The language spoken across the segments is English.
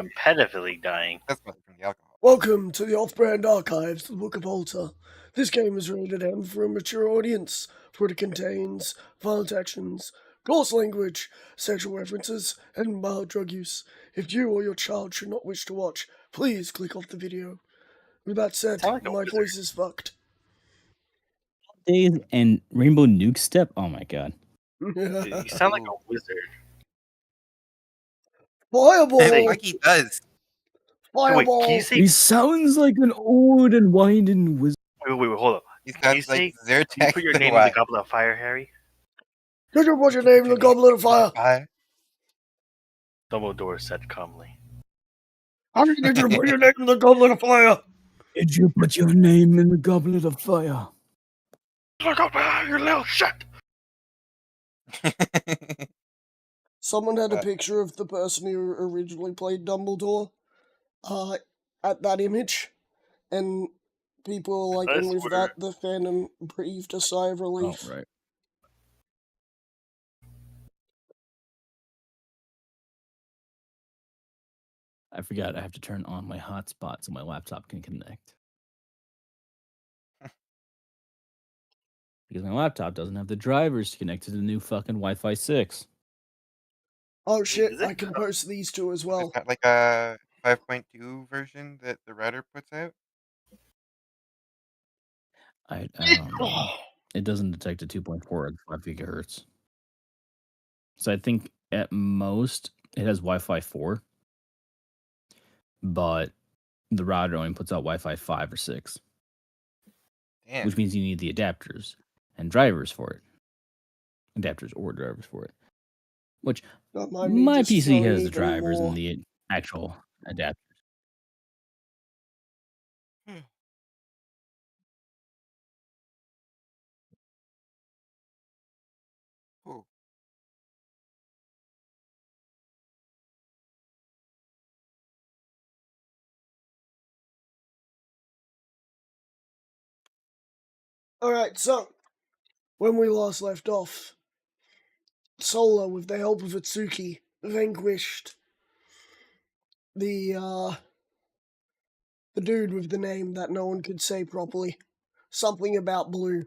competitively dying. That's probably from the alcohol. Welcome to the Off-Brand Archives, the Book of Alta. This game is rated M for a mature audience, for it contains violent actions, coarse language, sexual references, and mild drug use. If you or your child should not wish to watch, please click off the video. With that said, Sound like a my wizard. voice is fucked. Days and Rainbow Nuke Step. Oh my god. You sound like a wizard. Fireball! Like he does. Fireball! Wait, can you say? He sounds like an old and winding wizard. Wait, hold up. He Can you sounds like say? Can you Zyrtec put your the name in the White. goblet of fire, Harry? Could you put your name in the goblet of fire? Dumbledore said calmly. How did you put your name in the goblet of fire? Did you put your name in the goblet of fire? Look up, you little shit! Someone had a picture of the person who originally played Dumbledore at that image, and people were like, and with that, the fandom breathed a sigh of relief. Oh, right. I forgot I have to turn on my hotspot so my laptop can connect. Because my laptop doesn't have the drivers to connect to the new fucking Wi-Fi 6. Oh shit, I can post these two as well. Is that like a 5.2 version that the router puts out? I don't know. It doesn't detect a 2.4 at 5 gigahertz. So I think at most it has Wi-Fi 4. But the router only puts out Wi-Fi 5 or 6. Damn. Which means you need the adapters and drivers for it. Adapters or drivers for it. Which my PC has the drivers and the actual adapters. Ooh. Alright, so, when we last left off, Solo, with the help of Atsuki, vanquished the dude with the name that no one could say properly. Something about blue.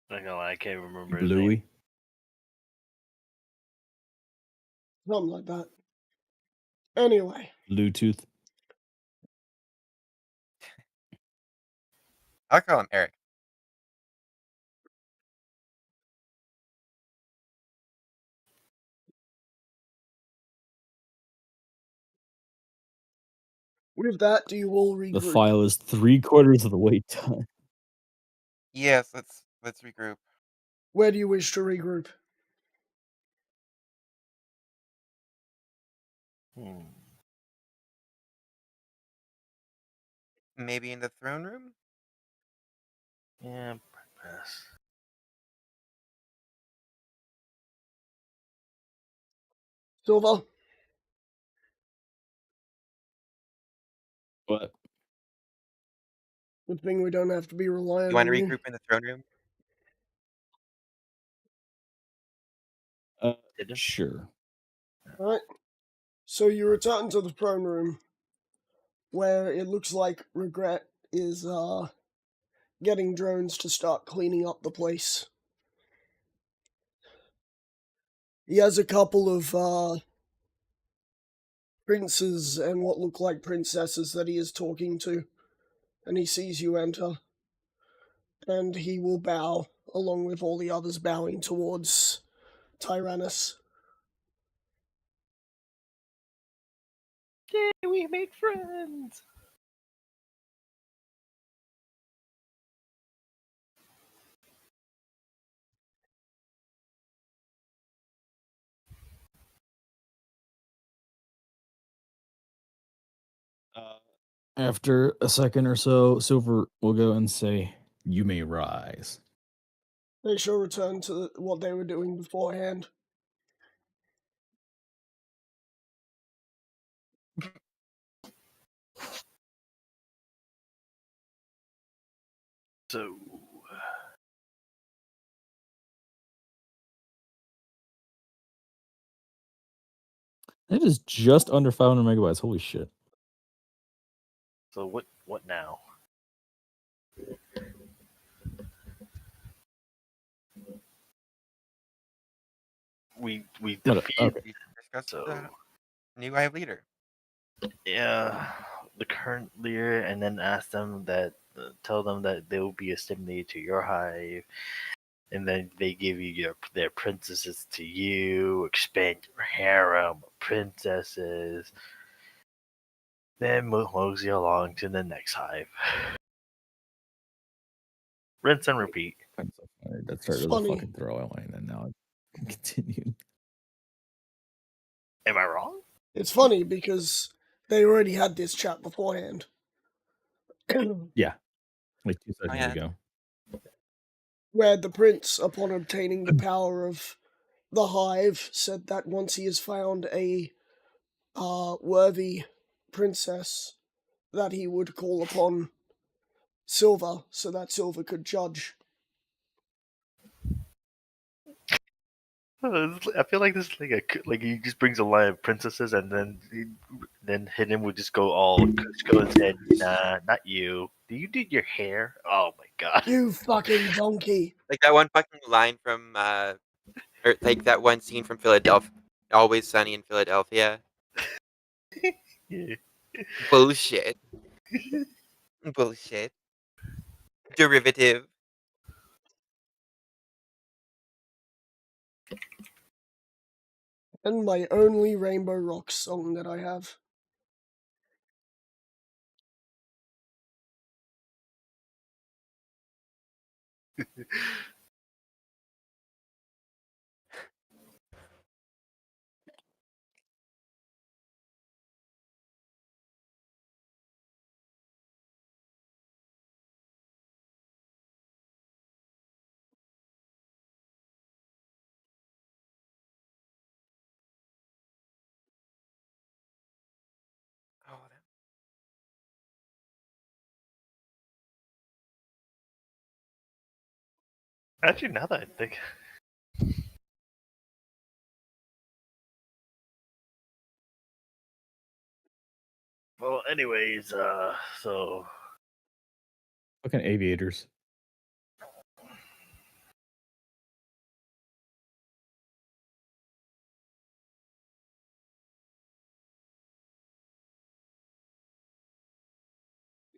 Not gonna lie, I can't remember Bluey. his name. Something like that. Anyway. Bluetooth. I'll call him Eric. With that, do you all regroup? The file is 3/4 of the wait time. Yes, let's regroup. Where do you wish to regroup? Maybe in the throne room? Yeah, pass. Silver? What? Good thing we don't have to be reliant You want on to you. regroup in the throne room? Sure. Alright. So you return to the throne room, where it looks like Regret is, getting drones to start cleaning up the place. He has a couple of, princes and what look like princesses that he is talking to, and he sees you enter, and he will bow, along with all the others bowing towards Tyrannus. Yay, we made friends! After a second or so, Silver will go and say, "You may rise." They shall return to what they were doing beforehand. So, It is just under 500 megabytes. Holy shit. So what now? We defeat. Okay. We discussed So the new Hive leader. yeah, the current leader, and then ask them that, tell them that they will be assimilated to your hive, and then they give you their princesses to you, expand your harem of princesses, then mosey along to the next hive. Rinse and repeat. That started as a funny. fucking throwaway, and then now it continued. Am I wrong? It's funny because they already had this chat beforehand. Yeah. Like 2 seconds yeah. ago. Where the prince, upon obtaining the power of the hive, said that once he has found a worthy princess, that he would call upon Silver so that Silver could judge. I feel like this is like he just brings a line of princesses, and then Hidden would just go all go his head. Nah, not you. Do you do your hair? Oh my god. You fucking donkey. Like that one fucking line from, or like that one scene from Philadelphia, Always Sunny in Philadelphia. Yeah. Bullshit. Bullshit. Derivative. And my only Rainbow Rocks song that I have. Oh, Actually, now that I think. Well, anyways, so Fucking aviators.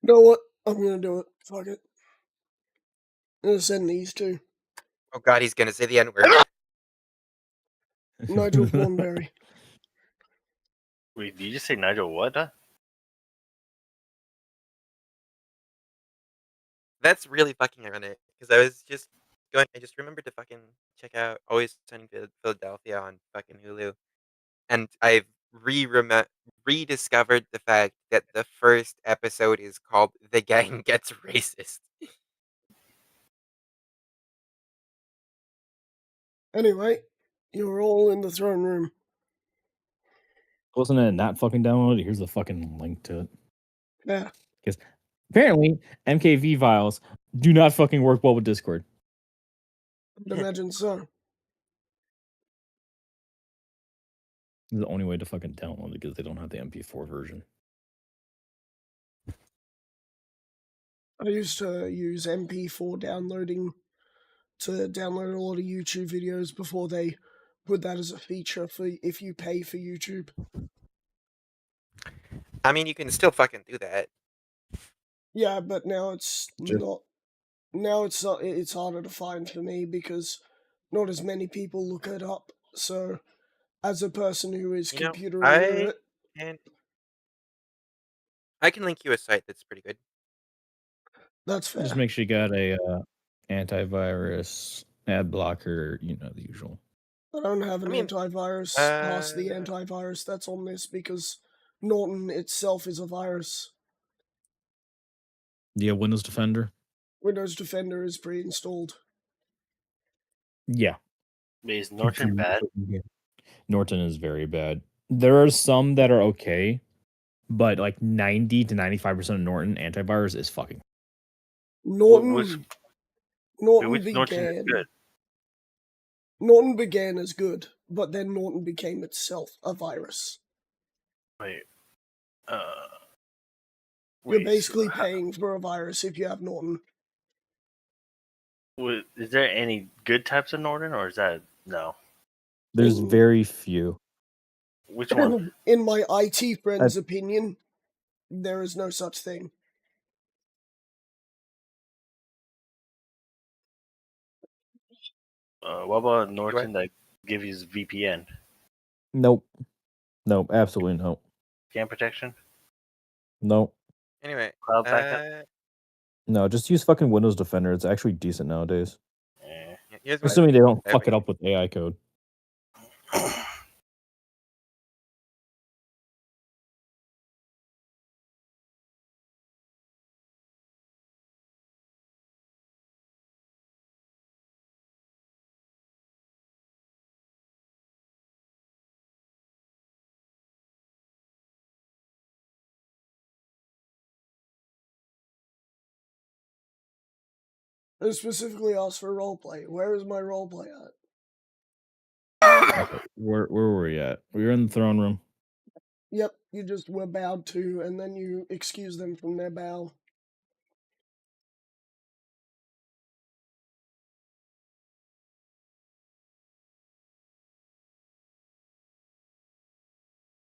You know what? I'm gonna do it. Fuck it. I'm gonna send these two. oh god, he's gonna say the N-word. Nigel Thornberry. wait, did you just say Nigel what? Huh? That's really fucking ironic, because I was just going, I just remembered to fucking check out Always Sunny in Philadelphia on fucking Hulu. And I've rediscovered the fact that the first episode is called The Gang Gets Racist. Anyway, you're all in the throne room. Wasn't it not fucking downloaded? Here's the fucking link to it. Yeah. Because apparently MKV files do not fucking work well with Discord. I'd imagine so. This is the only way to fucking download it because they don't have the MP4 version. I used to use MP4 downloading to download a lot of YouTube videos before they put that as a feature for if you pay for YouTube. I mean, you can still fucking do that. Yeah, but now it's Sure. not. Now it's not. It's harder to find for me because not as many people look it up. So, as a person who is computer illiterate, I can link you a site that's pretty good. that's fair. Just make sure you got a antivirus, ad blocker, you know, the usual. I don't have an antivirus past the antivirus that's on this because Norton itself is a virus. Yeah, Windows Defender. Windows Defender is pre-installed. Yeah. Is Norton bad? Norton is very bad. There are some that are okay, but like 90 to 95% of Norton antivirus is fucking. Norton Norton is began. good. Norton began as good, but then Norton became itself a virus. Wait. You're Wait. basically paying for a virus if you have Norton. Is there any good types of Norton, or is that no? There's very few. Which one? In my IT friend's opinion, there is no such thing. What about Norton that gives you VPN? Nope. Nope. Absolutely no. Scan protection? Nope. Anyway, Cloud backup? No, just use fucking Windows Defender. It's actually decent nowadays. Here's what Assuming they don't fuck it up with AI code. I specifically asked for roleplay. Where is my roleplay at? Okay, where were we at? We were in the throne room. Yep, you just were bowed to, and then you excuse them from their bow.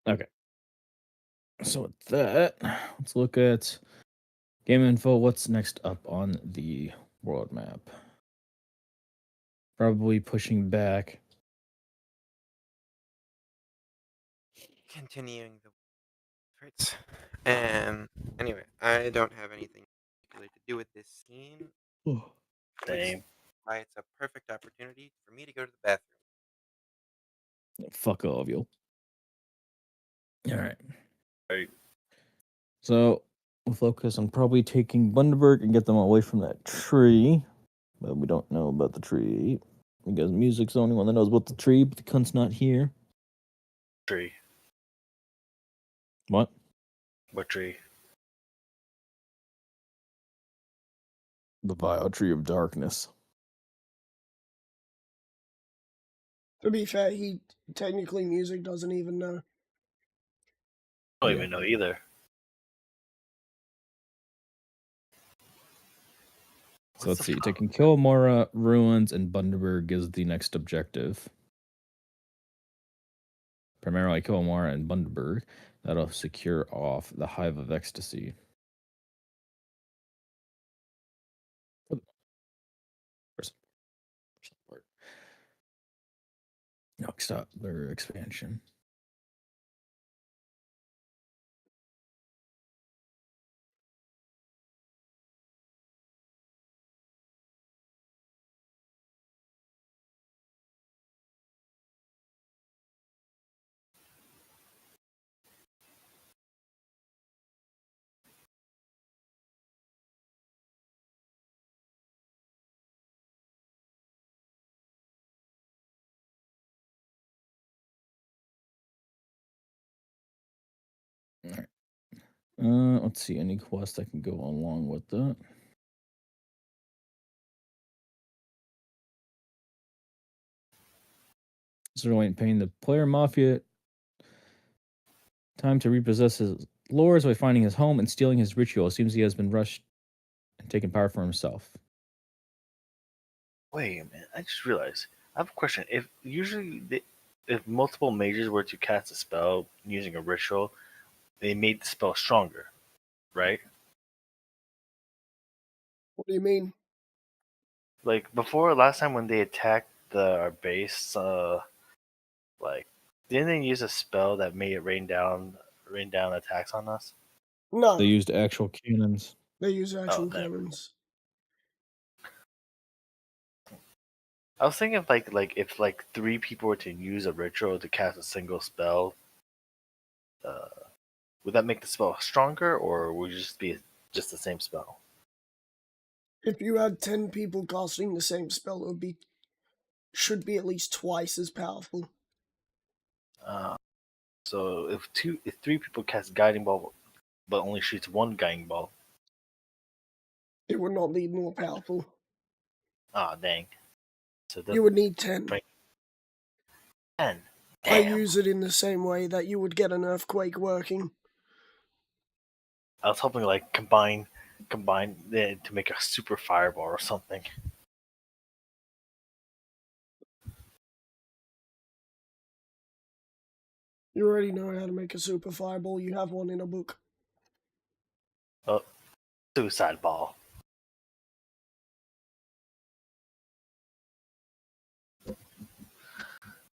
Okay. So with that, let's look at game info. What's next up on the world map? Probably pushing back. continuing the efforts. Anyway, I don't have anything particular to do with this scene. Same. Why it's a perfect opportunity for me to go to the bathroom. Fuck all of you. All right. Right. So we'll focus on probably taking Bundaberg and get them away from that tree. But we don't know about the tree. Because Music's the only one that knows about the tree, but the cunt's not here. Tree. What? What tree? The vile tree of darkness. To be fair, he technically Music doesn't even know. I don't even know either. So let's see. Taking Killamora, Ruins, and Bundaberg is the next objective. Primarily Killamora and Bundaberg. That'll secure off the Hive of Ecstasy. Next up, their expansion. All right. Let's see. Any quest that can go along with that. Sir Wayne paying the player Mafia time to repossess his lores by finding his home and stealing his ritual. It seems he has been rushed and taken power for himself. Wait a minute. I just realized. I have a question. If multiple mages were to cast a spell using a ritual, they made the spell stronger, right? What do you mean? Like before, last time when they attacked our base, like didn't they use a spell that made it rain down attacks on us? No. They used actual cannons. They use actual never. cannons. I was thinking if three people were to use a ritual to cast a single spell, would that make the spell stronger, or would it just be just the same spell? If you had 10 people casting the same spell, should be at least twice as powerful. So if three people cast guiding ball, but only shoots one guiding ball, it would not be more powerful. Ah, dang. So you would need 10. 10. Like I Damn. use it in the same way that you would get an earthquake working. I was hoping like combine it to make a super fireball or something. You already know how to make a super fireball. You have one in a book. Oh, suicide ball.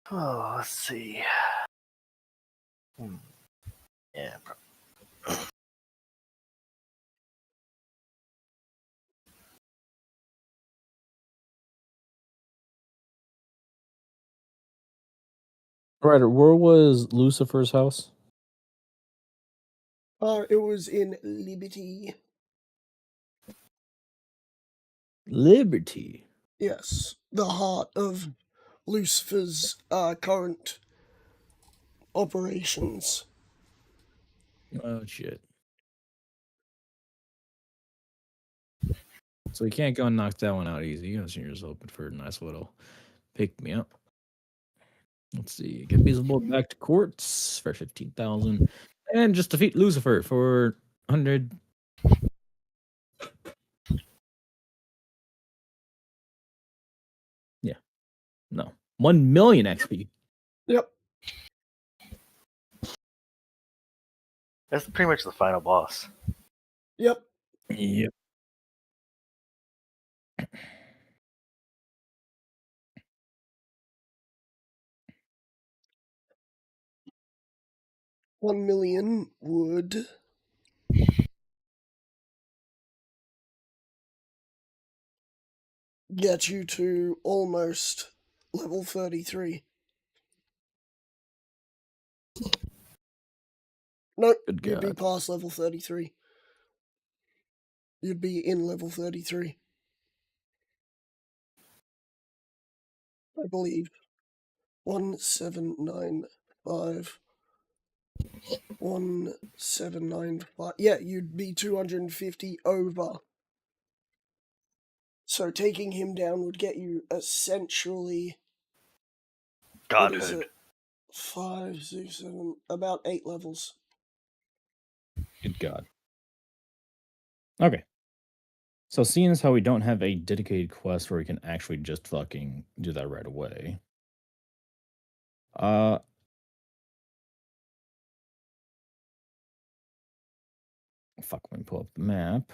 Oh, let's see. Yeah, Right, where was Lucifer's house? It was in Liberty. Liberty. Yes, the heart of Lucifer's current operations. Oh shit. So you can't go and knock that one out easy. You guys are just hoping for a nice little pick me up. Let's see. Get Beelzebub back to courts for 15,000. And just defeat Lucifer for 100. Yeah. No. 1 million XP. Yep. that's pretty much the final boss. Yep. Yep. $1 million would get you to almost level 33. Nope, Good you'd be God. past level 33. You'd be in level 33. I believe. 1795. 1795. Yeah, you'd be 250 over. So taking him down would get you essentially. What is Godhood. it? 5, 6, 7, about 8 levels. Good God. Okay. So seeing as how we don't have a dedicated quest where we can actually just fucking do that right away. Fuck, let me pull up the map.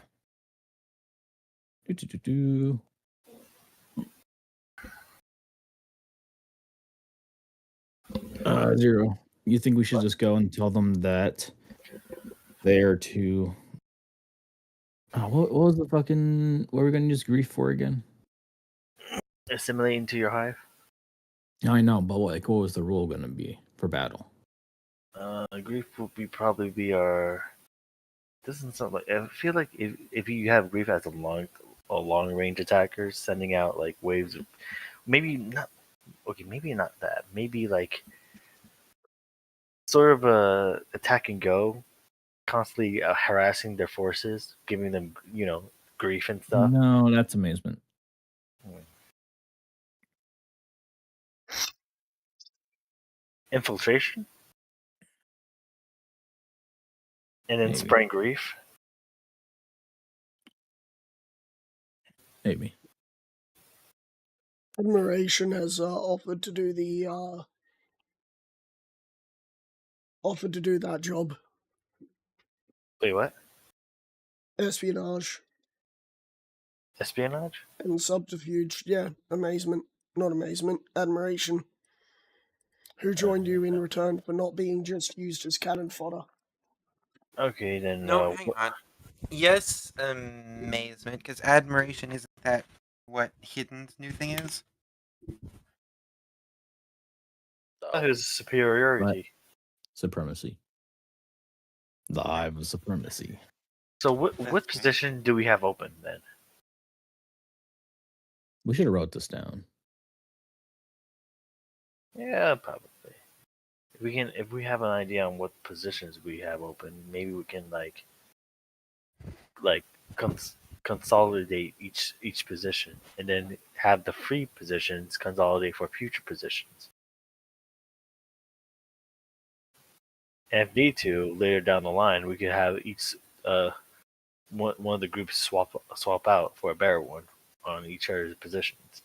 Do. Zero. You think we should just go and tell them that they are to. What was the fucking. What were we going to use grief for again? Assimilate into your hive. I know, but what was the rule going to be for battle? Grief will probably be our. Doesn't sound like. I feel like if you have grief as a long range attacker, sending out like waves of, maybe not. Okay, maybe not that. Maybe like sort of a attack and go, constantly harassing their forces, giving them grief and stuff. No, that's amazement. Infiltration, and then Maybe. spraying grief. Maybe. Admiration has offered to do that job. Wait, what? Espionage Espionage? and subterfuge. Yeah, amazement. Not amazement. Admiration. Who joined you in return for not being just used as cannon fodder. Okay, then. No, hang on. Yes, amazement, because admiration isn't that what Hidden's new thing is? His superiority. Supremacy. The hive of supremacy. So what That's position do we have open then? We should have wrote this down. Yeah, probably. If we have an idea on what positions we have open, maybe we can like consolidate each position, and then have the free positions consolidate for future positions. And if need to, later down the line, we could have each one of the groups swap out for a better one on each other's positions.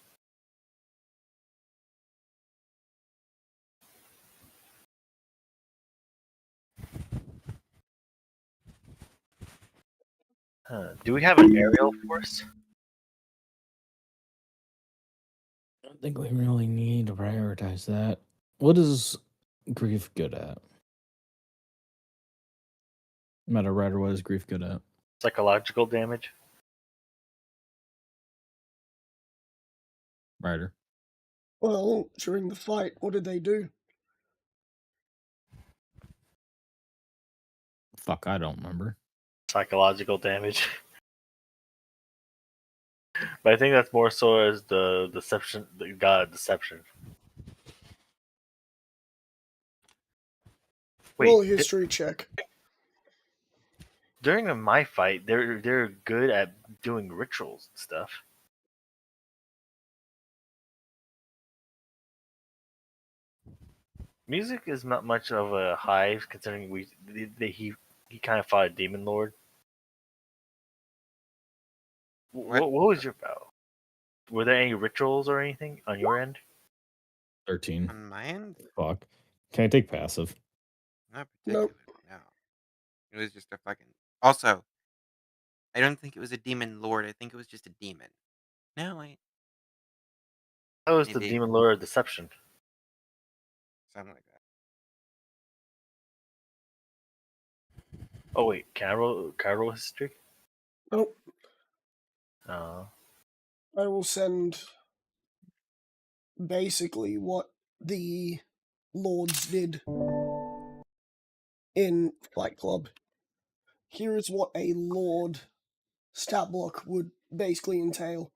Do we have an aerial force? I don't think we really need to prioritize that. What is grief good at? Meta Rider, what is grief good at? Psychological damage? Rider. Well, during the fight, what did they do? Fuck, I don't remember. Psychological damage. But I think that's more so as the deception, the god deception. Wait, Roll a history check. during my fight, they're good at doing rituals and stuff. Music is not much of a hive considering he kind of fought a demon lord. What was your battle? Were there any rituals or anything on your end? 13. On my end? Fuck. Can I take passive? Not Nope. particularly, no. It was just a fucking. Also, I don't think it was a demon lord. I think it was just a demon. No, That was the maybe demon lord of deception. something like that. Oh wait, can I roll history? Nope. Uh, I will send basically what the lords did in Fight Club. Here is what a lord stat block would basically entail.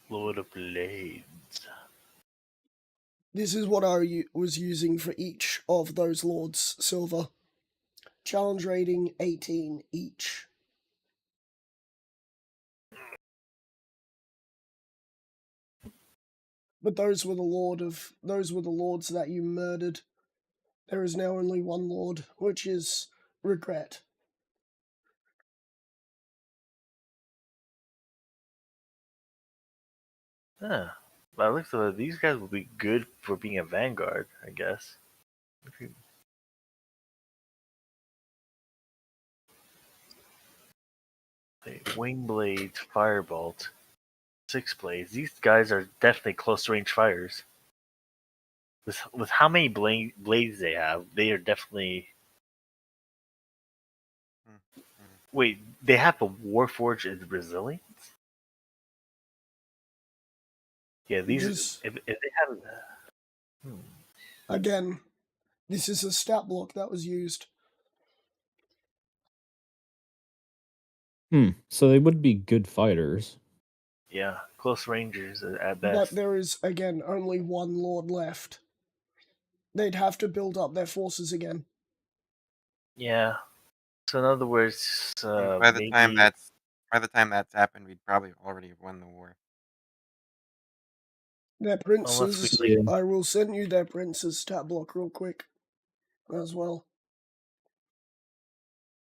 Lord of Blades. This is what I was using for each of those lords, Silver. Challenge rating 18 each. But those were the lords that you murdered. There is now only one lord, which is regret. Huh. By the looks of it, these guys will be good for being a vanguard, I guess. Wing blades, firebolt, six blades. These guys are definitely close range fires. With how many blades they have, they are definitely. Wait, they have a Warforged and Resilience? Yeah, these. If they have. Again, this is a stat block that was used. So they would be good fighters. Yeah, close rangers at But best. there is, again, only one lord left. They'd have to build up their forces again. Yeah. So in other words, And by the time maybe. that's happened, we'd probably already have won the war. Their Unless we princes, like. I will send you their princes stat block real quick as well.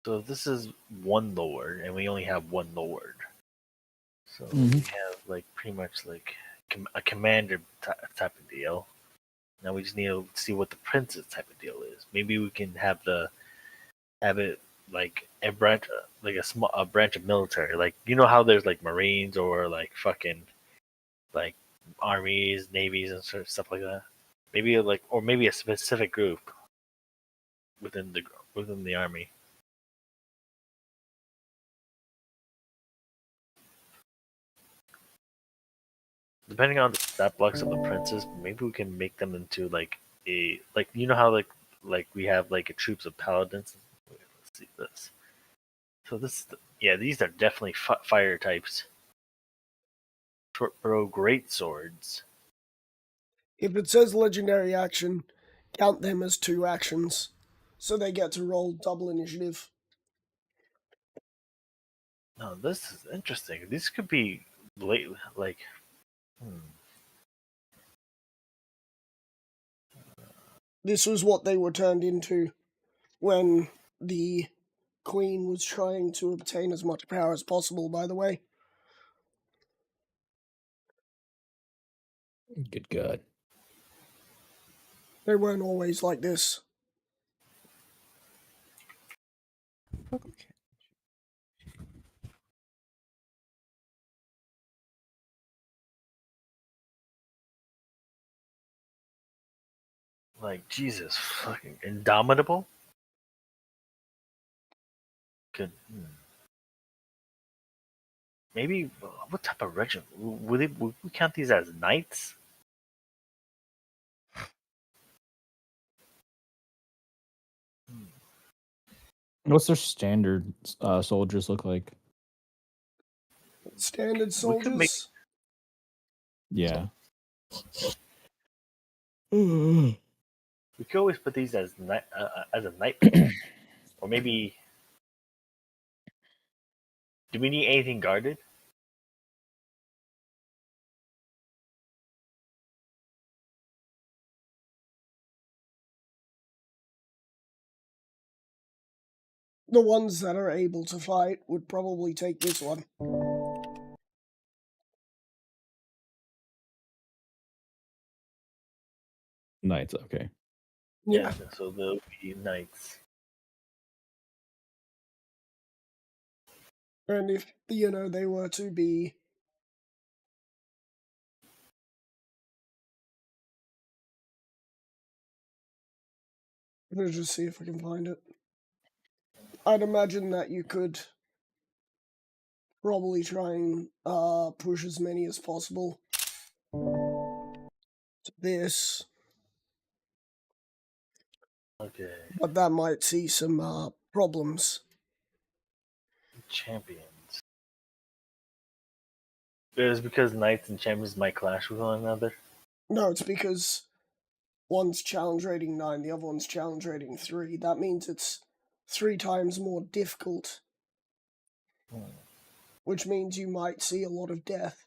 So this is one lord, and we only have one lord. So Mhm. we have like pretty much like a commander type of deal. Now we just need to see what the princess type of deal is. Maybe we can have it like a branch, like a branch of military. Like you know how there's like Marines or like fucking like armies, navies, and sort of stuff like that. Maybe like or maybe a specific group within the army. Depending on the stat blocks of the princes, maybe we can make them into like you know how like we have like a troops of paladins. Let's see this. So yeah, these are definitely fire types. Throw great swords. If it says legendary action, count them as 2 actions. So they get to roll double initiative. No, this is interesting. These could be late, like. Hmm. This was what they were turned into when the Queen was trying to obtain as much power as possible, by the way. Good God. They weren't always like this. Like Jesus, fucking indomitable. Good. Maybe what type of regiment would we count these as knights? What's their standard soldiers look like? Standard We could make soldiers? Yeah. we could always put these as as a knight form, or maybe. Do we need anything guarded? The ones that are able to fight would probably take this one. Knights, okay. Yeah. So they'll be knights. And if, they were to be... Let's just see if I can find it. I'd imagine that you could probably try and push as many as possible to this, Okay. but that might see some problems. Champions. It's because knights and champions might clash with one another. No, it's because one's challenge rating 9, the other one's challenge rating 3. That means it's 3 times more difficult, which means you might see a lot of death.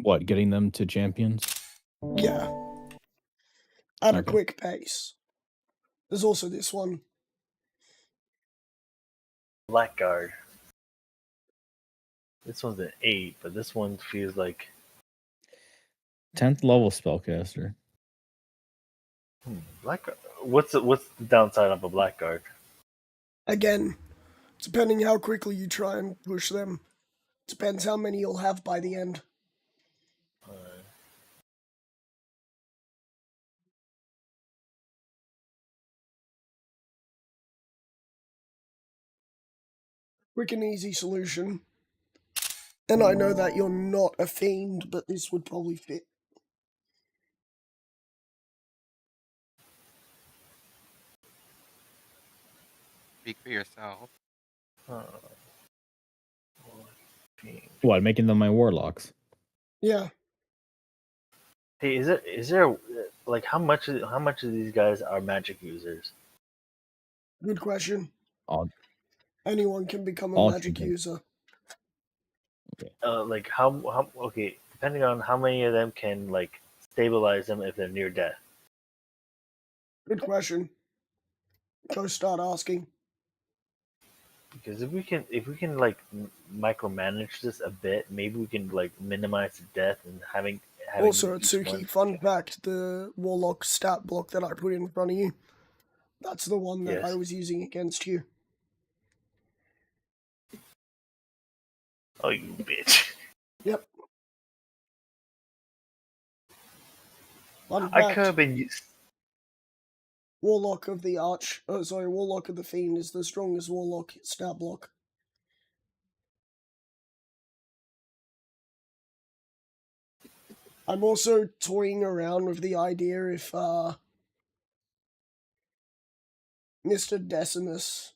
What, getting them to champions? Yeah. At a Okay. quick pace. There's also this one. Blackguard. This one's an 8, but this one feels like 10th level spellcaster. Blackguard. What's the downside of a blackguard? Again, depending how quickly you try and push them, depends how many you'll have by the end. Quick and easy solution. And I know that you're not a fiend, but this would probably fit. Speak for yourself. What, making them my warlocks? Yeah. Hey, is there like how much of these guys are magic users? Good question. All, Anyone can become a all magic champions. user. Like how okay, depending on how many of them can like stabilize them if they're near death. Good question. Go start asking. Because if we can like micromanage this a bit, maybe we can like minimize the death and having Also, each Atsuki, one. fun fact, the Warlock stat block that I put in front of you, that's the one that I Yes. was using against you. Oh, you bitch! Yep. Fun I could fact, have been used. Warlock of the Warlock of the Fiend is the strongest Warlock stat block. I'm also toying around with the idea if Mr. Decimus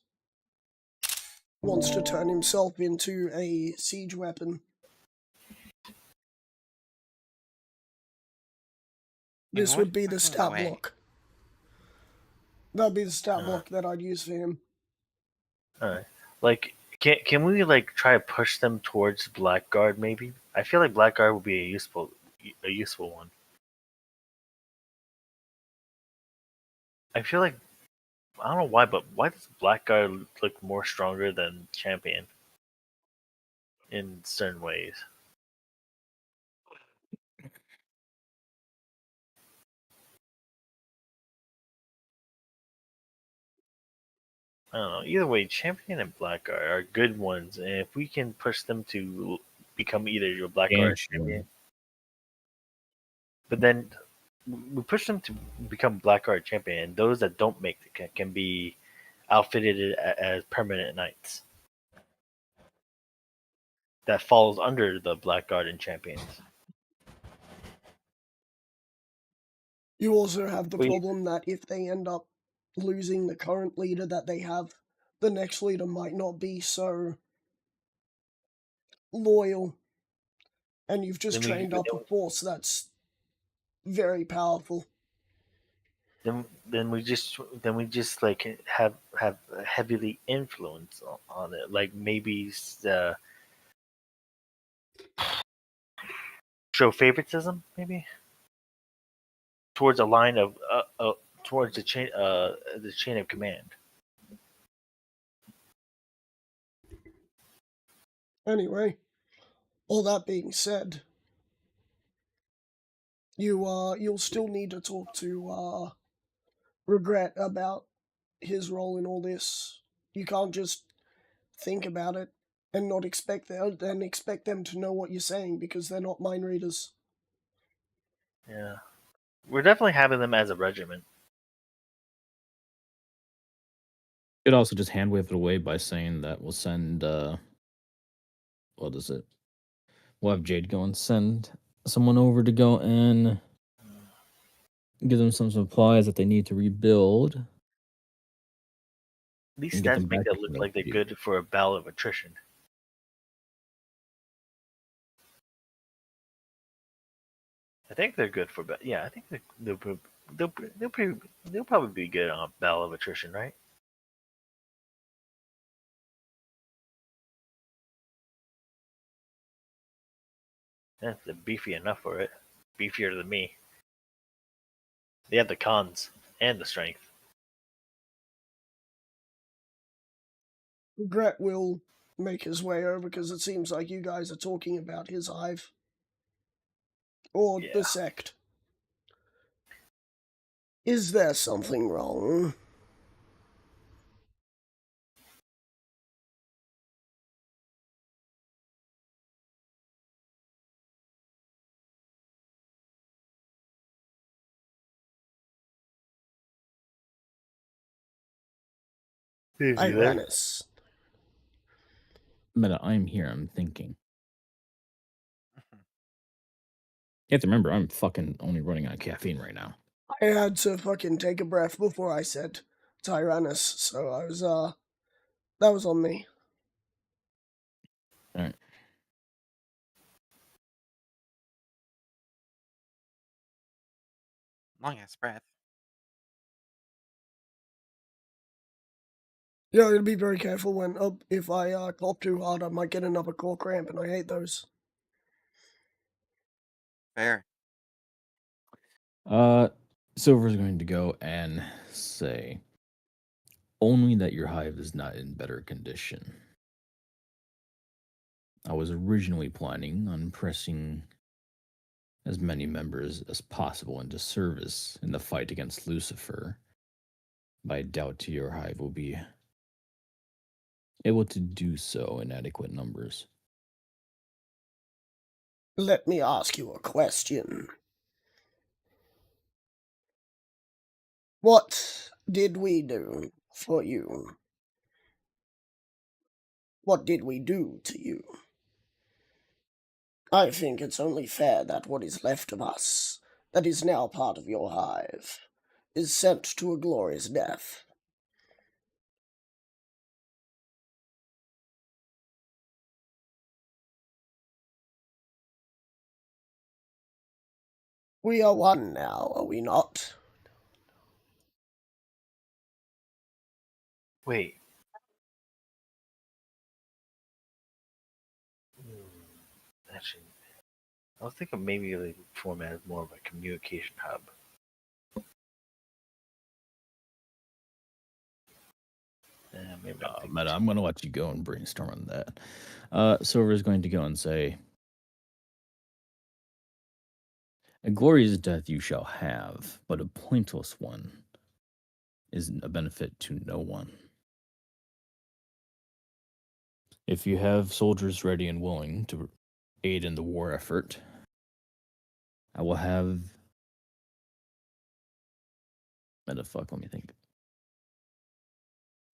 wants to turn himself into a siege weapon. This would be the stat block. That'd be the stat block that I'd use for him. Alright. Like Can we like try to push them towards Blackguard? Maybe I feel like Blackguard would be a useful one. I feel like I don't know why, but why does Blackguard look more stronger than Champion in certain ways? I don't know. Either way, Champion and Blackguard are good ones, and if we can push them to become either your Blackguard or Champion, but then we push them to become Blackguard Champion, and those that don't make the can be outfitted as permanent knights. That falls under the Blackguard and Champions. You also have the Wait. problem that if they end up losing the current leader that they have, the next leader might not be so loyal, and you've just trained up a force that's very powerful. Then we just like have heavily influence on it. Like maybe show favoritism, maybe towards a line of towards the chain of command. Anyway, all that being said, you'll still need to talk to Regret about his role in all this. You can't just think about it and not expect them to know what you're saying because they're not mind readers. Yeah, we're definitely having them as a regiment. Could also just hand wave it away by saying that we'll send what is it? We'll have Jade go and send someone over to go and give them some supplies that they need to rebuild. These And get stats them make back it to look the like they're field. good for a battle of attrition. I think they're good for yeah. I think they'll probably be good on a battle of attrition, right? Yeah, they're beefy enough for it. Beefier than me. They have the cons and the strength. Regret will make his way over because it seems like you guys are talking about his hive. Or Yeah. the sect. Is there something wrong? Iranus. Meta, I'm here. I'm thinking. You have to remember, I'm fucking only running on caffeine right now. I had to fucking take a breath before I said Tyrannus, so I was, that was on me. Alright. Long ass breath. Yeah, I'm gonna be very careful when, if I cough too hard, I might get another core cramp, and I hate those. Fair. Silver's going to go and say only that your hive is not in better condition. I was originally planning on pressing as many members as possible into service in the fight against Lucifer, but I doubt your hive will be able to do so in adequate numbers. Let me ask you a question. What did we do for you? What did we do to you? I think it's only fair that what is left of us, that is now part of your hive, is sent to a glorious death. We are one now, are we not? Wait. Actually, I was thinking maybe they format as more of a communication hub. Maybe I'm thinking Meta, too I'm going to let you go and brainstorm on that. Silver is going to go and say, "A glorious death you shall have, but a pointless one is a benefit to no one. If you have soldiers ready and willing to aid in the war effort, I will have..." Meta, fuck, let me think.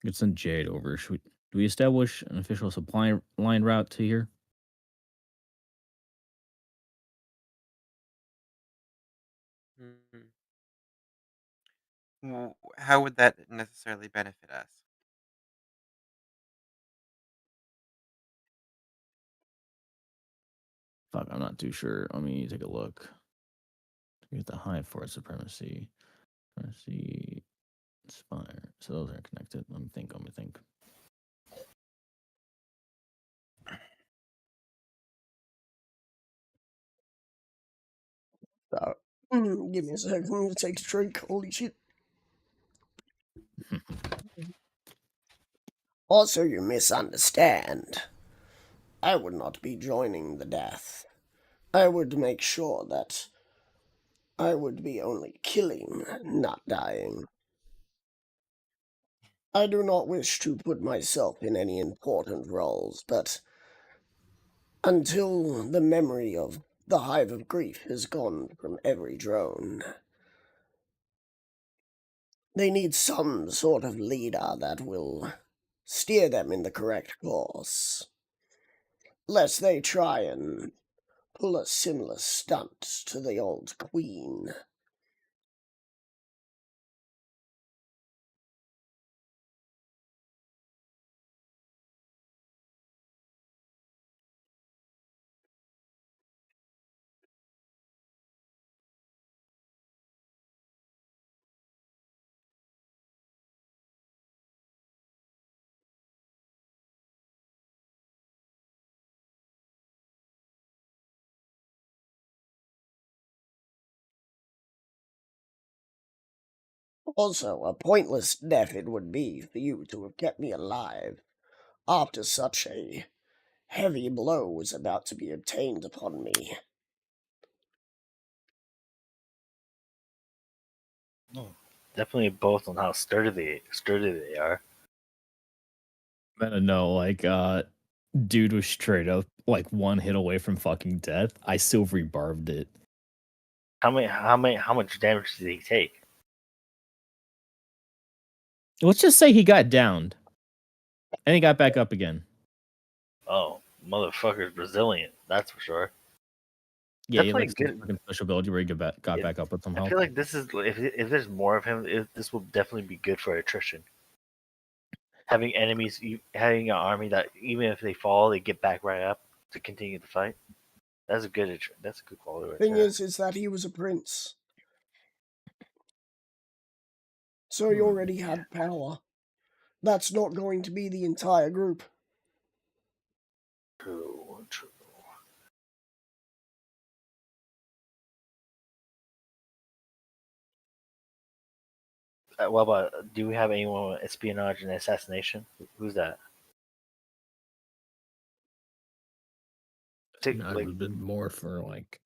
Let's send Jade over. Do we establish an official supply line route to here? How would that necessarily benefit us? Fuck, I'm not too sure. Let me take a look. Get the high force supremacy. Supremacy. Spire. So those are connected. Let me think. Give me a second. I'm gonna take a drink. Holy shit. Also, you misunderstand. I would not be joining the death. I would make sure that I would be only killing, not dying. I do not wish to put myself in any important roles, but until the memory of the Hive of Grief is gone from every drone, they need some sort of leader that will steer them in the correct course, lest they try and pull a similar stunt to the old queen. Also, a pointless death it would be for you to have kept me alive after such a heavy blow was about to be obtained upon me. definitely both on how sturdy they are. Meta, no, like, dude was straight up like one hit away from fucking death. I silvery barbed it. How much damage did he take? Let's just say he got downed. And he got back up again. Oh, motherfucker's resilient. That's for sure. Yeah, he Definitely likes good. fucking special ability where he got Yeah, back up with some I help. feel like this is if there's more of him, this will definitely be good for attrition. Having enemies, having an army that even if they fall, they get back right up to continue the fight. That's a good quality right Thing there. is that he was a prince. So he already had power. That's not going to be the entire group. True. What about? Do we have anyone with espionage and assassination? Who's that? Would have been more for like.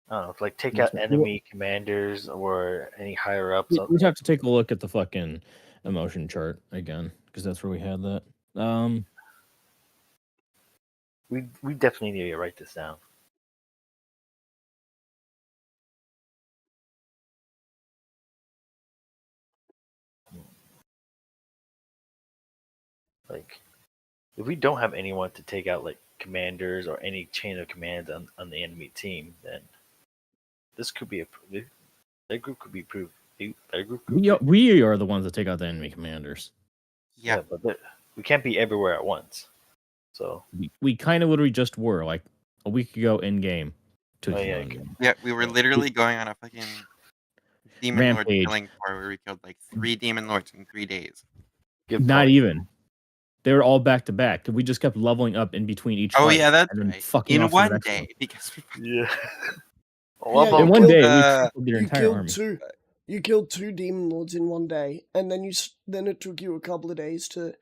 I don't know, like take Yes, out enemy commanders or any higher ups. We'd have to take a look at the fucking emotion chart again because that's where we had that. We definitely need to write this down. Like, if we don't have anyone to take out like commanders or any chain of commands on the enemy team, then this could be that group could be proved. That group could We are the ones that take out the enemy commanders. Yeah. but we can't be everywhere at once. So We kind of literally just were like a week ago in game. Yeah, we were literally going on a fucking demon lord Rampage. killing tour where we killed like 3 demon lords in 3 days. good Not point. even. They were all back to back. We just kept leveling up in between each Oh fight. yeah, that's and then right. fucking In off to the one next day, one. because we Yeah. Yeah, In you one killed- day, we crippled their You entire killed army. two. You killed 2 demon lords in one day, and then then it took you a couple of days to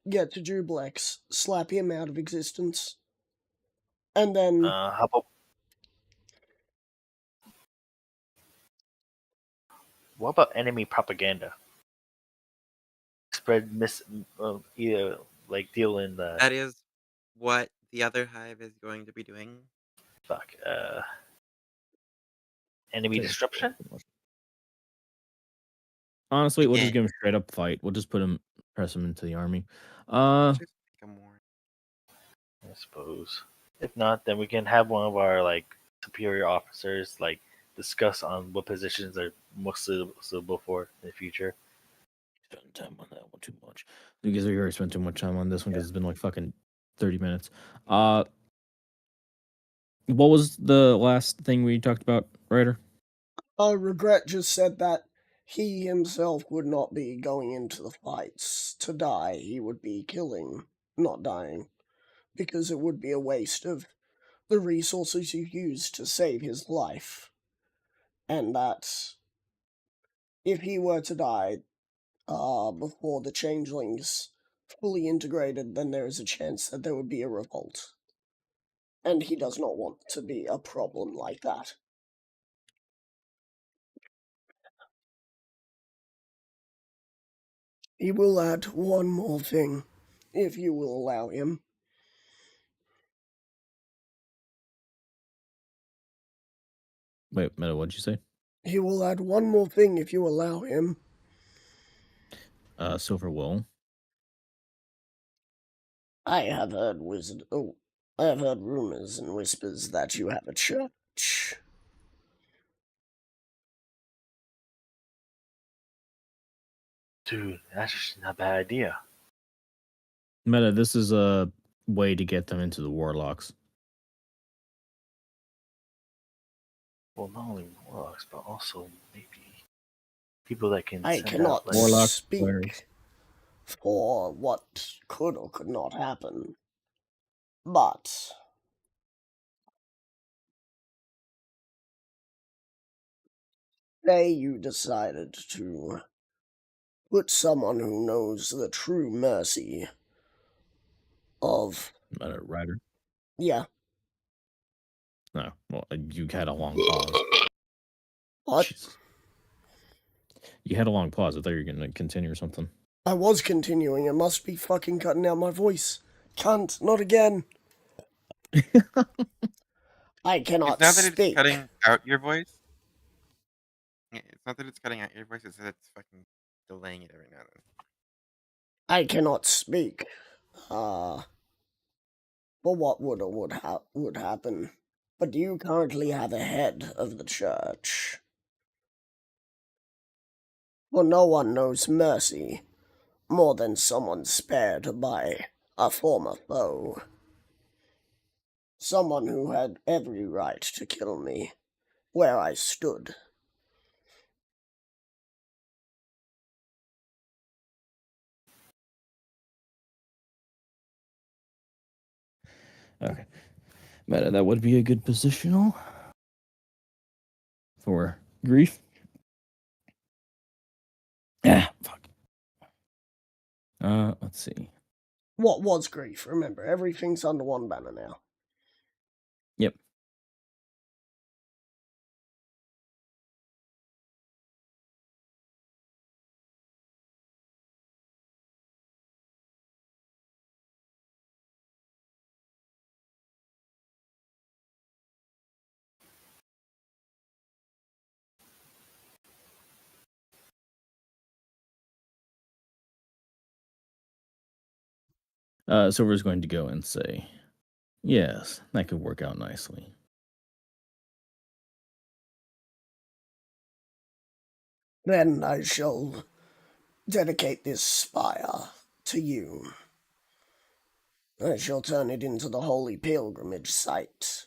get to Jublex, slap him out of existence, and then How what about enemy propaganda? Spread like dealing the that is what the other hive is going to be doing. fuck enemy disruption. Honestly, we'll just Again. give him straight up fight. We'll just press him into the army. Just make 'em more. I suppose. If not, then we can have one of our like superior officers like discuss on what positions are most suitable for in the future. Spend time on that one too much. Because we already spent too much time on this one because it's been like fucking 30 minutes. What was the last thing we talked about, Ryder? Regret just said that he himself would not be going into the fights to die. He would be killing, not dying, because it would be a waste of the resources you used to save his life. And that if he were to die before the changelings fully integrated, then there is a chance that there would be a revolt. And he does not want to be a problem like that. He will add one more thing, if you will allow him. Wait, Meta, what'd you say? He will add one more thing if you allow him. Silver will. I have heard I have heard rumors and whispers that you have a church. Dude, that's just not a bad idea. Meta, this is a way to get them into the warlocks. Well, not only warlocks, but also maybe people that can I send cannot out like Warlocks, speak clerics. for what could or could not happen. But say you decided to put someone who knows the true mercy of Meta, Ryder. yeah. No, well, you had a long pause. What? Jesus. You had a long pause. I thought you were going to continue or something. I was continuing. It must be fucking cutting out my voice. Can't, not again. I cannot It's not that speak. it's cutting out your voice. It's not that it's cutting out your voice. It's that it's fucking delaying it every now and then. I cannot speak. For what would or would happen. But do you currently have a head of the church? For no one knows mercy more than someone spared by a former foe. Someone who had every right to kill me where I stood. Okay. Meta, that would be a good positional for grief. Ah, fuck. Let's see. What was grief? Remember, everything's under one banner now. Yep. Silver's going to go and say, yes, that could work out nicely. Then I shall dedicate this spire to you. I shall turn it into the holy pilgrimage site.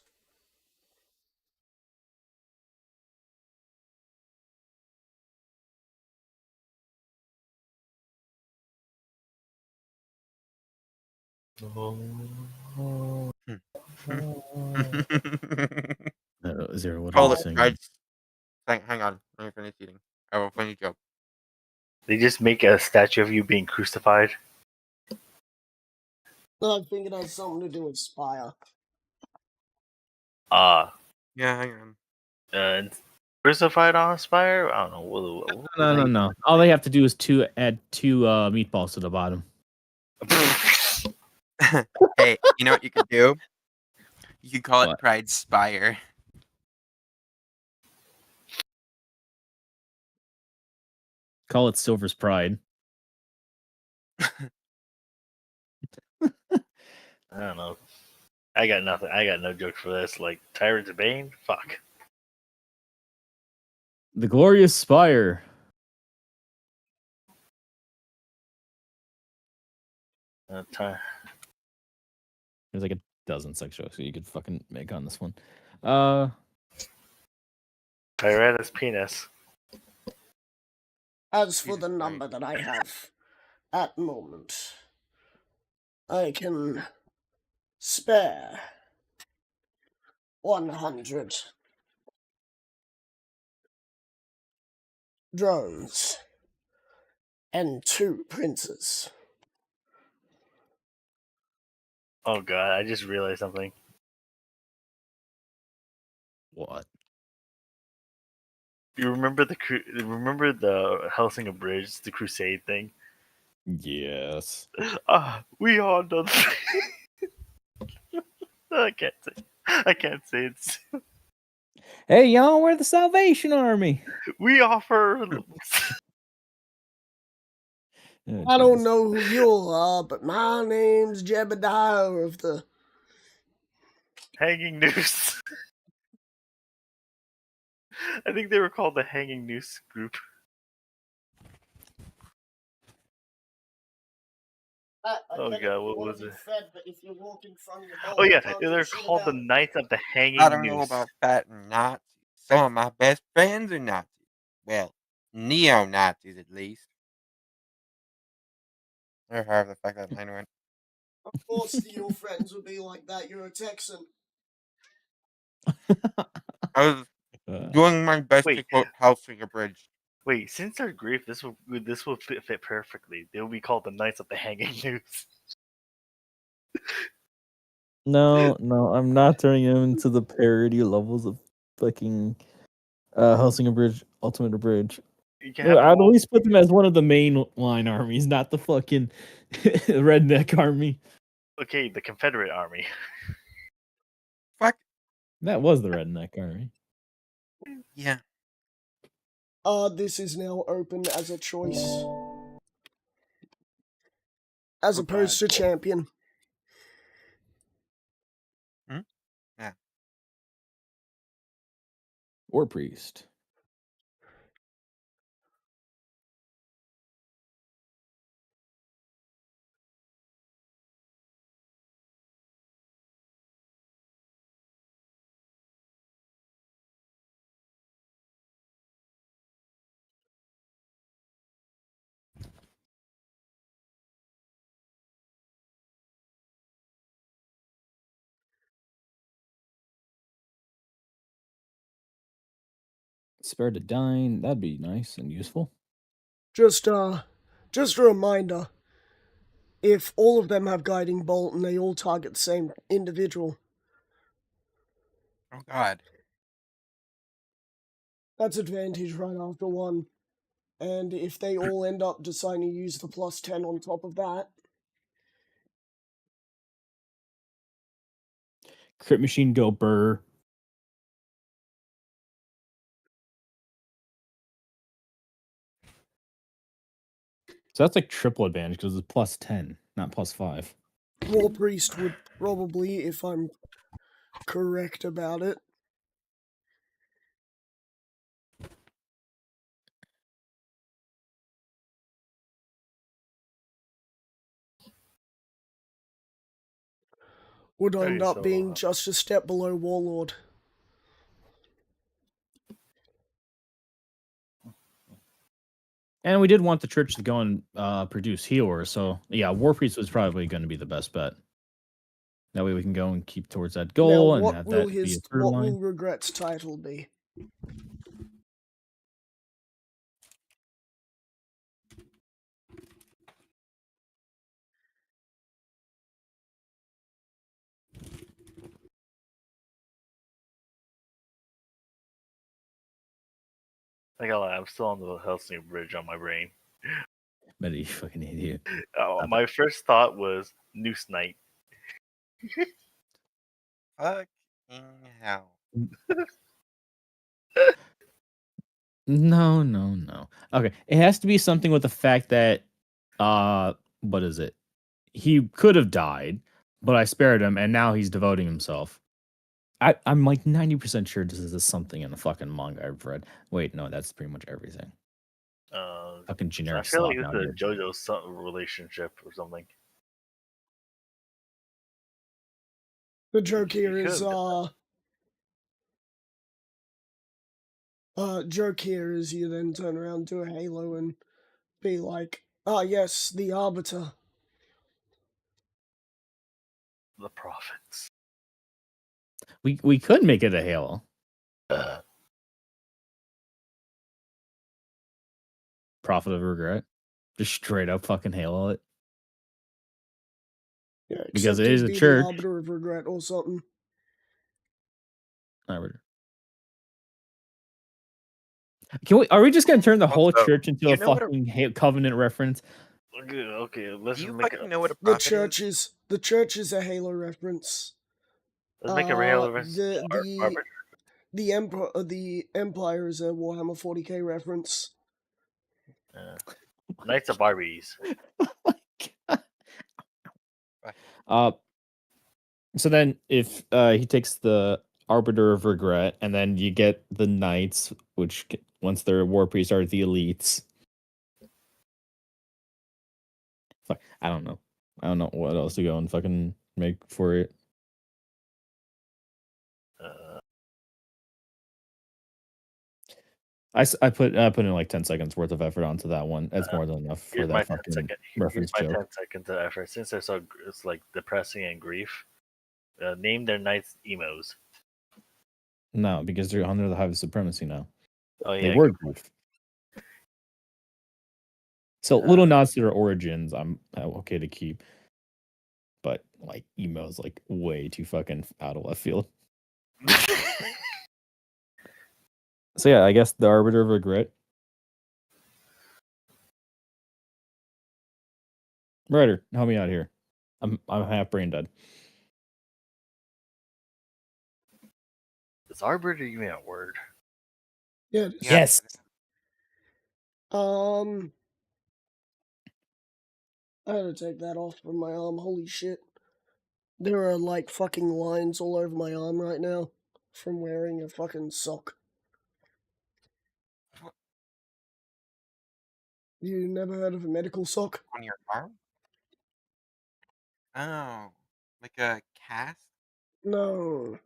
Zero, what are Call you it saying? pride. Hang on. Let me finish eating. I have a funny joke. They just make a statue of you being crucified. I think it has something to do with Spire. Yeah, hang on. Crucified on Spire? I don't know. No. All they have to do is add two meatballs to the bottom. Hey, you know what you could do? You could call it What? Pride Spire. Call it Silver's Pride. I don't know. I got nothing. I got no joke for this. Like Tyrant's Bane? Fuck. The Glorious Spire. Ty- There's like a dozen sex jokes you could fucking make on this one. Tyrannus penis. As for Jesus the Christ. number that I have at the moment, I can spare 100 drones and 2 princes. Oh god, I just realized something. What? You remember the Helsinger Bridge, the Crusade thing? Yes. We all know. I can't say it. Hey, y'all, we're the Salvation Army. We offer. Oh, I don't Jesus. know who you are, but my name's Jebediah of the... Hanging Noose. I think they were called the Hanging Noose Group. Oh god, what was it? Oh yeah, they're called the Knights of the Hanging I don't Noose. know about fat and Nazis. Some of my best friends are Nazis. Well, neo-Nazis at least. Or however the fuck that line went. Of course your friends would be like that, you're a Texan. I was doing my best to Wait. quote Helsinger Bridge. Wait, since they're Greek, this will fit perfectly. They'll be called the Knights of the Hanging Noose. No, I'm not turning him into the parody levels of fucking Helsinger Bridge, Ultimate Bridge. You can No, have I'd at them all. least put them as one of the main line armies, not the fucking redneck army. Okay, the Confederate Army. Fuck. That was the redneck army. Yeah. This is now open as a choice. As Oh, opposed to God. champion. Yeah. War Priest. Spare to dine, that'd be nice and useful. Just a reminder. If all of them have guiding bolt and they all target the same individual, Oh, God. that's advantage right after 1. And if they all end up deciding to use the +10 on top of that, Crit machine go burr. So that's like triple advantage because it's +10, not +5. War Priest would probably, if I'm correct about it, would Okay, end up so, being just a step below Warlord. And we did want the church to go and produce healers, so yeah, War Priest was probably going to be the best bet. That way we can go and keep towards that Now, goal and what have will that be a third what line. will Regret's title be? I gotta lie, I'm still on the Helsing Bridge on my brain. But you fucking idiot. My first thought was Noose Knight. Fucking hell. No. Okay, it has to be something with the fact that, what is it? He could have died, but I spared him, and now he's devoting himself. I'm like 90% sure this is something in the fucking manga I've read. Wait, no, that's pretty much everything. Fucking I generic feel like slop it's now. a JoJo relationship or something. The joke here He is could've joke here is you then turn around to a Halo and be like, ah yes, the Arbiter. The Prophets. We could make it a Halo. Prophet of Regret. Just straight up fucking Halo it. Yeah, Because except it is it'd a be the church. Arbiter of Regret or something. Are we just gonna turn the whole Also, church into you a know what a fucking covenant reference? Okay, let's do you make fucking it. know what a The prophet is? church is a Halo reference. Let's make a Halo reference. The Empire is a Warhammer 40k reference. Knights of Barbies. Oh my God. So then if he takes the Arbiter of Regret, and then you get the Knights, which once they're War Priests are the elites. Fuck, I don't know what else to go and fucking make for it. I put in like 10 seconds worth of effort onto that one. That's more than enough for that fucking reference Here's my joke. 10 seconds of effort. Since they're so it's like depressing and grief, name their knights emos. No, because they're under the Hive of Supremacy now. Oh yeah, They were grief. So little nods to their origins, I'm okay to keep. But like emo is like way too fucking out of left field. So yeah, I guess the Arbiter of Regret. Ryder, help me out here. I'm half brain dead. Is Arbiter even a word? Yeah. Yes. I had to take that off from my arm. Holy shit. There are like fucking lines all over my arm right now from wearing a fucking sock. You never heard of a medical sock? On your arm? Oh, like a cast? No.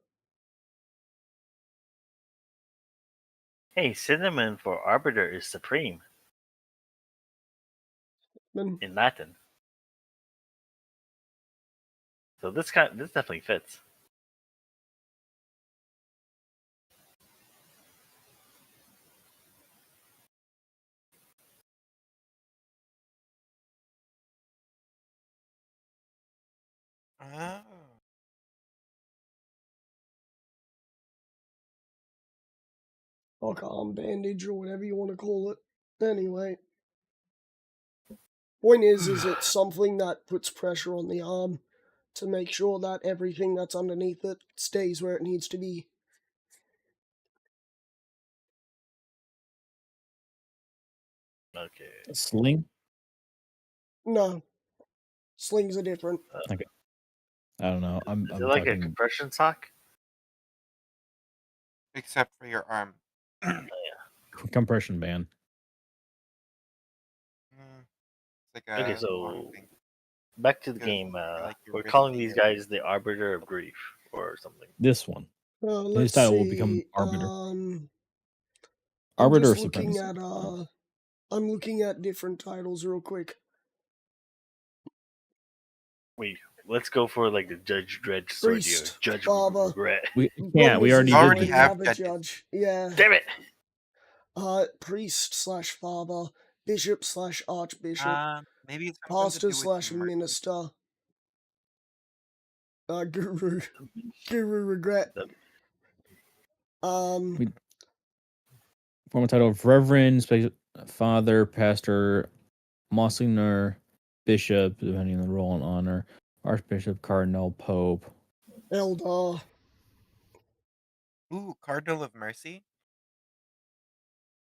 Hey, synonym for arbiter is supreme in Latin. So this definitely fits. Oh. Like arm bandage or whatever you want to call it. Anyway. Point is it's something that puts pressure on the arm to make sure that everything that's underneath it stays where it needs to be. Okay. Sling? No. Slings are different. Okay. I don't know. I'm Is it like talking a compression sock? Except for your arm. compression band. It's like a Okay, long so thing. back to the Because game. like your We're wrist calling thing these is- guys the Arbiter of Grief or something. This one. His Let's title see. will become Arbiter. I'm Arbiter just of looking Supremacy. at I'm looking at different titles real quick. Wait, let's go for like the Judge Dredd sword here. Priest, Judge barber. regret. We Problem we is, already he's did already this. have have a judges. judge. Yeah. Damn it! Priest slash barber, bishop slash archbishop, Maybe it's something to pastor do with slash mercy. minister. Guru regret. Formal title of Reverend, Father, Pastor, Monsignor, Bishop, depending on the role and honor, Archbishop, Cardinal, Pope. Elder. Ooh, Cardinal of Mercy.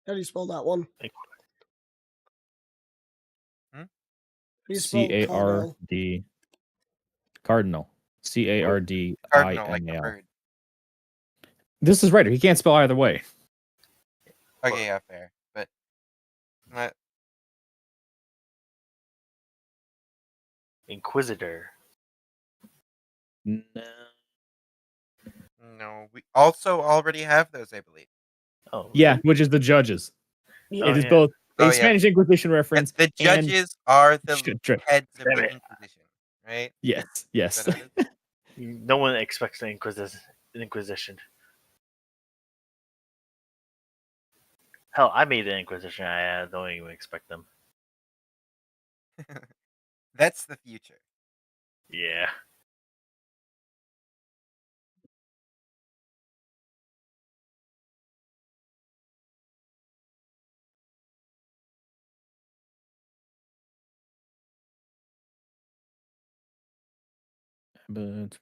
How do you spell that one? Hmm? How do you spell cardinal? C-A-R-D. Cardinal. C-A-R-D-I-N-A-L. Cardinal, like a bird. This is right. He can't spell either way. Okay, yeah, fair. But Inquisitor. No. no, we also already have those, I believe. Oh Yeah, really? which is the judges. Yeah. It is yeah. both a Oh, yeah. Spanish Inquisition But reference the and judges are the Shit. heads of Damn the it. Inquisition, right? Yes. Is that how it is? No one expects the Inquisition. Hell, I made the Inquisition. I don't even expect them. That's the future. Yeah. But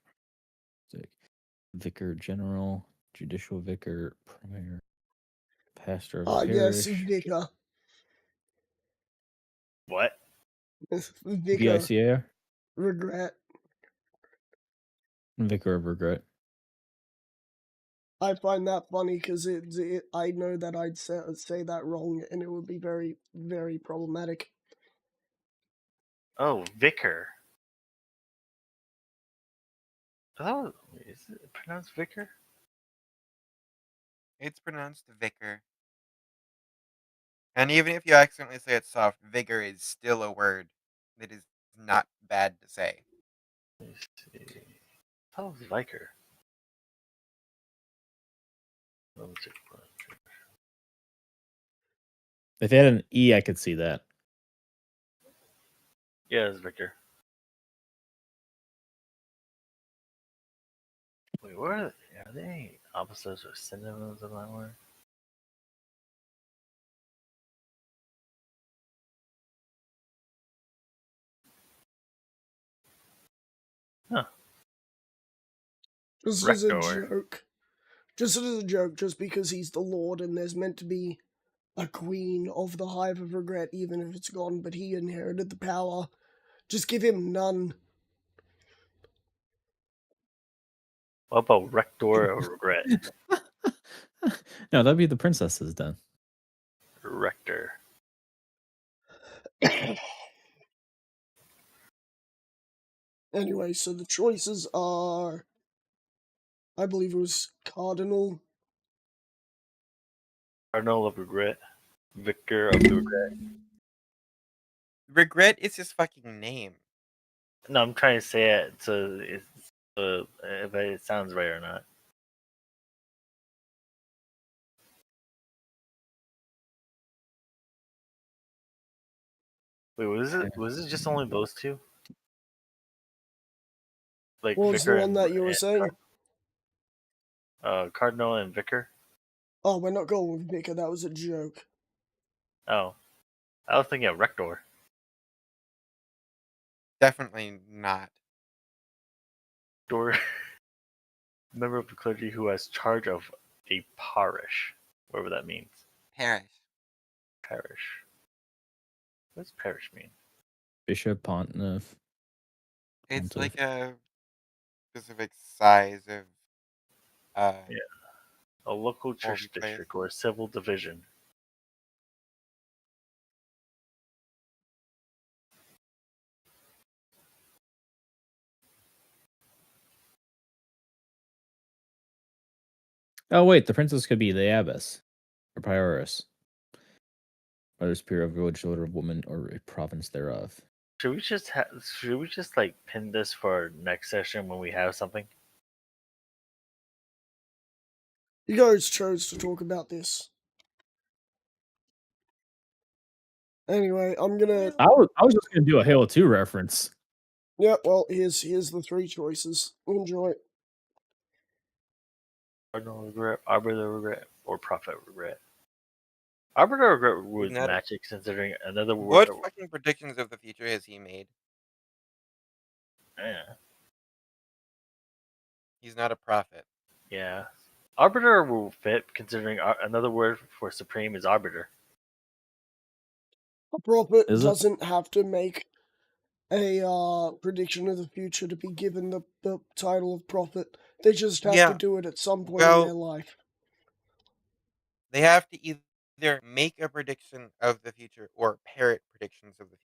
Vicar General, Judicial Vicar, Prior, Pastor of the Yes, Parish, vicar. What? Vicar V-I-C-A-R, regret. Vicar of Regret. I find that funny because I know that I'd say that wrong and it would be very, very problematic. Oh, Vicar. Oh, is it pronounced Vicar? It's pronounced vicar. And even if you accidentally say it soft, vigor is still a word that is not bad to say. Let me see. Oh, Vicar. Let me check. If they had an E, I could see that. Yeah, it's Vicar. Wait, what are they opposites or synonyms of that word? Huh. Just as a Rector. joke. Just as a joke, just because he's the Lord and there's meant to be a queen of the Hive of Regret, even if it's gone, but he inherited the power. Just give him none. What about Rector of Regret? No, that'd be the princesses then. Rector. Anyway, so the choices are, I believe it was Cardinal. Cardinal of Regret. Vicar of the Regret. Regret is his fucking name. No, I'm trying to say it so it's if it sounds right or not. Wait, was it? Was it just only those two? Like What was the Vicar one that you were saying? Cardinal and Vicar. Oh, we're not going with Vicar, that was a joke. Oh, I was thinking of Rector. Definitely not. Rector, member of the clergy who has charge of a parish, whatever that means. Parish. Parish. What does parish mean? Bishop, Pontiff. It's Pontiff. like a specific size of Yeah. A local church place. district or a civil division. Oh wait, the princess could be the abbess or prioress, or the superior of village, order of woman, or a province thereof. should we just like pin this for next session when we have something? You guys chose to talk about this. Anyway, I'm gonna. I was just gonna do a Halo 2 reference. Yeah, well, here's the three choices. Enjoy. Cardinal regret, arbiter regret, or prophet regret. Arbiter regret was not a- magic, considering another What word. fucking predictions of the future has he made? Yeah, He's not a prophet. yeah. Arbiter will fit, considering another word for supreme is arbiter. A prophet Is it? doesn't have to make a prediction of the future to be given the title of prophet. They just have to Yeah. do it at some point in Well, their life. they have to either make a prediction of the future or parrot predictions of the future.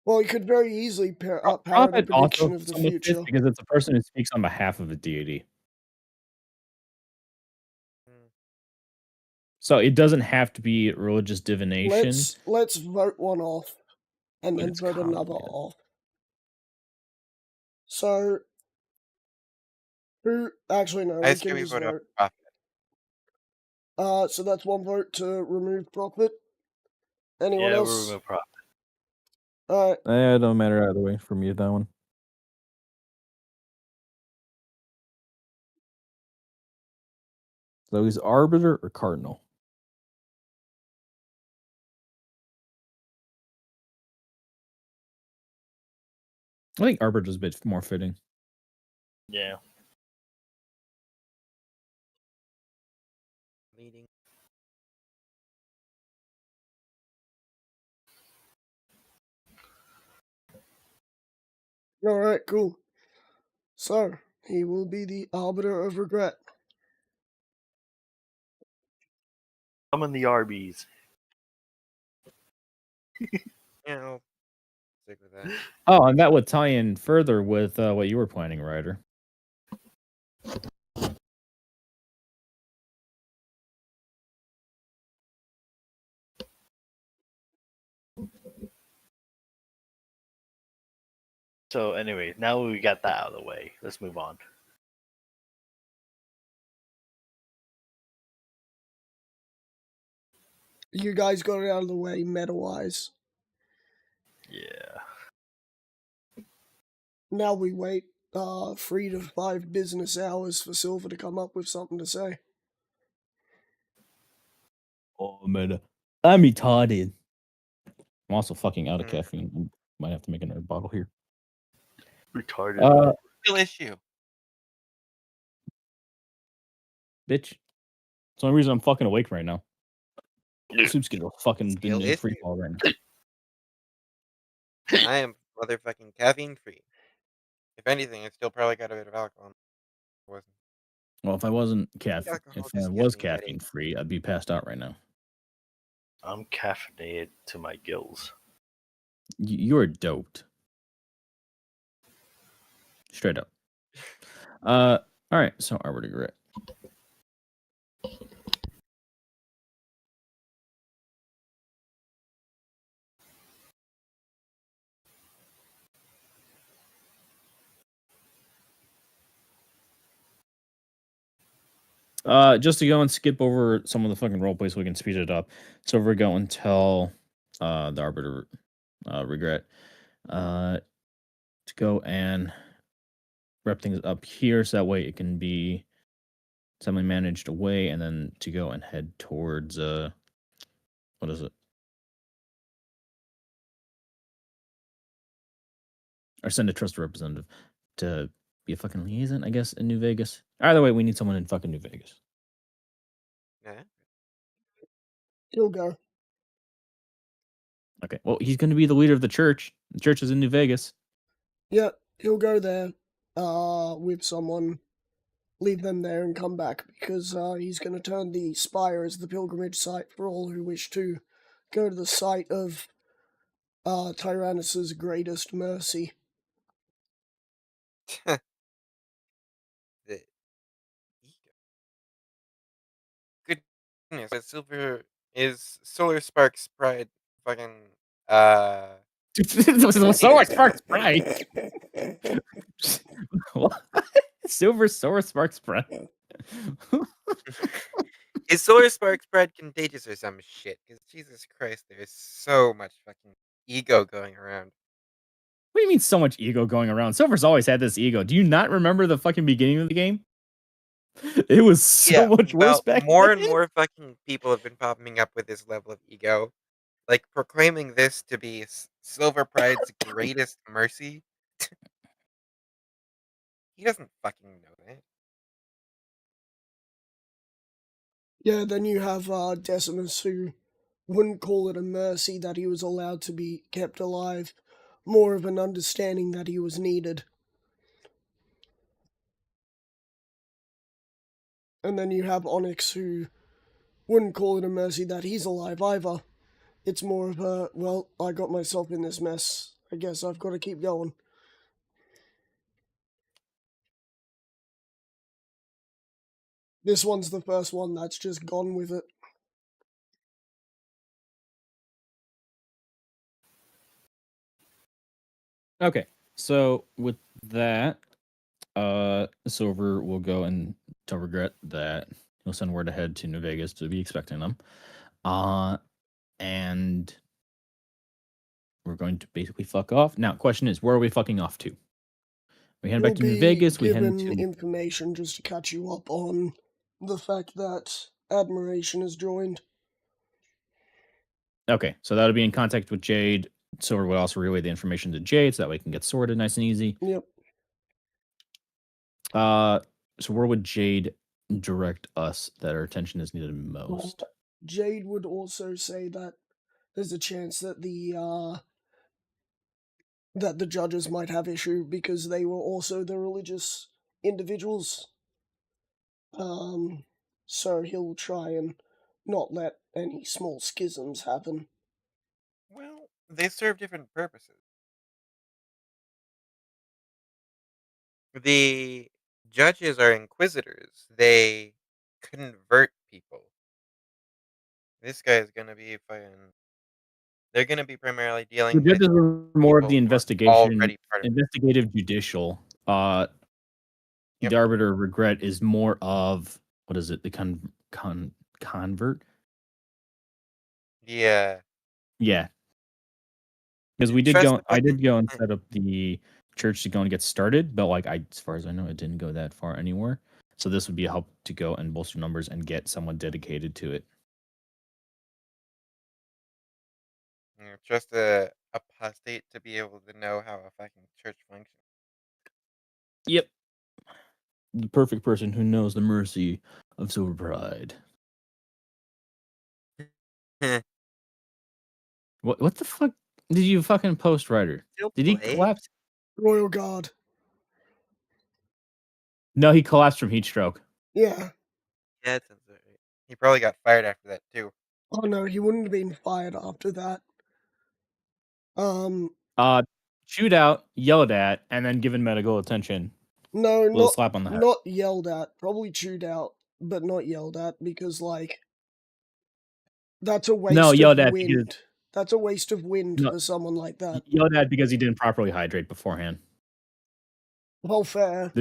Well, you could very easily parrot a Prophet also prediction of the somewhat fits future. because it's a person who speaks on behalf of a deity. Hmm. So it doesn't have to be religious divination. Let's vote one off, and But then it's vote another complicated. off. So, who? Actually, no. I We say can we just vote up vote. prophet. So that's one vote to remove prophet. Anyone Yeah, we're else? removing prophet. Alright. It don't matter either way for me, that one. So he's arbiter or cardinal? I think arbiter is a bit more fitting. Yeah. Leading. Alright, cool. So, he will be the arbiter of regret. Summon the Arby's. Yeah, I'll stick with that. Oh, and that would tie in further with what you were planning, Ryder. So anyway, now we got that out of the way. Let's move on. You guys got it out of the way meta-wise. Yeah. Now we wait 3 to 5 business hours for Silver to come up with something to say. Oh man, I'm retarded. I'm also fucking out of Hmm. caffeine. Might have to make another bottle here. Retarded. Real issue. Bitch. It's the only reason I'm fucking awake right now. Soup's getting fucking Scale in issue. free fall right now. I am motherfucking caffeine free. If anything, I still probably got a bit of alcohol. Wasn't. Well, if I wasn't Alcohol if I just was gives me a headache. caffeine free, I'd be passed out right now. I'm caffeinated to my gills. You're doped. Straight up. All right. So arbiter regret. Just to go and skip over some of the fucking role plays so we can speed it up. So we're going to tell the arbiter regret to go and wrap things up here so that way it can be semi managed away, and then to go and head towards what is it? Or send a trusted representative to be a fucking liaison, I guess, in New Vegas. Either way, we need someone in fucking New Vegas. Nah. He'll go. Okay. Well, he's going to be the leader of the church. The church is in New Vegas. Yeah, he'll go there with someone, leave them there and come back because he's going to turn the spire as the pilgrimage site for all who wish to go to the site of Tyrannus's greatest mercy. The ego. Goodness, that Silver is Solar Sparks' pride. Fucking Solar Sparks Pride. What? Silver Solar Sparks Pride. Is Solar Sparks Pride contagious or some shit? Because Jesus Christ, there's so much fucking ego going around. What do you mean so much ego going around? Silver's always had this ego. Do you not remember the fucking beginning of the game? It was so much worse back more then. and more fucking people have been popping up with this level of ego, like proclaiming this to be Silver Pride's greatest mercy. He doesn't fucking know that. Yeah, then you have Decimus, who wouldn't call it a mercy that he was allowed to be kept alive, more of an understanding that he was needed. And then you have Onyx, who wouldn't call it a mercy that he's alive either. It's more of a, well, I got myself in this mess. I guess I've got to keep going. This one's the first one that's just gone with it. Okay, so with that, Silver will go and to regret that he'll send word ahead to New Vegas to be expecting them. And we're going to basically fuck off. Now, question is, where are we fucking off to? We head back to New Vegas. We head given to information just to catch you up on the fact that Admiration has joined. Okay, so that'll be in contact with Jade. Silver would also relay the information to Jade, so that way it can get sorted nice and easy. Yep. So where would Jade direct us that our attention is needed most? Jade would also say that there's a chance that the judges might have issue because they were also the religious individuals. So he'll try and not let any small schisms happen. Well, they serve different purposes. The judges are inquisitors. They convert people. This guy is gonna be fucking. They're gonna be primarily The dealing with judges are more of the people who are investigation, already part of it. investigative, judicial. Yep. The arbiter of regret is more of what is it? The convert. Yeah. Yeah, because we did Trust go. the I did fucking- go and set up the church to go and get started, but like as far as I know, it didn't go that far anywhere. So this would be a help to go and bolster numbers and get someone dedicated to it. Trust a apostate to be able to know how a fucking church functions. Yep. The perfect person who knows the mercy of Silver Pride. What the fuck did you fucking post, Ryder? Did he collapse? Royal Guard. No, he collapsed from heat stroke. Yeah. Yeah, that sounds right. He probably got fired after that too. Oh no, he wouldn't have been fired after that. Chewed out, yelled at, and then given medical attention. No, Little slap on the head. not yelled at. Probably chewed out, but not yelled at because like that's a waste yelled of at wind. because That's a waste of wind No. for someone like that. yelled at because he didn't properly hydrate beforehand. Well, fair.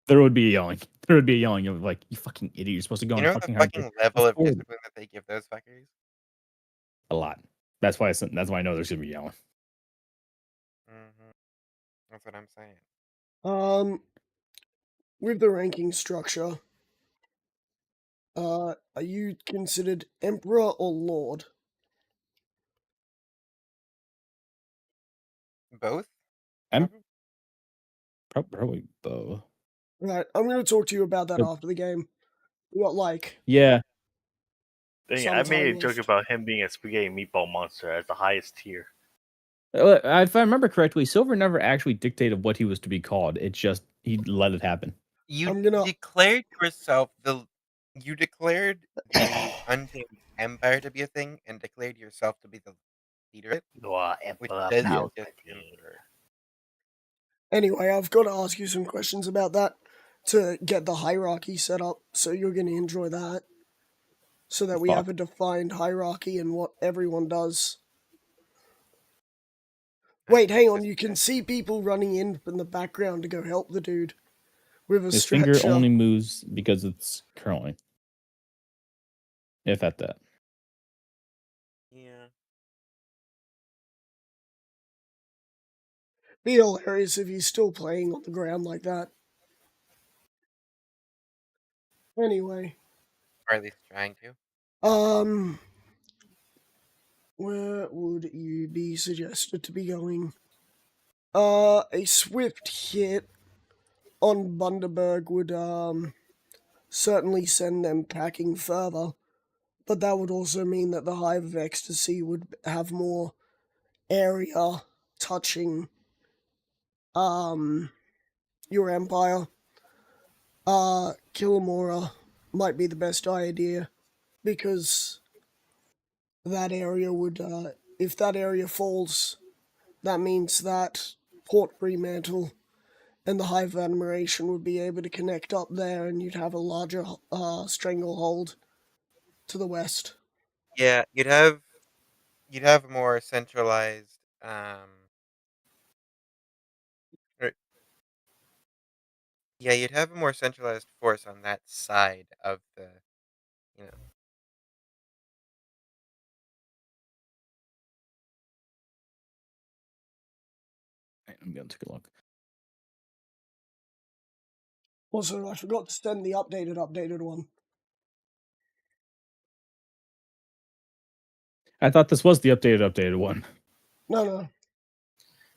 There would be a yelling. There would be a yelling of like, you fucking idiot! You're supposed to go You and know the fucking fucking hydrate. level of Forward. discipline that they give those fuckers? A lot. That's why I know there's gonna be yelling. That's what I'm saying. With the ranking structure, are you considered Emperor or Lord? Both? I'm probably both. Right, I'm going to talk to you about that after the game. We got like Yeah. Dang, some I made a time joke left. about him being a spaghetti meatball monster as the highest tier. If I remember correctly, Silver never actually dictated what he was to be called. It's just he let it happen. I'm gonna- declared yourself you declared the Untamed Empire to be a thing and declared yourself to be the leader of it, which says you're just emperor. Anyway, I've got to ask you some questions about that to get the hierarchy set up, so you're going to enjoy that. So that we have a defined hierarchy in what everyone does. Wait, hang on. You can see people running in from the background to go help the dude with a His stretcher. finger only moves because it's curling. If at that. Yeah. Be hilarious if he's still playing on the ground like that. Anyway. Or at least trying to. Where would you be suggested to be going? A swift hit on Bundaberg would, certainly send them packing further. But that would also mean that the Hive of Ecstasy would have more area touching, your empire. Killamora might be the best idea, because that area would, if that area falls, that means that Port Fremantle and the Hive of Admiration would be able to connect up there, and you'd have a larger stranglehold to the west. Yeah, you'd have more centralized or, yeah, you'd have a more centralized force on that side of the, you know. I'm gonna take a look. Also, I forgot to send the updated one. I thought this was the updated one. No.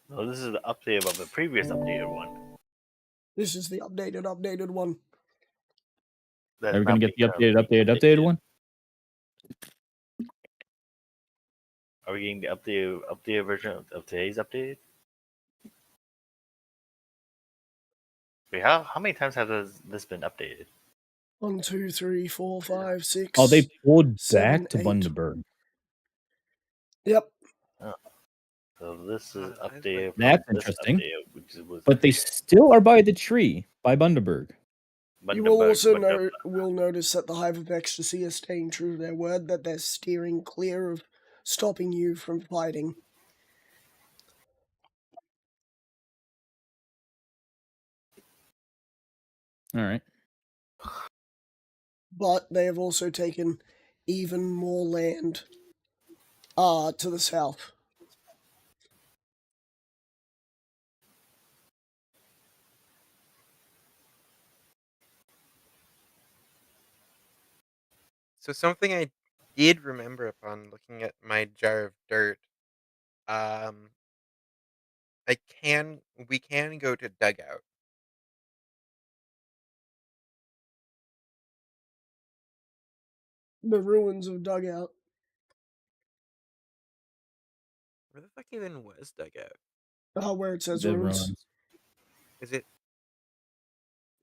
No, this is the update of the previous updated one. This is the updated one. Are we gonna get the updated one? Are we getting the updated version of today's updated? Wait, how many times has this been updated? 1, 2, 3, 4, 5, 6. Oh, they pulled 7, back to 8. Bundaberg. Yep. Oh. So this is I updated. That's from interesting. This update, which was but they still are by the tree, by Bundaberg. You will also will notice that the Hive of Ecstasy is staying true to their word, that they're steering clear of stopping you from fighting. All right. But they have also taken even more land to the south. So something I did remember upon looking at my jar of dirt, we can go to Dugout. The ruins of Dugout. Where the fuck even was Dugout? Where it says The ruins. Is it?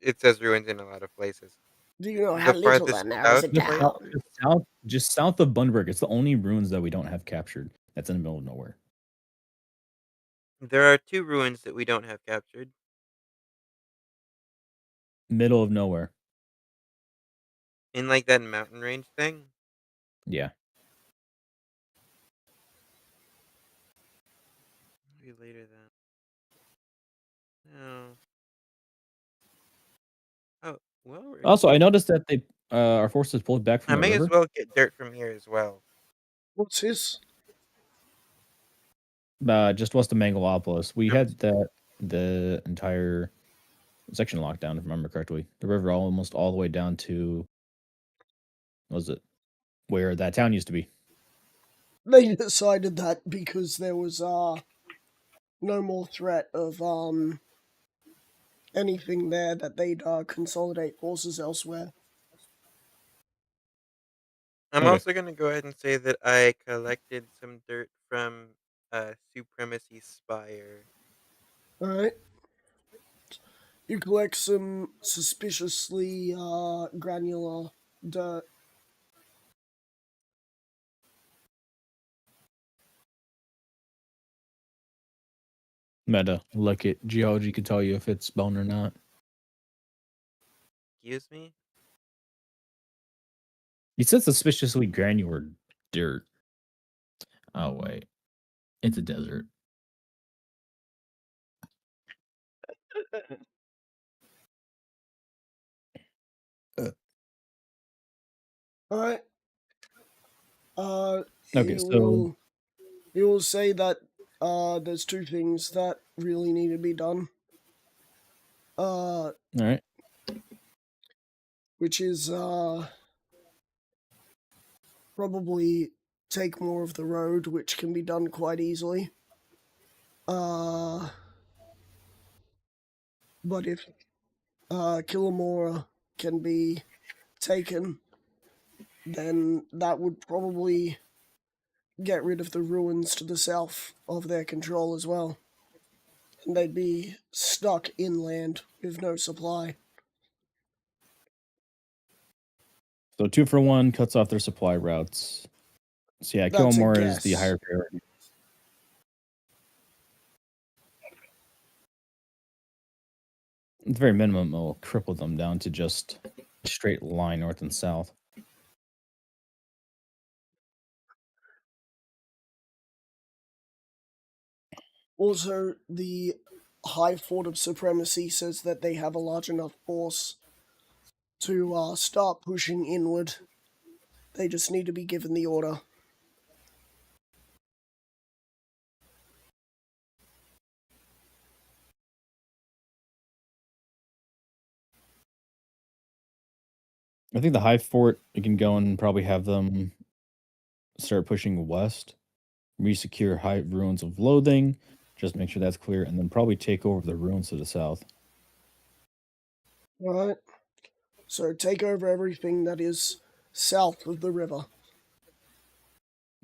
It says ruins in a lot of places. Do you know The how little farthest that narrows it south down? Just south of Bundaberg. It's the only ruins that we don't have captured. That's in the middle of nowhere. There are 2 ruins that we don't have captured. Middle of nowhere. In, like, that mountain range thing? Yeah. Maybe later then. No. Oh, well, we're Also, I noticed that they our forces pulled back from I the may river. as well get dirt from here as well. What's his? Just west of Megalopolis. We had the entire section locked down, if I remember correctly. The river almost all the way down to was it where that town used to be. They decided that because there was no more threat of anything there, that they'd consolidate forces elsewhere. I'm Okay. also gonna go ahead and say that I collected some dirt from Supremacy Spire. Alright. You collect some suspiciously granular dirt. Meta, look at geology could tell you if it's bone or not. Excuse me? He said suspiciously granular dirt. Oh wait, it's a desert. Alright. Okay, so he will say that there's two things that really need to be done. all right. Which is probably take more of the road, which can be done quite easily. But if Killamora can be taken, then that would probably get rid of the ruins to the south of their control as well. And they'd be stuck inland with no supply. So 2 for 1 cuts off their supply routes. So yeah, That's a Killamore is the guess. higher priority. At the very minimum, it will cripple them down to just a straight line north and south. Also, the High Fort of Supremacy says that they have a large enough force to start pushing inward. They just need to be given the order. I think the high fort, we can go and probably have them start pushing west, re-secure high ruins of loathing, just make sure that's clear, and then probably take over the ruins to the south. Alright. So take over everything that is south of the river.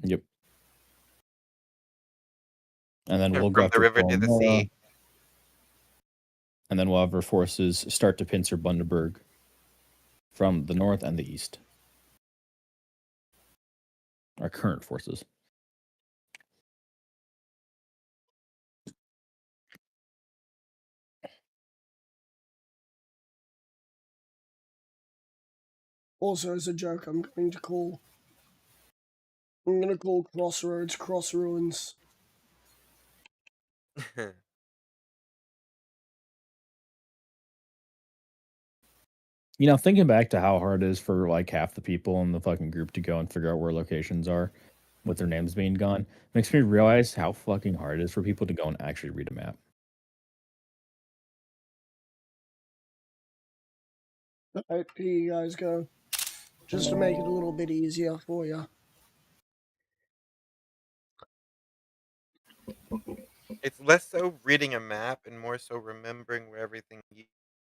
Yep. And then we'll From go the after river to the Killamora, sea. and then we'll have our forces start to pincer Bundaberg from the north and the east. Our current forces. Also, as a joke, I'm going to call Crossroads Cross Ruins. You know, thinking back to how hard it is for like half the people in the fucking group to go and figure out where locations are with their names being gone, makes me realize how fucking hard it is for people to go and actually read a map. Alright, here you guys go. Just to make it a little bit easier for you. It's less so reading a map and more so remembering where everything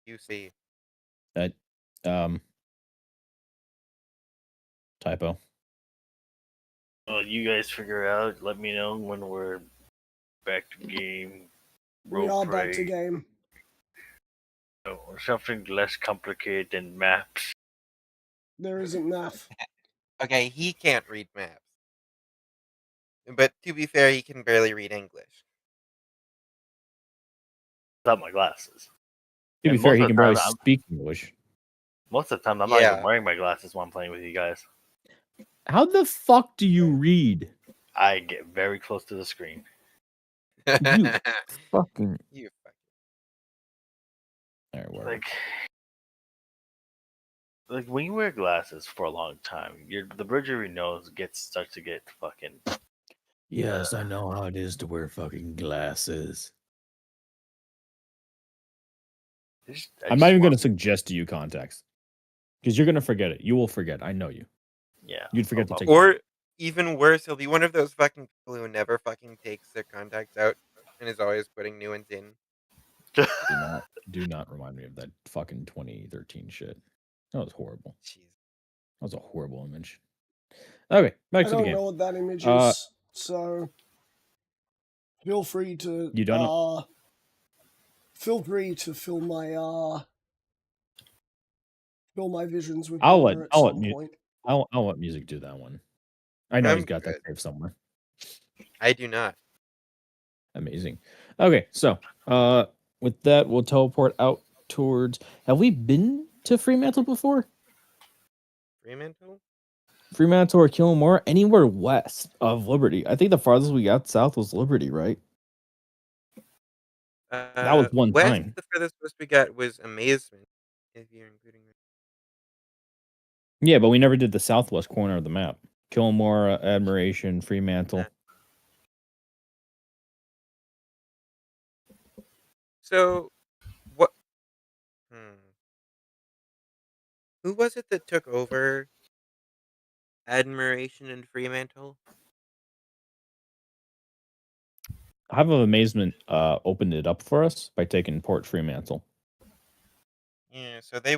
you see. That typo. Well, you guys figure out. Let me know when we're back to game. We are back to game. Or something less complicated than maps. There isn't math. Okay, he can't read maps. But to be fair, he can barely read English. Without my glasses. To be fair, he can barely speak English. Most of the time, I'm not even wearing my glasses while I'm playing with you guys. How the fuck do you read? I get very close to the screen. You fucking... You fucking... Alright, whatever. Like when you wear glasses for a long time, the bridge of your nose starts to get fucking. Yes, I know how it is to wear fucking glasses. I'm not even going to suggest to you contacts. Because you're going to forget it. You will forget. I know you. Yeah. You'd forget to take Or even worse, he'll be one of those fucking people who never fucking takes their contacts out and is always putting new ones in. Do not remind me of that fucking 2013 shit. That was horrible. Jeez. That was a horrible image. Okay, back to the game. I don't know what that image is, so feel free to you don't know? Feel free to fill my visions with I'll color at some point. I'll let music do that one. I know he's got that saved somewhere. I do not. Amazing. Okay, so with that, we'll teleport out towards. Have we been to Fremantle before? Fremantle? Fremantle or Killamore? Anywhere west of Liberty. I think the farthest we got south was Liberty, right? That was one West, time. the furthest west we got was Amazement, if you're including that. Yeah, but we never did the southwest corner of the map. Kilmore, Admiration, Fremantle. So, what who was it that took over Admiration and Fremantle? Hive of Amazement opened it up for us by taking Port Fremantle. Yeah, so they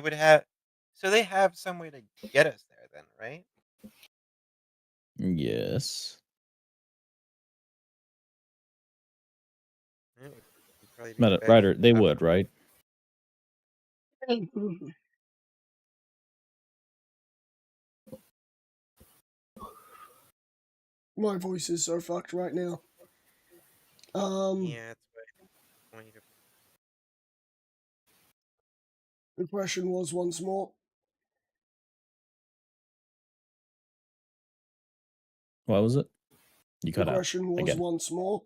have some way to get us there then, right? Yes. It would probably be the best Ryder, they would, right? My voice is so fucked right now. Yeah, that's right. The question was once more. What was it? You cut The out. question was Again. once more.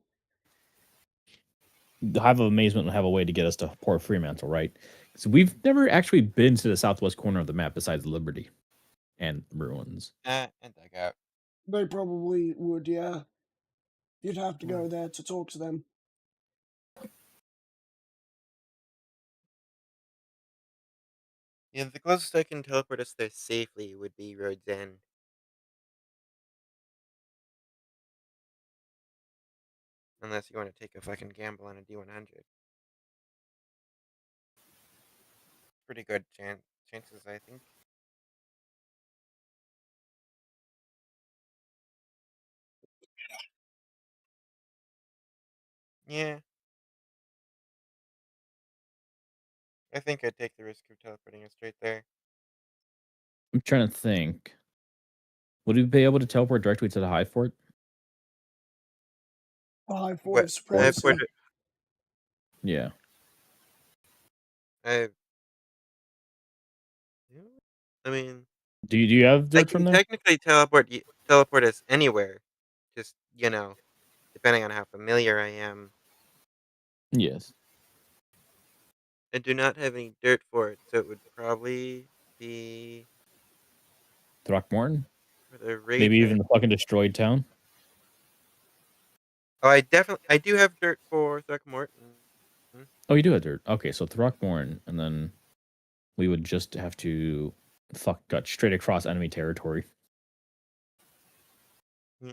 The Hive of Amazement will have a way to get us to Port Fremantle, right? So we've never actually been to the southwest corner of the map besides Liberty and Ruins. And Dugout. They probably would, yeah. You'd have to go there to talk to them. Yeah, the closest I can teleport us there safely would be Road's End. Unless you want to take a fucking gamble on a D100. Pretty good chances, I think. Yeah. I think I'd take the risk of teleporting us straight there. I'm trying to think. Would we be able to teleport directly to the Hive Fort? The Hive Fort of Hive Supremacy. Fort. Yeah. I mean, Do you have I dirt can from there? technically teleport us anywhere. Just, depending on how familiar I am. Yes. I do not have any dirt for it, so it would probably be Throckmorton? for the Maybe Rage even End. the fucking destroyed town? Oh, I do have dirt for Throckmorton. Oh, you do have dirt. Okay, so Throckmorton, and then we would just have to cut straight across enemy territory. I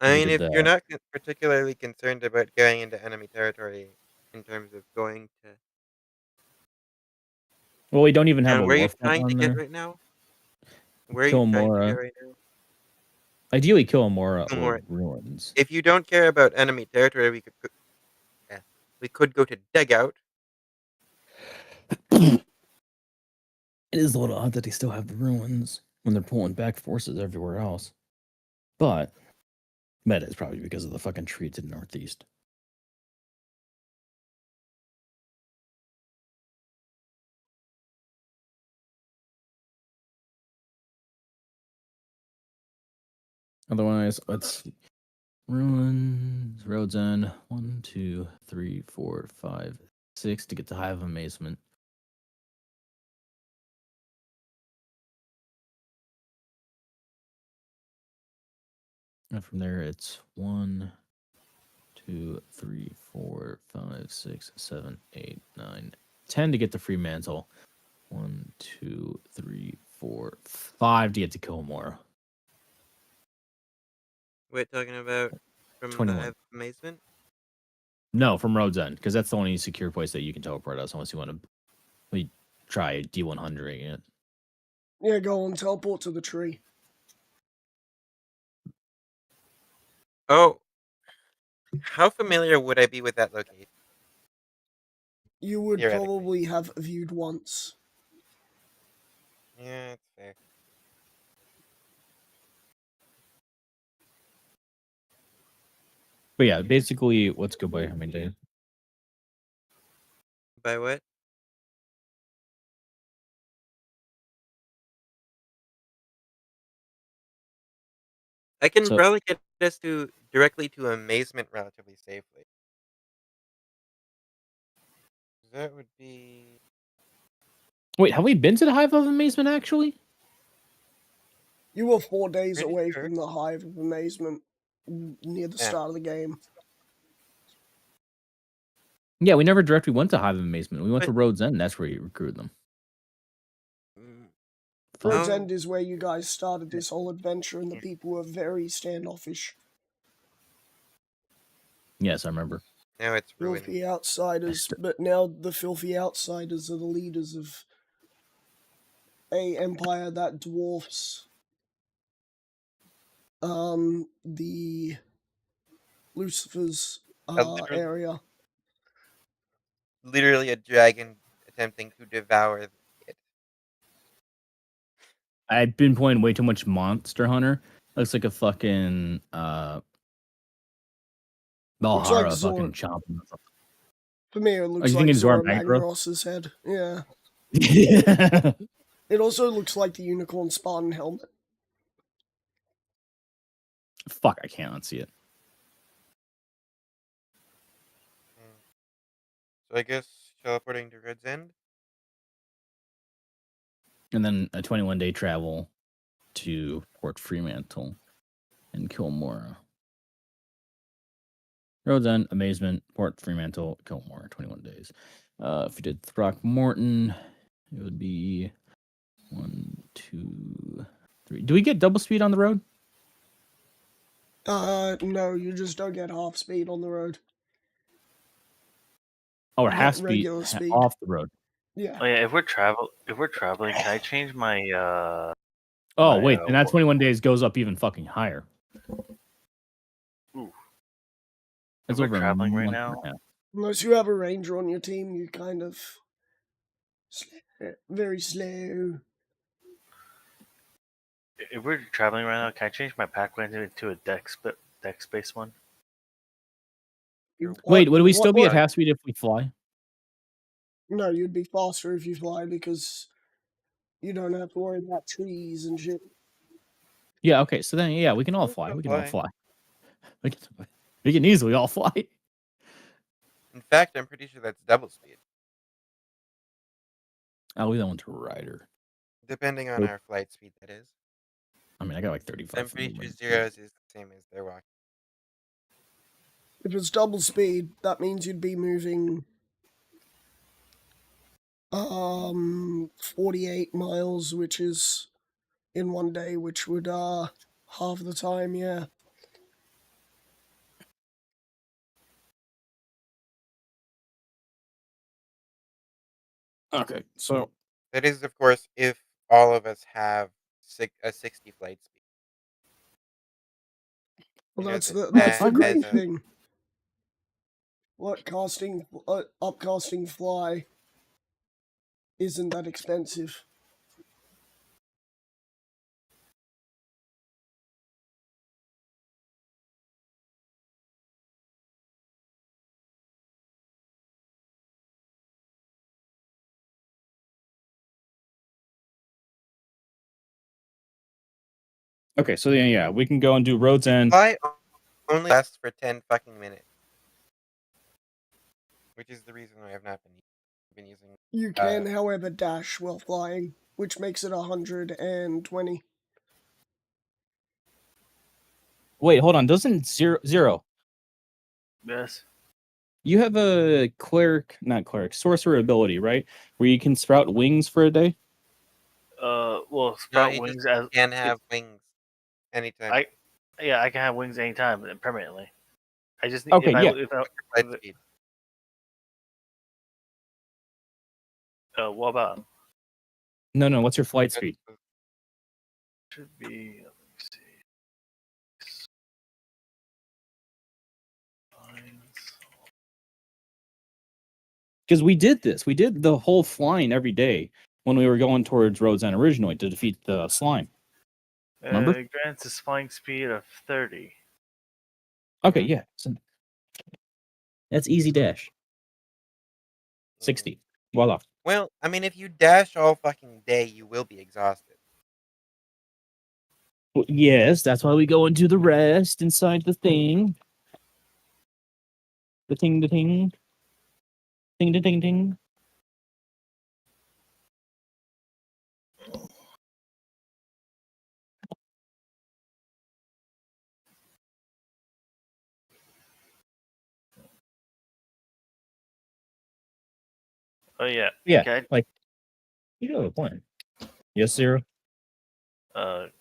We mean, did if you're that. not particularly concerned about going into enemy territory in terms of going to. Well, we don't even have And a where are you warfront trying to on get there. right now? Where are you trying to get Kilmora. right now? Ideally, Kilmora or More. Ruins. If you don't care about enemy territory, we could go to Dugout. It is a little odd that they still have the Ruins when they're pulling back forces everywhere else. But that is probably because of the fucking tree to the northeast. Otherwise, let's see. Ruins, Roads End, 1, 2, 3, 4, 5, 6 to get to Hive of Amazement. And from there, it's 1, 2, 3, 4, 5, 6, 7, 8, 9, 10 to get to Fremantle. 1, 2, 3, 4, 5 to get to Kilmore. Wait, talking about from 21. the Hive of Amazement? No, from Road's End, because that's the only secure place that you can teleport us unless you want to try D100 it. Yeah, go on, teleport to the tree. Oh. How familiar would I be with that location? You would probably have viewed once. Yeah, that's fair. But yeah, basically, let's go by how many days? By what? I can probably get us directly to Amazement relatively safely. That would be. Wait, have we been to the Hive of Amazement actually? You were 4 days Pretty away sure. from the Hive of Amazement near the start of the game. Yeah, we never directly went to Hive of Amazement. We went to But- Rhodes End. That's where you recruited them. Rhodes Oh. End is where you guys started this whole adventure, and the people were very standoffish. Yes, I remember. Now it's ruined. Filthy outsiders, but now the filthy outsiders are the leaders of a empire that dwarfs the Lucifer's area. Literally a dragon attempting to devour it. I've been playing way too much Monster Hunter. Looks like a fucking Looks like Valhalla fucking Zor. chomping. For me, it looks you like thinking Zora Zora Magdaros? Magnaros's head. Yeah. Yeah. It also looks like the Unicorn Spartan helmet. Fuck, I can't unsee it. So I guess teleporting to Red's End. And then a 21-day travel to Port Fremantle and Kilmora. Rhodes End, Amazement, Port Fremantle, Kilmora, 21 days. If you did Throckmorton, it would be 1, 2, 3. Do we get double speed on the road? No, you just don't get half speed on the road. Or You half get speed regular speed. off the road. Yeah. Oh yeah, if we're traveling, can I change my Oh, my, wait, and that 21 days goes up even fucking higher. Ooh. That's If we're over a traveling right month now? and a half. Unless you have a ranger on your team, you kind of very slow. If we're traveling right now, can I change my pack lens into a dex space one? Wait, would we still be at half speed if we fly? No, you'd be faster if you fly because you don't have to worry about trees and shit. Yeah, okay, so then, yeah, we can all fly. We can all fly. We can easily all fly. In fact, I'm pretty sure that's double speed. I'll leave that one to Ryder. Depending on our flight speed, that is. I mean, I got like 35. I'm pretty sure zeros is the same as their walk. If it's double speed, that means you'd be moving 48 miles, which is in one day, which would half the time, yeah. Okay, so that is, of course, if all of us have a 60 flight speed. Well, that's the great a, thing. Upcasting fly isn't that expensive. Okay, so yeah, we can go and do Rhodes End. Fly only lasts for 10 fucking minutes. Which is the reason why I've not been using. You can, however, dash while flying, which makes it 120. Wait, hold on. Doesn't zero? Yes. You have a sorcerer ability, right? Where you can sprout wings for a day. Well, sprout wings as can have wings anytime. I can have wings anytime permanently. I just need speed. What about? No. What's your flight speed? Should be. Let me see. Because we did this. We did the whole flying every day when we were going towards Rhodes End originally to defeat the slime. Remember? Grants a flying speed of 30. Okay, yeah. So that's easy dash. 60. Voila. Well, I mean, if you dash all fucking day, you will be exhausted. Well, yes, that's why we go into the rest inside the thing. The ting. Ding ding ding ding. Oh yeah. Yeah, Can like you have a plan. Yes, Zero. can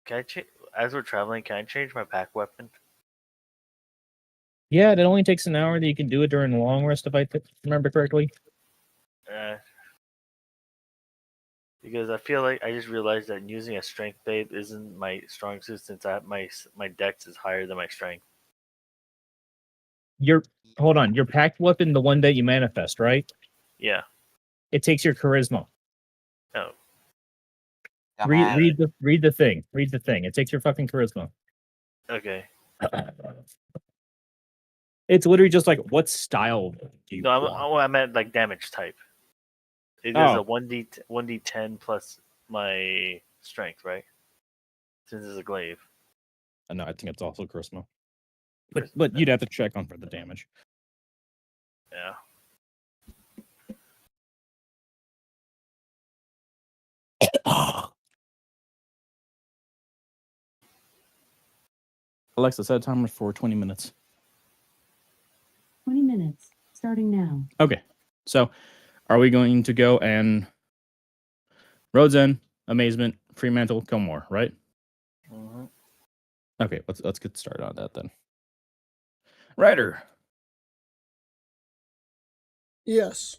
I change as we're traveling? Can I change my pack weapon? Yeah, it only takes an hour. That you can do it during the long rest, if I remember correctly. Because I feel like I just realized that using a strength blade isn't my strong suit since my dex is higher than my strength. Hold on. Your packed weapon, the one that you manifest, right? Yeah. It takes your charisma. Oh. Read the thing. Read the thing. It takes your fucking charisma. Okay. It's literally just like, what style do you No, want? I meant like damage type. It is a 1d10 plus my strength, right? Since it's a glaive. No, I think it's also charisma. But you'd have to check on for the damage. Yeah. Alexa, set a timer for 20 minutes. 20 minutes, starting now. Okay. So, are we going to go and Road's End, Amazement, Fremantle, Kilmore, right? Mm-hmm. Okay, let's get started on that then. Ryder. Yes.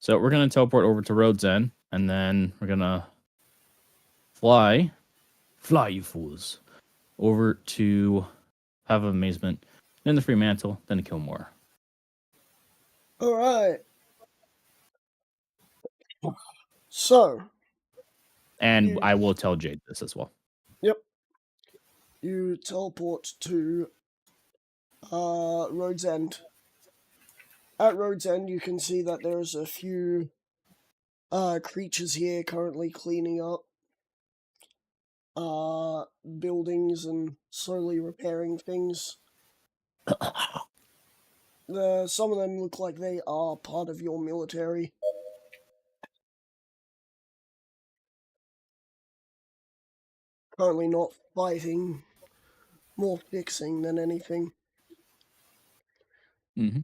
So we're gonna teleport over to Road's End, and then we're gonna fly, you fools, over to have Amazement, then the Fremantle, then the Kilmore. All right. So. And I will tell Jade this as well. Yep. You teleport to Road's End. At Road's End, you can see that there's a few creatures here currently cleaning up buildings and slowly repairing things. Some of them look like they are part of your military. Currently not fighting, more fixing than anything. Mm-hmm.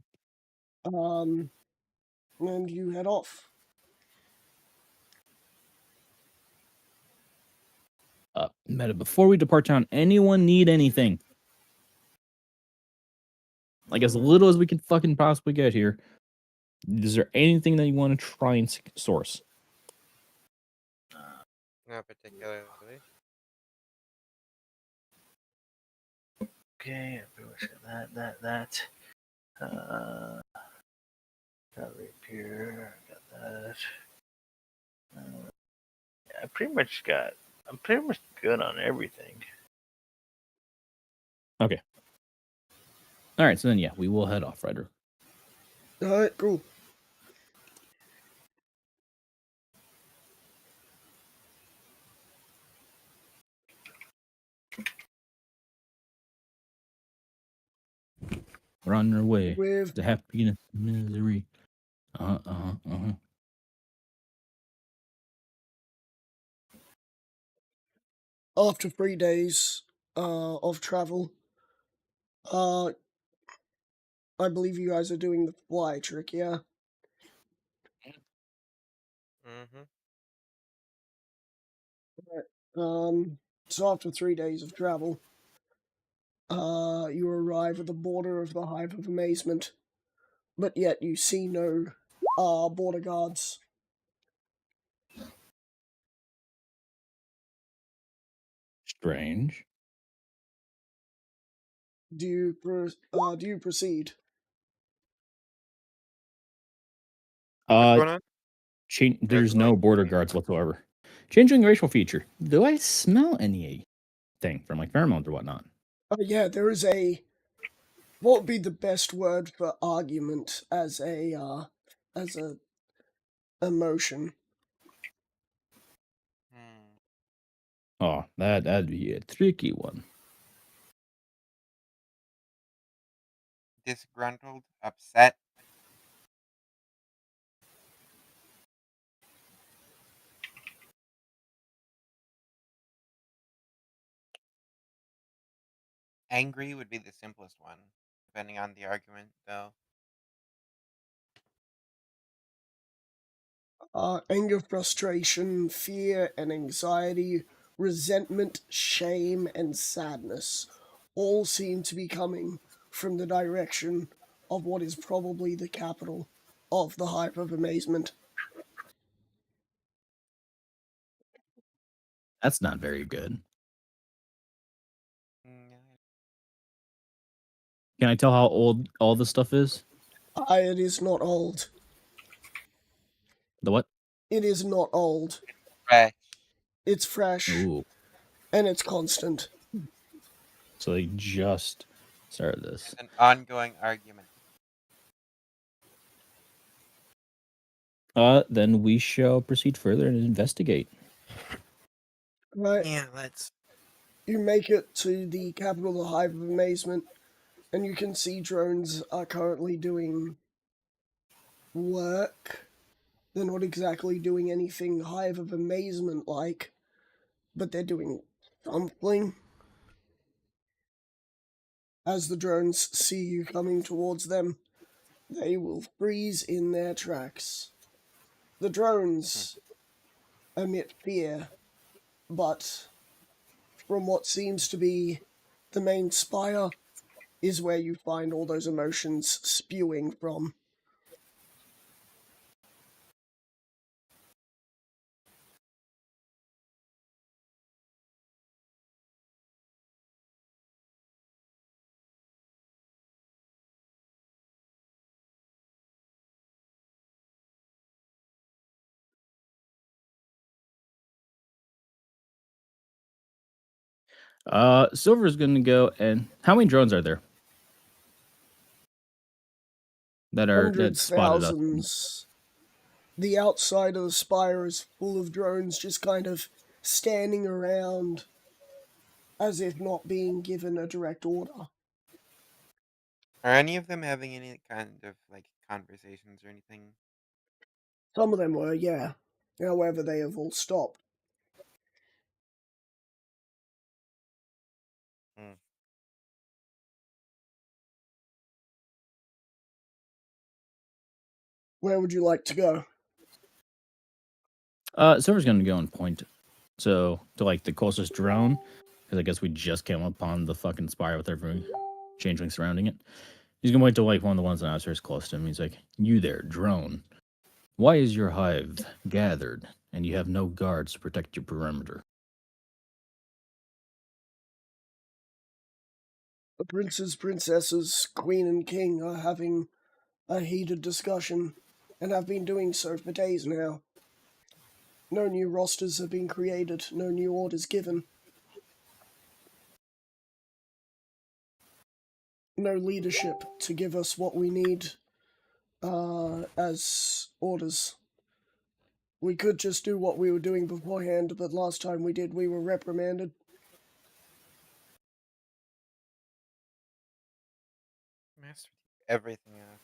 And you head off. Meta, before we depart town, anyone need anything? Like as little as we can fucking possibly get here. Is there anything that you want to try and source? Not particularly. Okay, I pretty much got that. Got rapier, got that. I'm pretty much good on everything. Okay. All right, so then yeah, we will head off, Ryder. All right, cool. We're on our way With to happiness and misery. after 3 days of travel, I believe you guys are doing the fly trick, yeah? Mm-hmm. So after 3 days of travel, you arrive at the border of the Hive of Amazement, but yet you see no border guards. Strange. Do you proceed? What's going on? There's no border guards whatsoever. Changing racial feature. Do I smell anything from like pheromones or whatnot? Yeah, there is a. What would be the best word for argument as a emotion? Oh, that'd be a tricky one. disgruntled, upset. Angry would be the simplest one, depending on the argument, though. Anger, frustration, fear, and anxiety, resentment, shame, and sadness all seem to be coming from the direction of what is probably the capital of the Hive of Amazement. That's not very good. Can I tell how old all this stuff is? It is not old. The what? It is not old. Fresh. It's fresh. Ooh. And it's constant. So they just started this. It's an ongoing argument. Then we shall proceed further and investigate. Right. Yeah, let's. You make it to the capital of the Hive of Amazement, and you can see drones are currently doing work. They're not exactly doing anything Hive of Amazement like, but they're doing something. As the drones see you coming towards them, they will freeze in their tracks. The drones emit fear, but from what seems to be the main spire is where you find all those emotions spewing from. Silver's gonna go and how many drones are there? That Hundreds, spotted us. thousands. The outside of the spire is full of drones just kind of standing around as if not being given a direct order. Are any of them having any kind of like conversations or anything? Some of them were, yeah. However, they have all stopped. Where would you like to go? Silver's gonna go and point. So to like the closest drone, because I guess we just came upon the fucking spire with every changeling surrounding it. He's gonna wait till like one of the ones that is close to him. He's like, "You there, drone? Why is your hive gathered and you have no guards to protect your perimeter?" The princes, princesses, queen, and king are having a heated discussion, and have been doing so for days now. No new rosters have been created, no new orders given. No leadership to give us what we need as orders. We could just do what we were doing beforehand, but last time we did, we were reprimanded. Master everything else.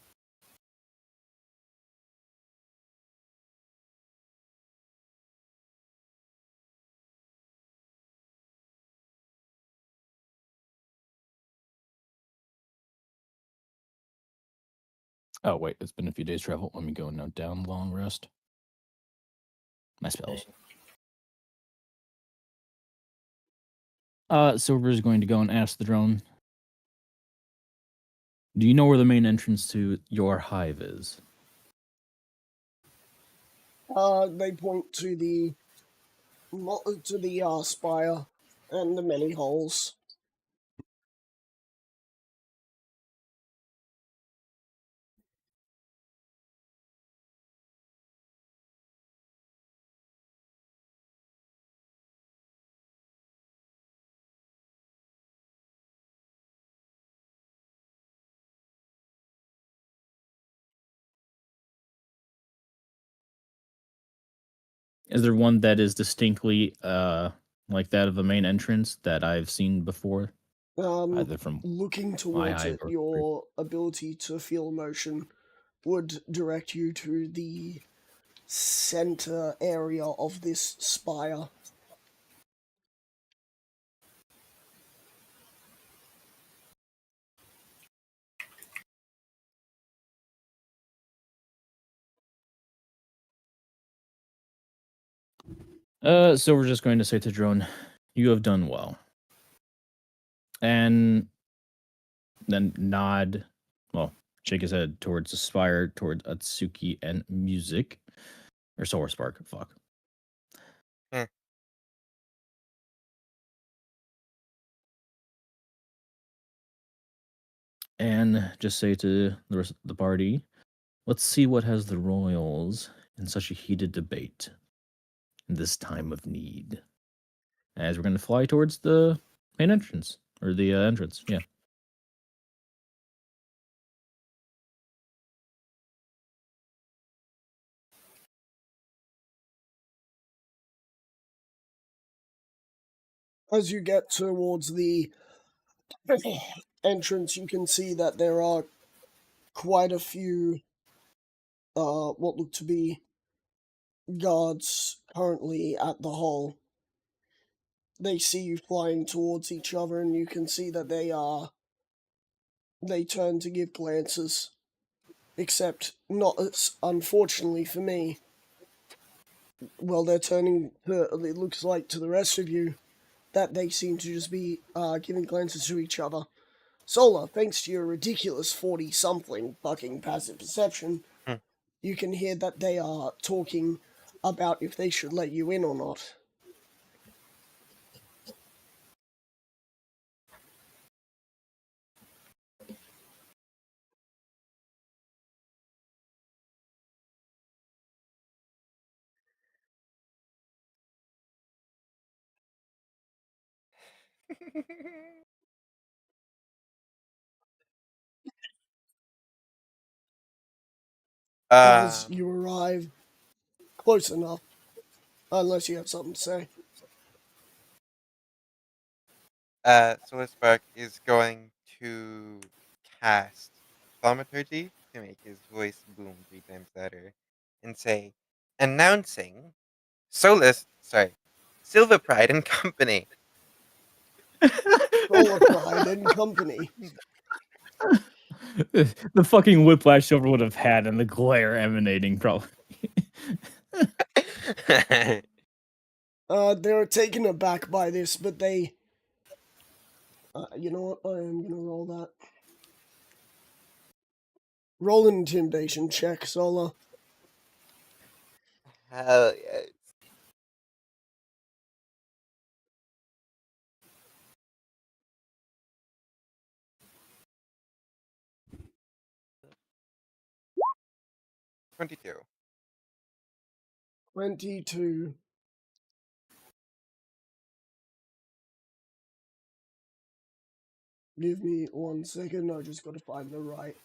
Oh wait, it's been a few days travel. Let me go and note down long rest. My spells. Silver's going to go and ask the drone, "Do you know where the main entrance to your hive is?" They point to the spire and the many holes. Is there one that is distinctly like that of the main entrance that I've seen before? Either from Looking towards it, or your ability to feel emotion would direct you to the center area of this spire. So we're just going to say to Drone, you have done well. And then nod, well, shake his head towards the spire, towards Atsuki and music. Or Solar Spark, fuck. Eh. And just say to the rest of the party, let's see what has the royals in such a heated debate in this time of need. As we're going to fly towards the main entrance, or the entrance, yeah. As you get towards the entrance, you can see that there are quite a few what look to be guards currently at the hall. They see you flying towards each other, and you can see that they turn to give glances. Except not as, unfortunately for me. Well, they're turning to, it looks like, to the rest of you, that they seem to just be giving glances to each other. Solar, thanks to your ridiculous 40-something fucking passive perception, you can hear that they are talking about if they should let you in or not. As you arrive close enough, unless you have something to say. Solar Spark is going to cast thaumaturgy to make his voice boom 3 times louder and say, announcing Silver Pride and Company. Solar Pride and Company. The fucking whiplash Silver would have had and the glare emanating, probably. They're taken aback by this, but they... you know what? I am gonna roll that. Roll an intimidation check, Solar. Hell yes. $22. 22. Give me 1 second, I just gotta find the right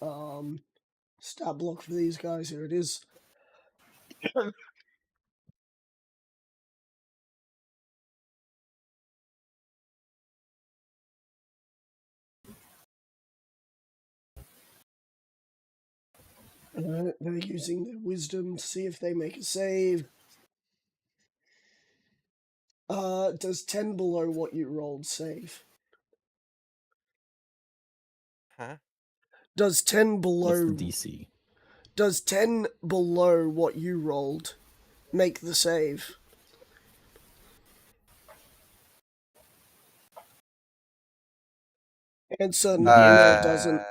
stat block for these guys. Here it is. They're using their wisdom to see if they make a save. Does 10 below what you rolled save? Huh? Does 10 below... What's the DC? Does 10 below what you rolled make the save? Answer, no, it doesn't.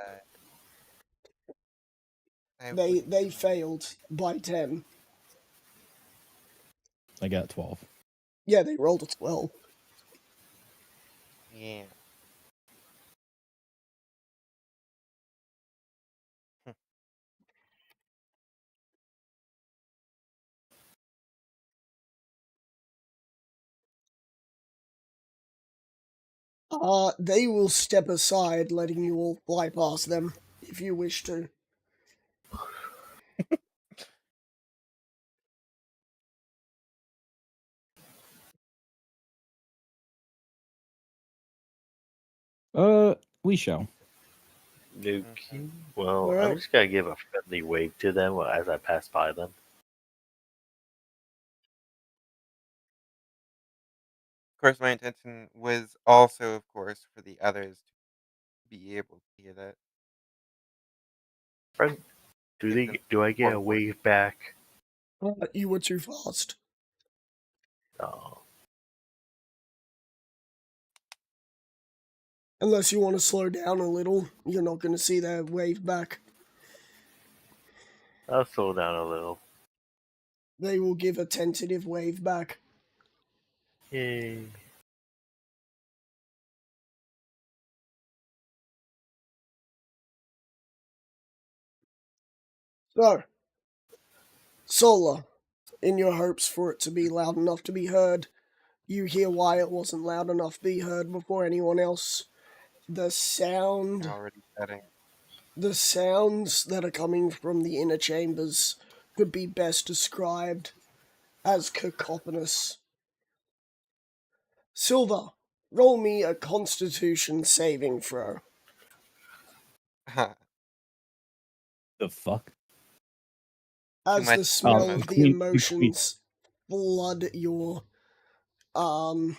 They failed by 10. I got 12. Yeah, they rolled a 12. Yeah. They will step aside, letting you all fly past them, if you wish to. We shall. Okay. Well, I'm Alright. just gonna give a friendly wave to them as I pass by them. Of course, my intention was also, of course, for the others to be able to hear that. Friend, Give them do I get a more wave back? You were too fast. Oh, Unless you want to slow down a little, you're not going to see their wave back. I'll slow down a little. They will give a tentative wave back. Yay. So, Solar, in your hopes for it to be loud enough to be heard, you hear why it wasn't loud enough to be heard before anyone else. The sound, already setting. the sounds that are coming from the inner chambers could be best described as cacophonous. Silver, roll me a Constitution saving throw. The fuck? As much the smell emotion. of the Queen- emotions flood your It's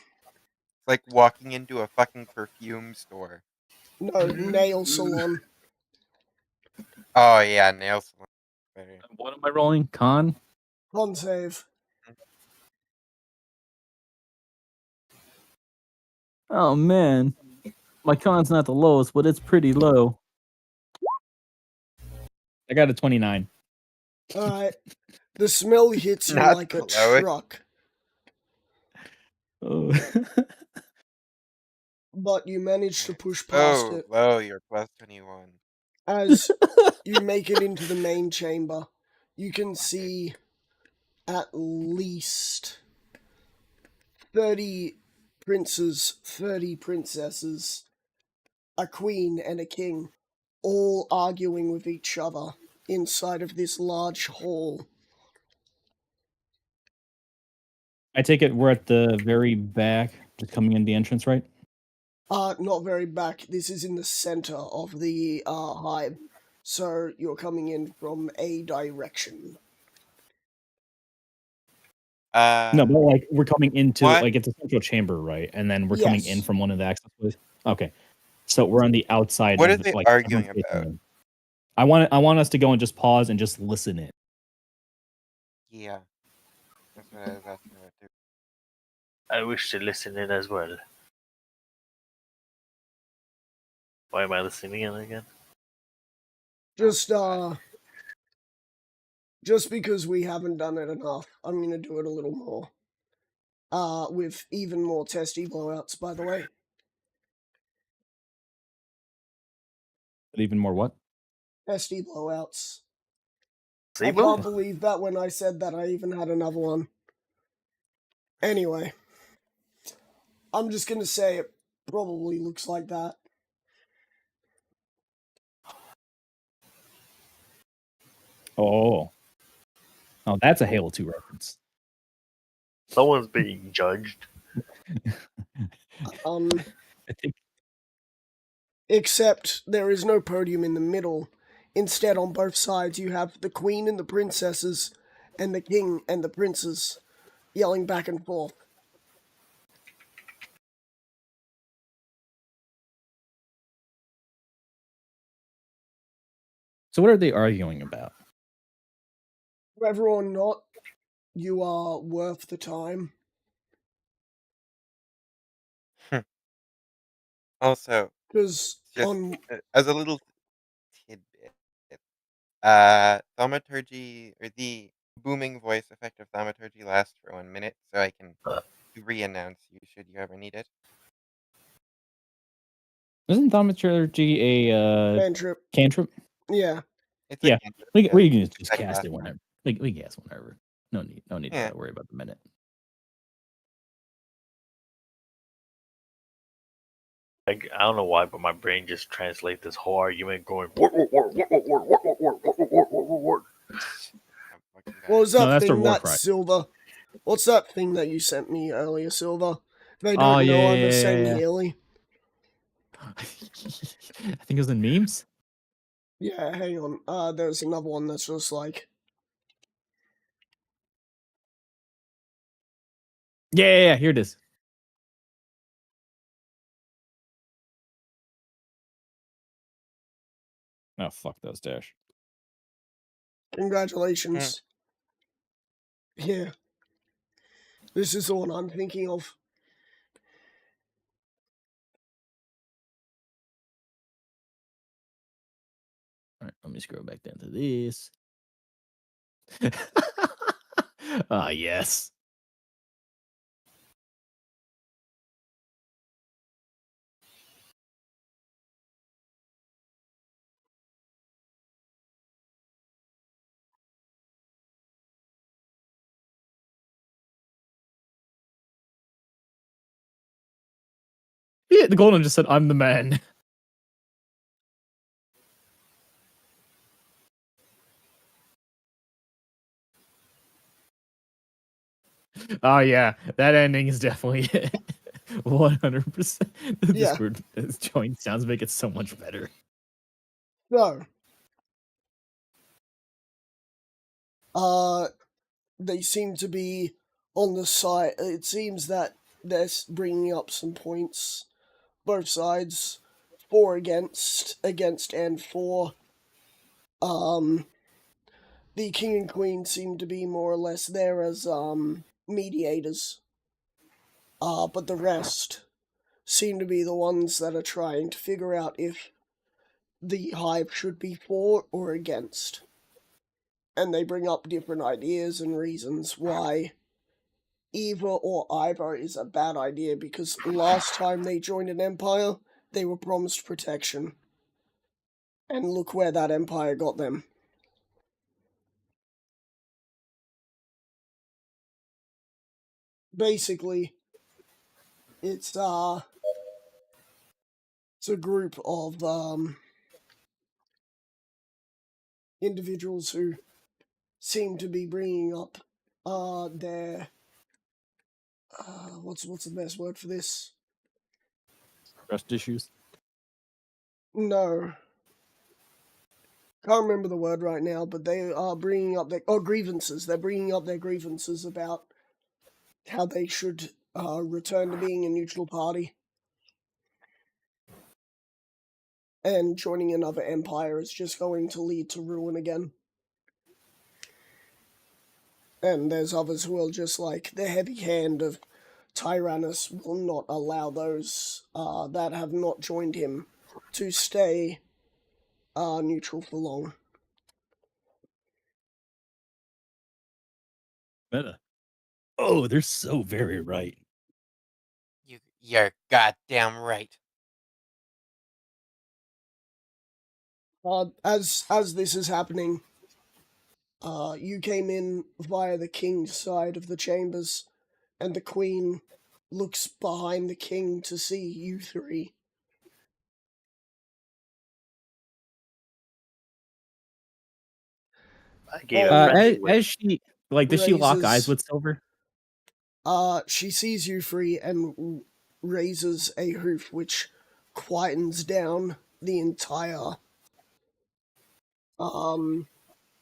like walking into a fucking perfume store. no, nail salon. Oh yeah, nail salon. Better. What am I rolling? Con? Con save. Oh man, my con's not the lowest, but it's pretty low. I got a 29. Alright. The smell hits you Not like a the lowest. truck, Oh. but you manage to You're push past so it. low, you're plus 21. As you make it into the main chamber, you can see at least 30 princes, 30 princesses, a queen, and a king, all arguing with each other inside of this large hall. I take it we're at the very back, just coming in the entrance, right? Not very back. This is in the center of the hive. So you're coming in from a direction. No, but like we're coming into What? like it's a central chamber, right? And then we're coming in Yes. from one of the access ways. Okay, so we're on the outside. What of are they like, arguing everyone's facing about? in. I want us to go and just pause and just listen in. Yeah. That's what I was asking about too. I wish to listen in as well. Why am I listening in again? Just because we haven't done it enough, I'm gonna do it a little more. With even more testy blowouts, by the way. But even more what? Testy blowouts. I Sibo? can't believe that when I said that I even had another one. Anyway. I'm just gonna say it probably looks like that. Oh, that's a Halo 2 reference. Someone's being judged. I think Except there is no podium in the middle. Instead, on both sides, you have the queen and the princesses, and the king and the princes, yelling back and forth. so. What are they arguing about? Whether or not you are worth the time. Also, Because just on as a little tidbit, thaumaturgy or the booming voice effect of thaumaturgy lasts for 1 minute, so I can re-announce you should you ever need it. Isn't thaumaturgy a cantrip, cantrip? yeah, It's Yeah, a cantrip, we yeah. can just Second cast last it one. whenever. We cast whenever. No need Yeah. to worry about the minute. I don't know why, but my brain just translates this whole argument going. I'm fucking what was No, that that's their thing, war that cry. Silver? What's that thing that you sent me earlier, Silver? They Oh, don't know yeah, I'm a yeah, yeah, yeah. Sangheili. I think it was in memes. Yeah, hang on. There's another one that's just like, Yeah. Here it is. Oh fuck, that was Dash. congratulations. Yeah. This is the one I'm thinking of. All right, let me scroll back down to this. Ah, yes. Yeah, the golden just said, "I'm the man." Oh yeah, that ending is definitely 100%. The Yeah. Discord joint sounds make it so much better. So, they seem to be on the side. It seems that they're bringing up some points, both sides, for against, and for. The king and queen seem to be more or less there as mediators. But the rest seem to be the ones that are trying to figure out if the hive should be for or against. And they bring up different ideas and reasons why either or either is a bad idea, because last time they joined an empire, they were promised protection. And look where that empire got them. Basically, it's a group of individuals who seem to be bringing up their what's the best word for this? Trust issues. No, can't remember the word right now, but they are bringing up their grievances. They're bringing up their grievances about how they should return to being a neutral party, and joining another empire is just going to lead to ruin again. And there's others who will just like the heavy hand of Tyrannus will not allow those that have not joined him to stay neutral for long. Meta. Oh, they're so very right. You're goddamn right. As this is happening, you came in via the king's side of the chambers, and the queen looks behind the king to see you three. I gave a And friendly wave. As she does she lock eyes with Silver? She sees you three and raises a hoof, which quietens down the entire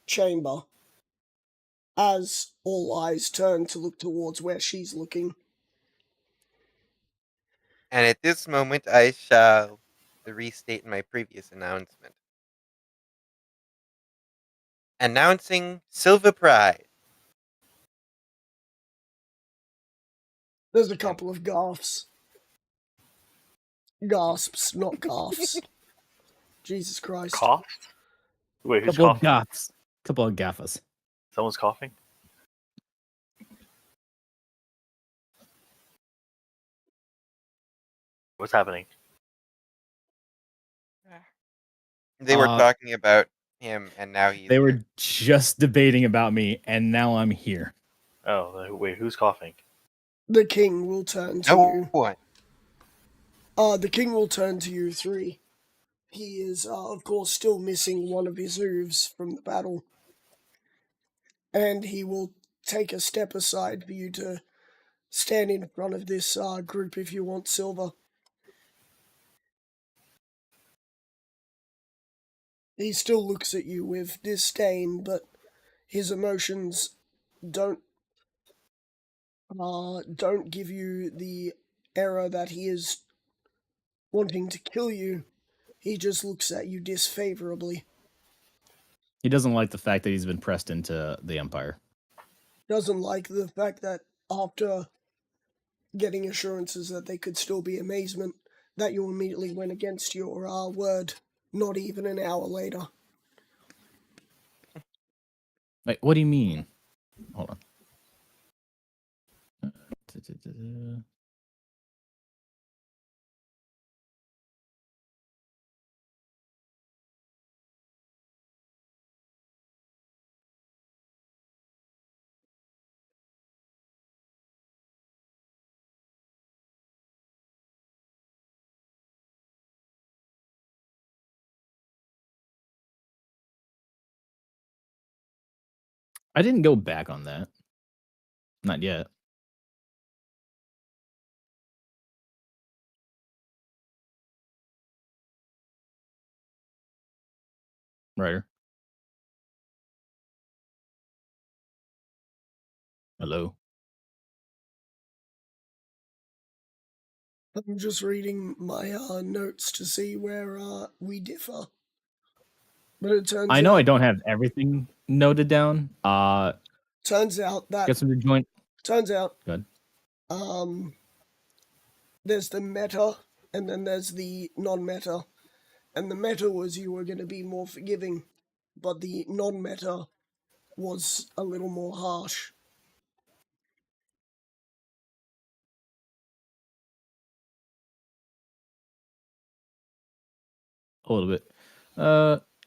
chamber as all eyes turn to look towards where she's looking. And at this moment, I shall restate my previous announcement. Announcing Silver Pride. There's a couple of gasps. Gasps, not gaffs. Jesus Christ. Coughed? Wait, who's Couple of coughing? gaffs. Couple of gaffas. Someone's coughing? What's happening? They were talking about him, and now he's They here. were just debating about me, and now I'm here. Oh, wait, who's coughing? The king will turn to No you. one. The king will turn to you three. He is, of course, still missing one of his hooves from the battle. And he will take a step aside for you to stand in front of this group if you want, Silver. He still looks at you with disdain, but his emotions don't give you the error that he is wanting to kill you. He just looks at you disfavorably. He doesn't like the fact that he's been pressed into the Empire. Doesn't like the fact that after getting assurances that they could still be amazement, that you immediately went against your word, not even an hour later. Like, what do you mean? Hold on. I didn't go back on that. Not yet. Ryder. Hello. I'm just reading my notes to see where we differ. But it turns I know out I don't have everything noted down. turns out that Get some to join. turns out Good. there's the meta and then there's the non-meta. And the meta was you were going to be more forgiving, but the non-meta was a little more harsh. A little bit.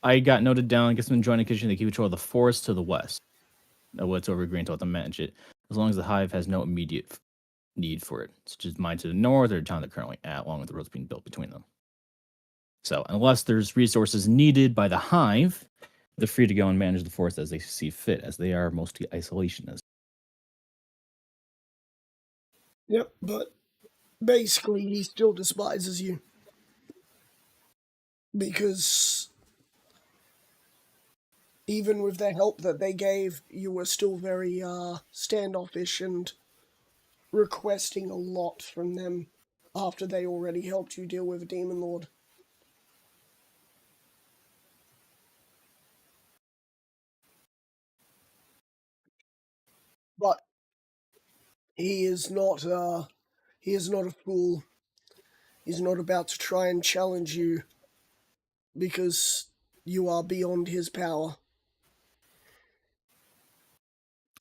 I got noted down. Get some joint kitchen. They keep control of the forest to the west. What's over green to let them manage it, as long as the hive has no immediate need for it, such as mine to the north or the town they're currently at, along with the roads being built between them. So, unless there's resources needed by the hive, they're free to go and manage the forest as they see fit, as they are mostly isolationists. Yep, but basically he still despises you. Because even with the help that they gave, you were still very standoffish and requesting a lot from them after they already helped you deal with a Demon Lord. But he is not a fool. He's not about to try and challenge you because you are beyond his power.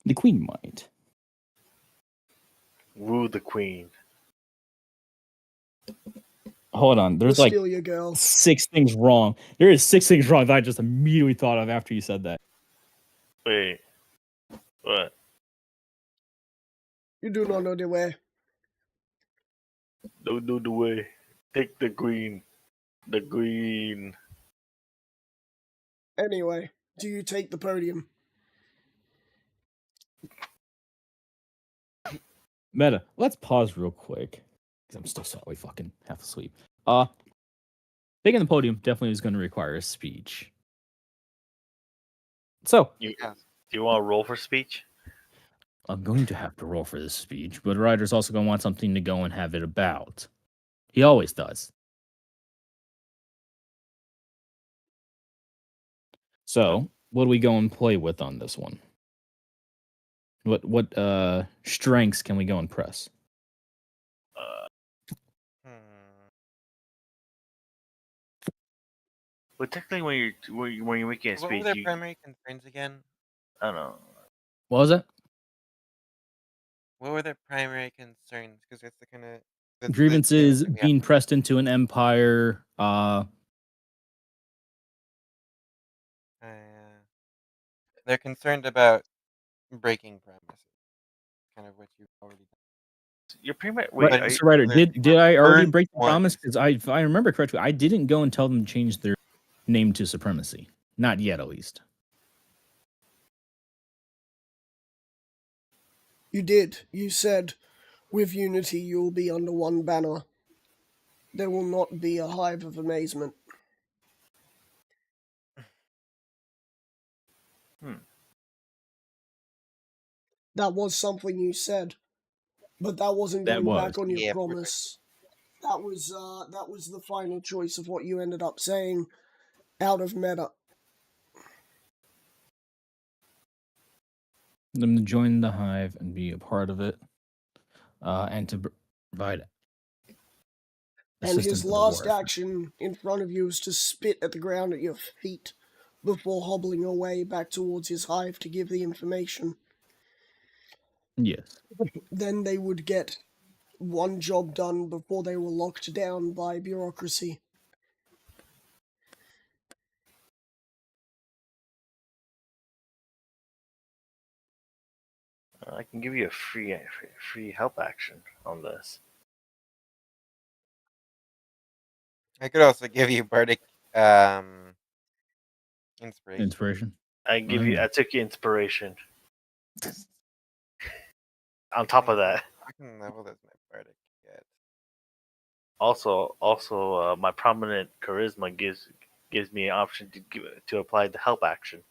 The queen might. Woo the queen. Hold on. There's like Steal your girl. 6 things wrong. There is 6 things wrong that I just immediately thought of after you said that. Wait. What? You do not know the way. Don't know the way. Take the green. The green. Anyway, do you take the podium? Meta, let's pause real quick. Because I'm still solidly fucking half asleep. Taking the podium definitely is going to require a speech. So, Do Yes. you want to roll for speech? I'm going to have to roll for this speech, but Ryder's also going to want something to go and have it about. He always does. So, what do we go and play with on this one? What strengths can we go and press? But technically, when you're making a What were speech, their primary concerns again? I don't know. What was it? What were their primary concerns? Because it's the kind of Grievances, being pressed into an empire. They're concerned about breaking promises. Kind of what you've already done. You're pretty much Right, wait. so Ryder, did I already earned break the ones. promise? Because if I remember correctly, I didn't go and tell them to change their name to Supremacy. Not yet, at least. You did. You said, with unity you will be under one banner. There will not be a hive of amazement. That was something you said, but that wasn't That going was. back on your Yeah, promise. That was the final choice of what you ended up saying out of meta. Them to join the hive and be a part of it, and to provide And assistance his in the war last effort. action in front of you is to spit at the ground at your feet before hobbling away back towards his hive to give the information. Yes. Then they would get one job done before they were locked down by bureaucracy. I can give you a free help action on this. I could also give you bardic inspiration. Inspiration. I took you inspiration. On top of that, I can level as my bardic yet. also, my prominent charisma gives me an option to apply the help action.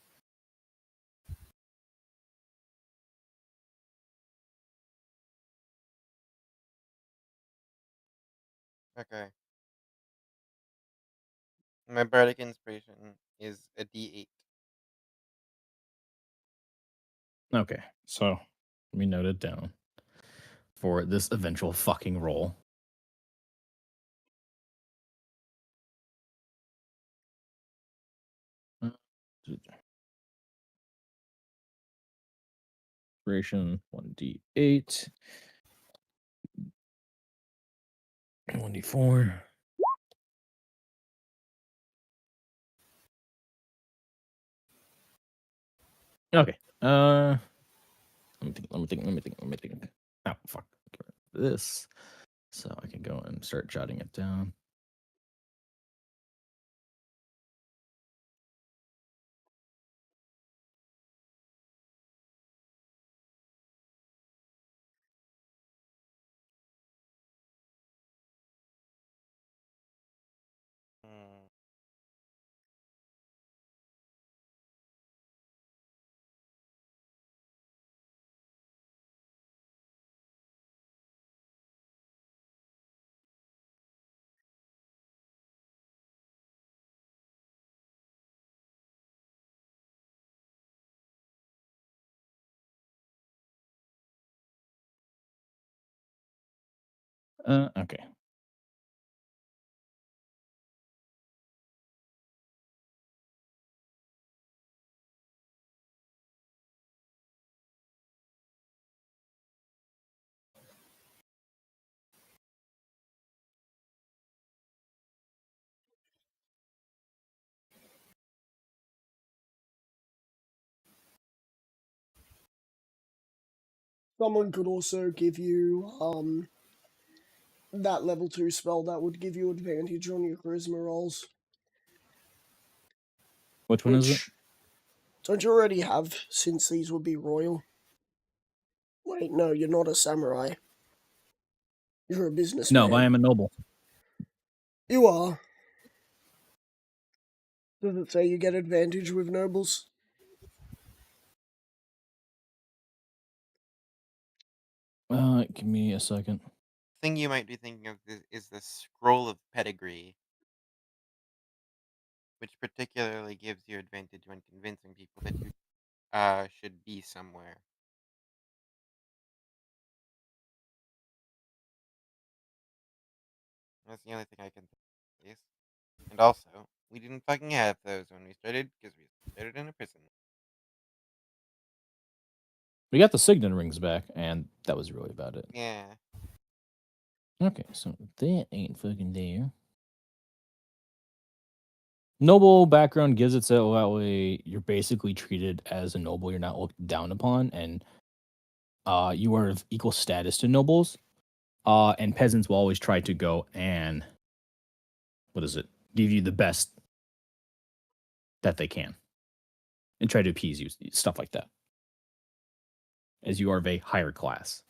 Okay. My bardic inspiration is a D8. Okay, so let me note it down for this eventual fucking roll. Inspiration 1d8, 1d4. Okay. Let me think. Oh, fuck. Get rid of this. So I can go and start jotting it down. Hmm. Okay. Someone could also give you that level 2 spell that would give you advantage on your charisma rolls. Which one is it? Which don't you already have, since these would be royal? Wait, no, you're not a samurai. You're a businessman. No, but I am a noble. You are. Does it say you get advantage with nobles? Give me a second. Thing you might be thinking of is the scroll of pedigree, which particularly gives you advantage when convincing people that you should be somewhere. That's the only thing I can think of, at least. And also, we didn't fucking have those when we started because we started in a prison. We got the signet rings back, and that was really about it. Yeah. Okay, so that ain't fucking there. Noble background gives it so that way you're basically treated as a noble. You're not looked down upon, and you are of equal status to nobles. And peasants will always try to go and give you the best that they can, and try to appease you, stuff like that. As you are of a higher class.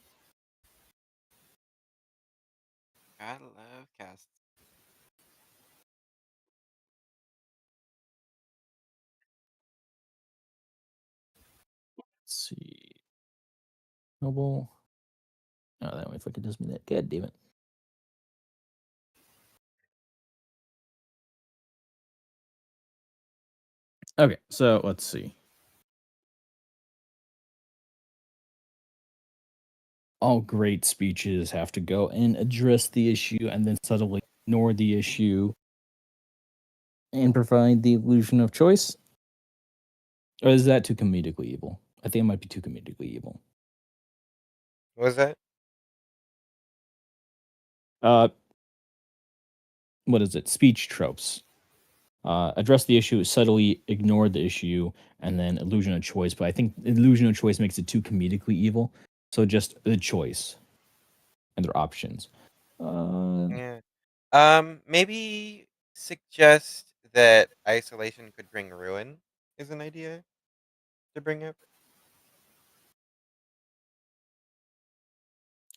Gotta love casts. Let's see. Noble. Oh, that way fucking does me that. God damn it. Okay, so let's see. All great speeches have to go and address the issue and then subtly ignore the issue and provide the illusion of choice. Or is that too comedically evil? I think it might be too comedically evil. What was that? What is it? Speech tropes. Address the issue, subtly ignore the issue, and then illusion of choice. But I think illusion of choice makes it too comedically evil. So just the choice and their options. Yeah. Maybe suggest that isolation could bring ruin is an idea to bring up.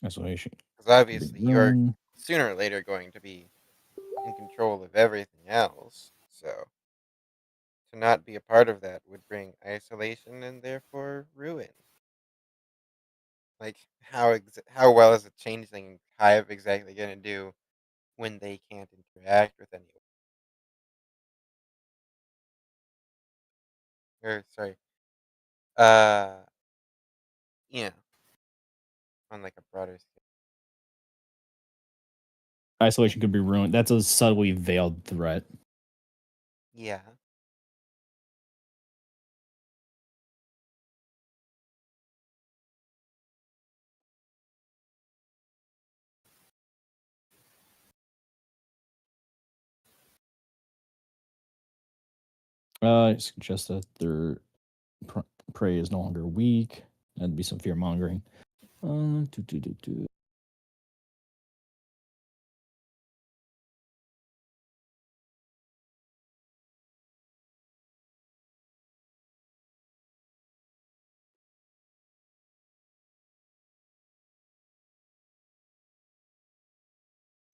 Isolation. Because obviously you're Ruin. sooner or later going to be in control of everything else. So to not be a part of that would bring isolation and therefore ruin. Like how well is a changeling hive exactly going to do when they can't interact with anyone? Or sorry, uh, you know, on like a broader scale. Isolation could be ruined. That's a subtly veiled threat. Yeah. I suggest that their prey is no longer weak. That'd be some fear mongering. Do, do, do, do.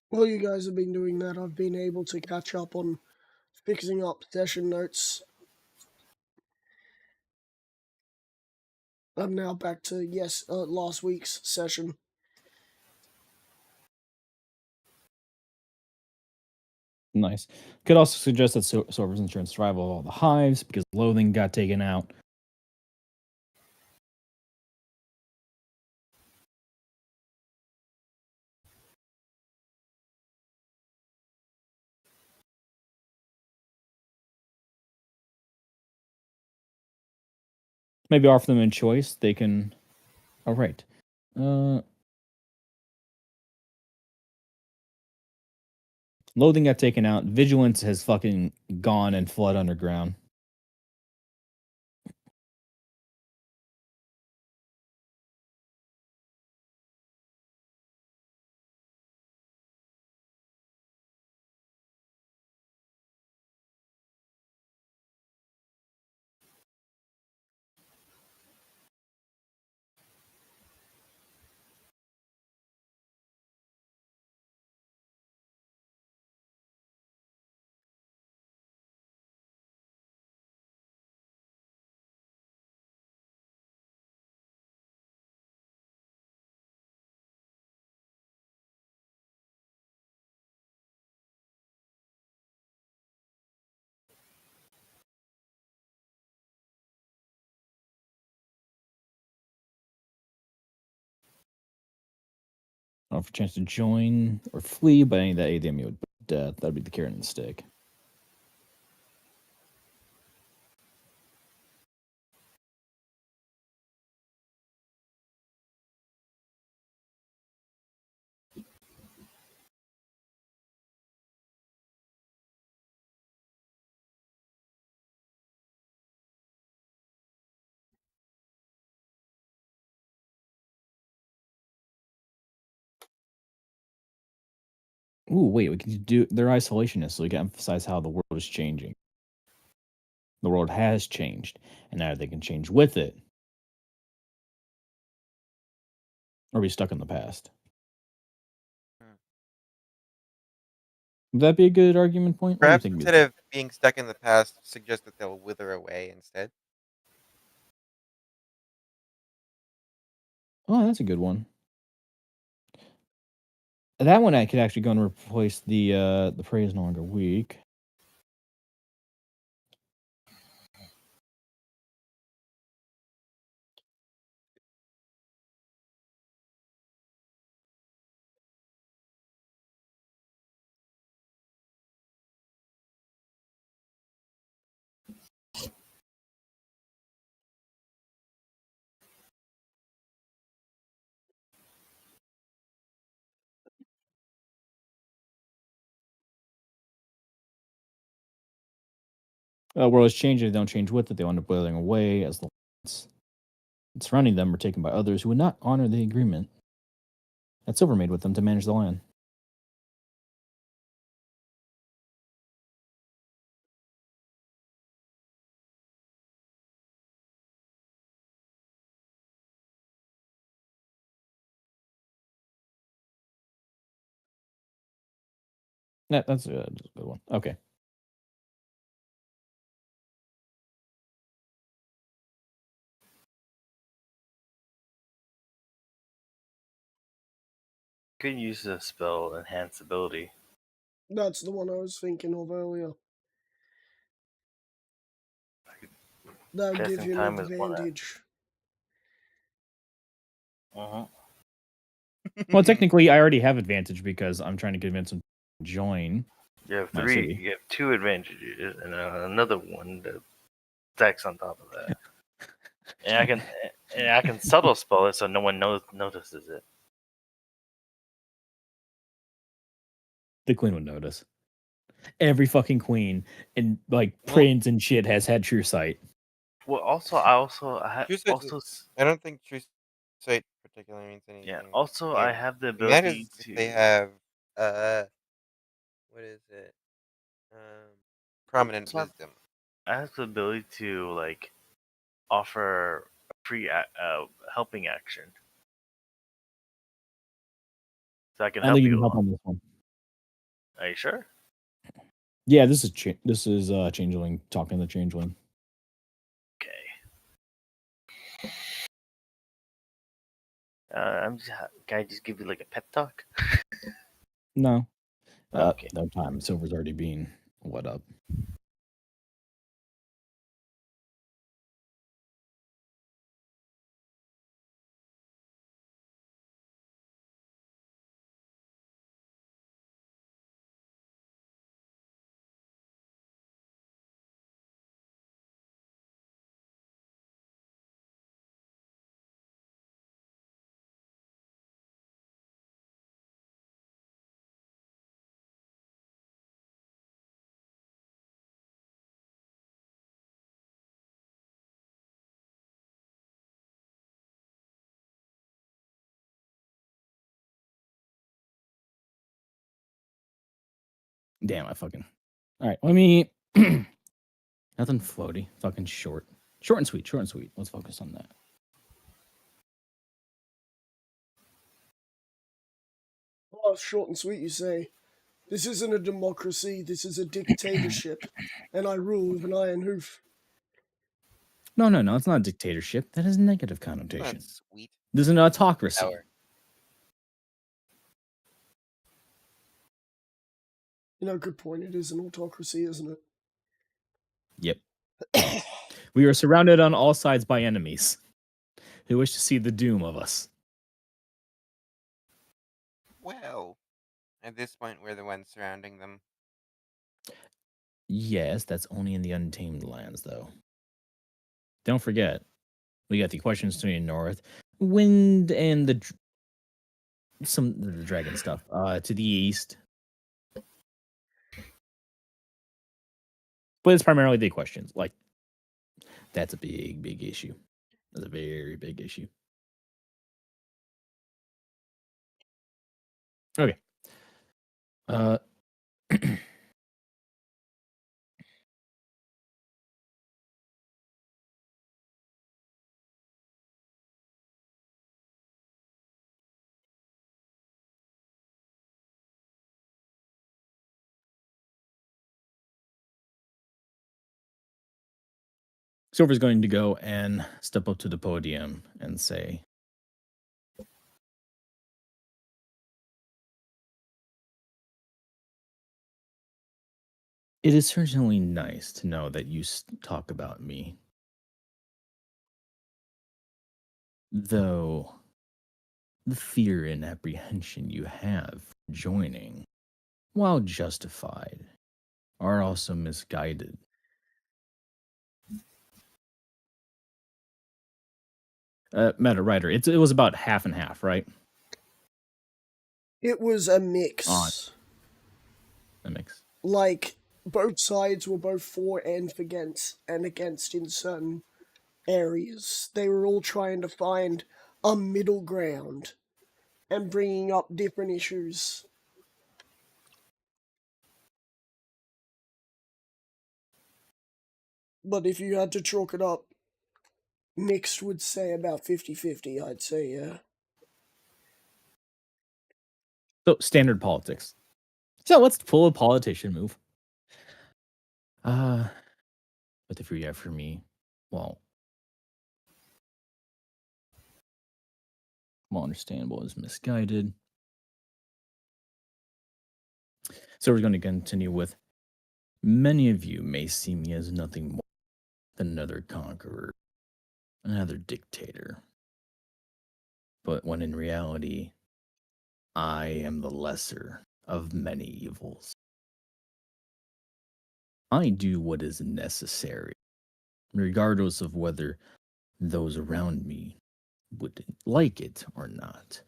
While you guys have been doing that, I've been able to catch up on fixing up session notes. I'm now back to, last week's session. Nice. Could also suggest that Sorber's insurance survival of all the hives because loathing got taken out. Maybe offer them a choice. They can. All right. Loathing got taken out. Vigilance has fucking gone and fled underground. Offer a chance to join or flee, but any of that ADM would be death. That'd be the carrot and the stick. Ooh, wait, we can do their isolationists so we can emphasize how the world is changing. The world has changed, and now they can change with it. Or be stuck in the past. Hmm. Would that be a good argument point? What do you Perhaps think? instead of being stuck in the past, suggest that they'll wither away instead. Oh, that's a good one. That one I could actually go and replace the prey is no longer weak. World is changing, they don't change with it, they end up boiling away as the lands surrounding them are taken by others who would not honor the agreement that Silver made with them to manage the land. That's a good one. Okay. You can use the spell enhance ability. That's the one I was thinking of earlier. That'll give Guessing you an time is one. advantage. Well, technically, I already have advantage because I'm trying to convince them to join. You have My three. city. You have 2 advantages, and another one that stacks on top of that. and I can subtle spell it so no one notices it. The queen would notice. Every fucking queen and like Well- prince and shit has had true sight. Well, I True sight also I don't think true sight particularly means anything. yeah. Also, I here. have the It matters ability if to. they have what is it? Prominent So wisdom. I have the ability to like offer a free helping action, so I can I help think you you can help along. on this one. Are you sure? Yeah, this is Changeling talking to the Changeling. Okay. Can I just give you like a pep talk? No. Okay. No time. Silver's already been what up. Damn, I fucking. All right, let me. Nothing floaty. Fucking short. Short and sweet. Short and sweet. Let's focus on that. Oh, short and sweet, you say. This isn't a democracy, this is a dictatorship, and I rule with an iron hoof. No, it's not a dictatorship. That has a negative connotation. That's sweet. This is an autocracy. Power. Good point. It is an autocracy, isn't it? Yep. We are surrounded on all sides by enemies who wish to see the doom of us. Well, at this point, we're the ones surrounding them. Yes, that's only in the untamed lands, though. Don't forget, we got the questions to the north, wind, and the dragon stuff to the east. But it's primarily the questions. Like, that's a big issue. That's a very big issue. Okay. Silver's going to go and step up to the podium and say, It is certainly nice to know that you talk about me. Though the fear and apprehension you have for joining, while justified, are also misguided. Meta writer, it was about half and half, right? It was a On mix. a mix. Like, both sides were both for and against in certain areas. They were all trying to find a middle ground and bringing up different issues. But if you had to chalk it up, mixed would say about 50-50, I'd say, yeah. So, standard politics. So, let's pull a politician move. But the fear you have for me, well, understandable, is misguided. So, we're going to continue with many of you may see me as nothing more than another conqueror, another dictator. But when in reality, I am the lesser of many evils. I do what is necessary, regardless of whether those around me would like it or not,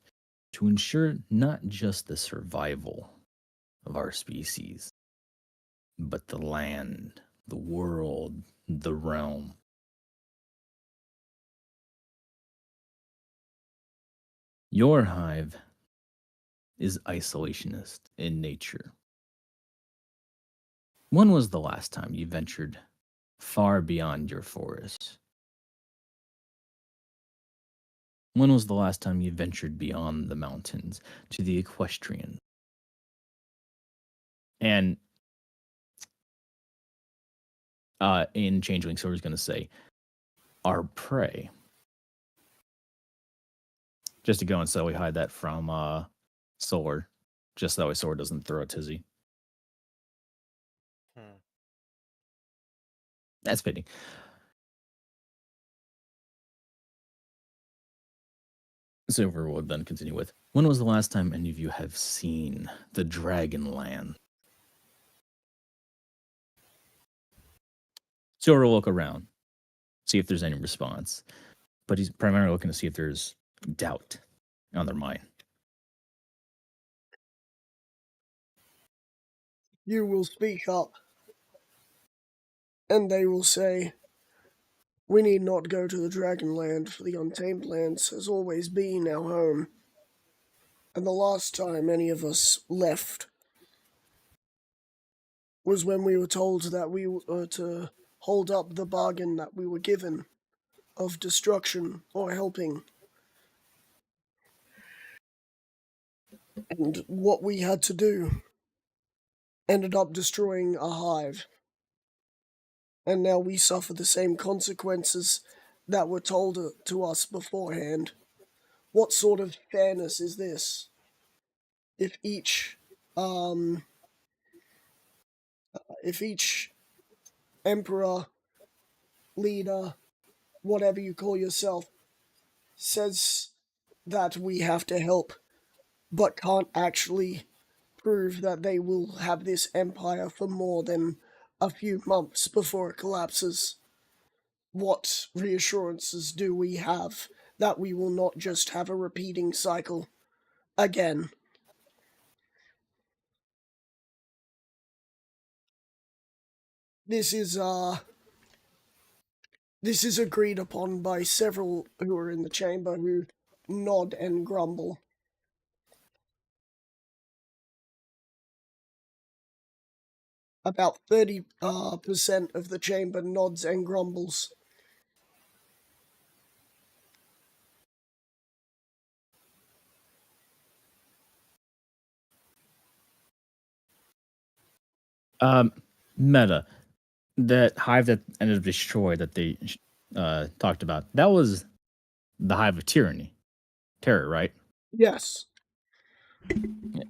to ensure not just the survival of our species, but the land, the world, the realm. Your hive is isolationist in nature. When was the last time you ventured far beyond your forest? When was the last time you ventured beyond the mountains to the equestrian? And in Changeling, so I was going to say, our prey. Just to go and so we hide that from Solar, just that way Solar doesn't throw a tizzy. That's fitting. Silver will then continue with, when was the last time any of you have seen the Dragonland? Silver will look around, see if there's any response, but he's primarily looking to see if there's doubt on their mind. You will speak up, and they will say, we need not go to the Dragonland, for the Untamed Lands has always been our home. And the last time any of us left was when we were told that we were to hold up the bargain that we were given of destruction or helping. And what we had to do ended up destroying a hive. And now we suffer the same consequences that were told to us beforehand. What sort of fairness is this? If each emperor, leader, whatever you call yourself, says that we have to help, but can't actually prove that they will have this empire for more than a few months before it collapses, what reassurances do we have that we will not just have a repeating cycle again? This is agreed upon by several who are in the chamber, who nod and grumble. About 30% of the chamber nods and grumbles. Meta, that hive that ended up destroyed that they talked about, that was the hive of terror, right? Yes. Yeah.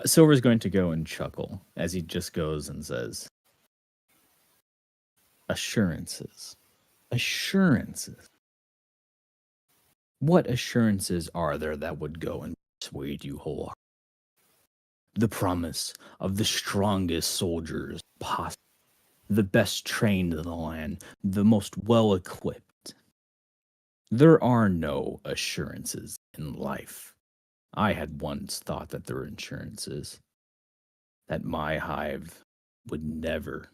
Silver's going to go and chuckle as he just goes and says, assurances. Assurances. What assurances are there that would go and persuade you wholeheartedly? The promise of the strongest soldiers possible, the best trained in the land, the most well equipped. There are no assurances in life. I had once thought that there were assurances that my hive would never,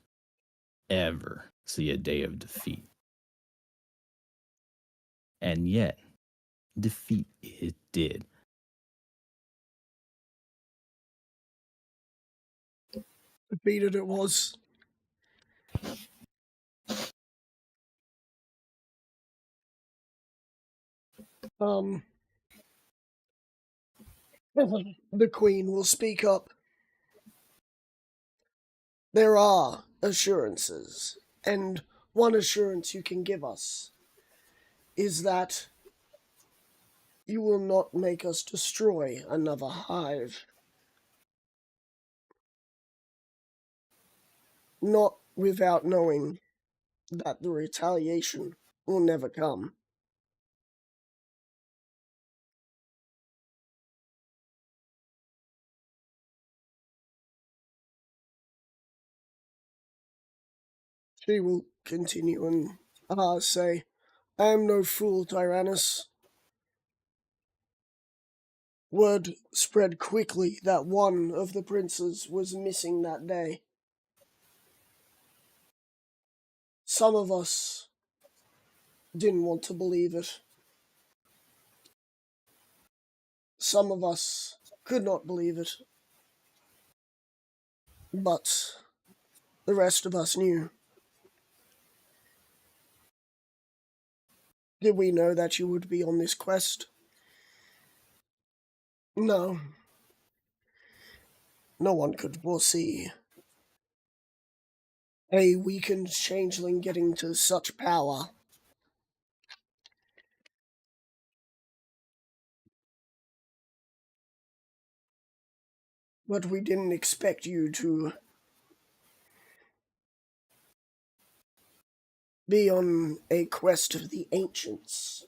ever see a day of defeat. And yet, defeat it did. Defeated it was. The Queen will speak up. There are assurances, and one assurance you can give us is that you will not make us destroy another hive. Not without knowing that the retaliation will never come. She will continue and say, I am no fool, Tyrannus. Word spread quickly that one of the princes was missing that day. Some of us didn't want to believe it. Some of us could not believe it. But the rest of us knew. Did we know that you would be on this quest? No. No one could foresee a weakened changeling getting to such power. But we didn't expect you to be on a quest of the ancients.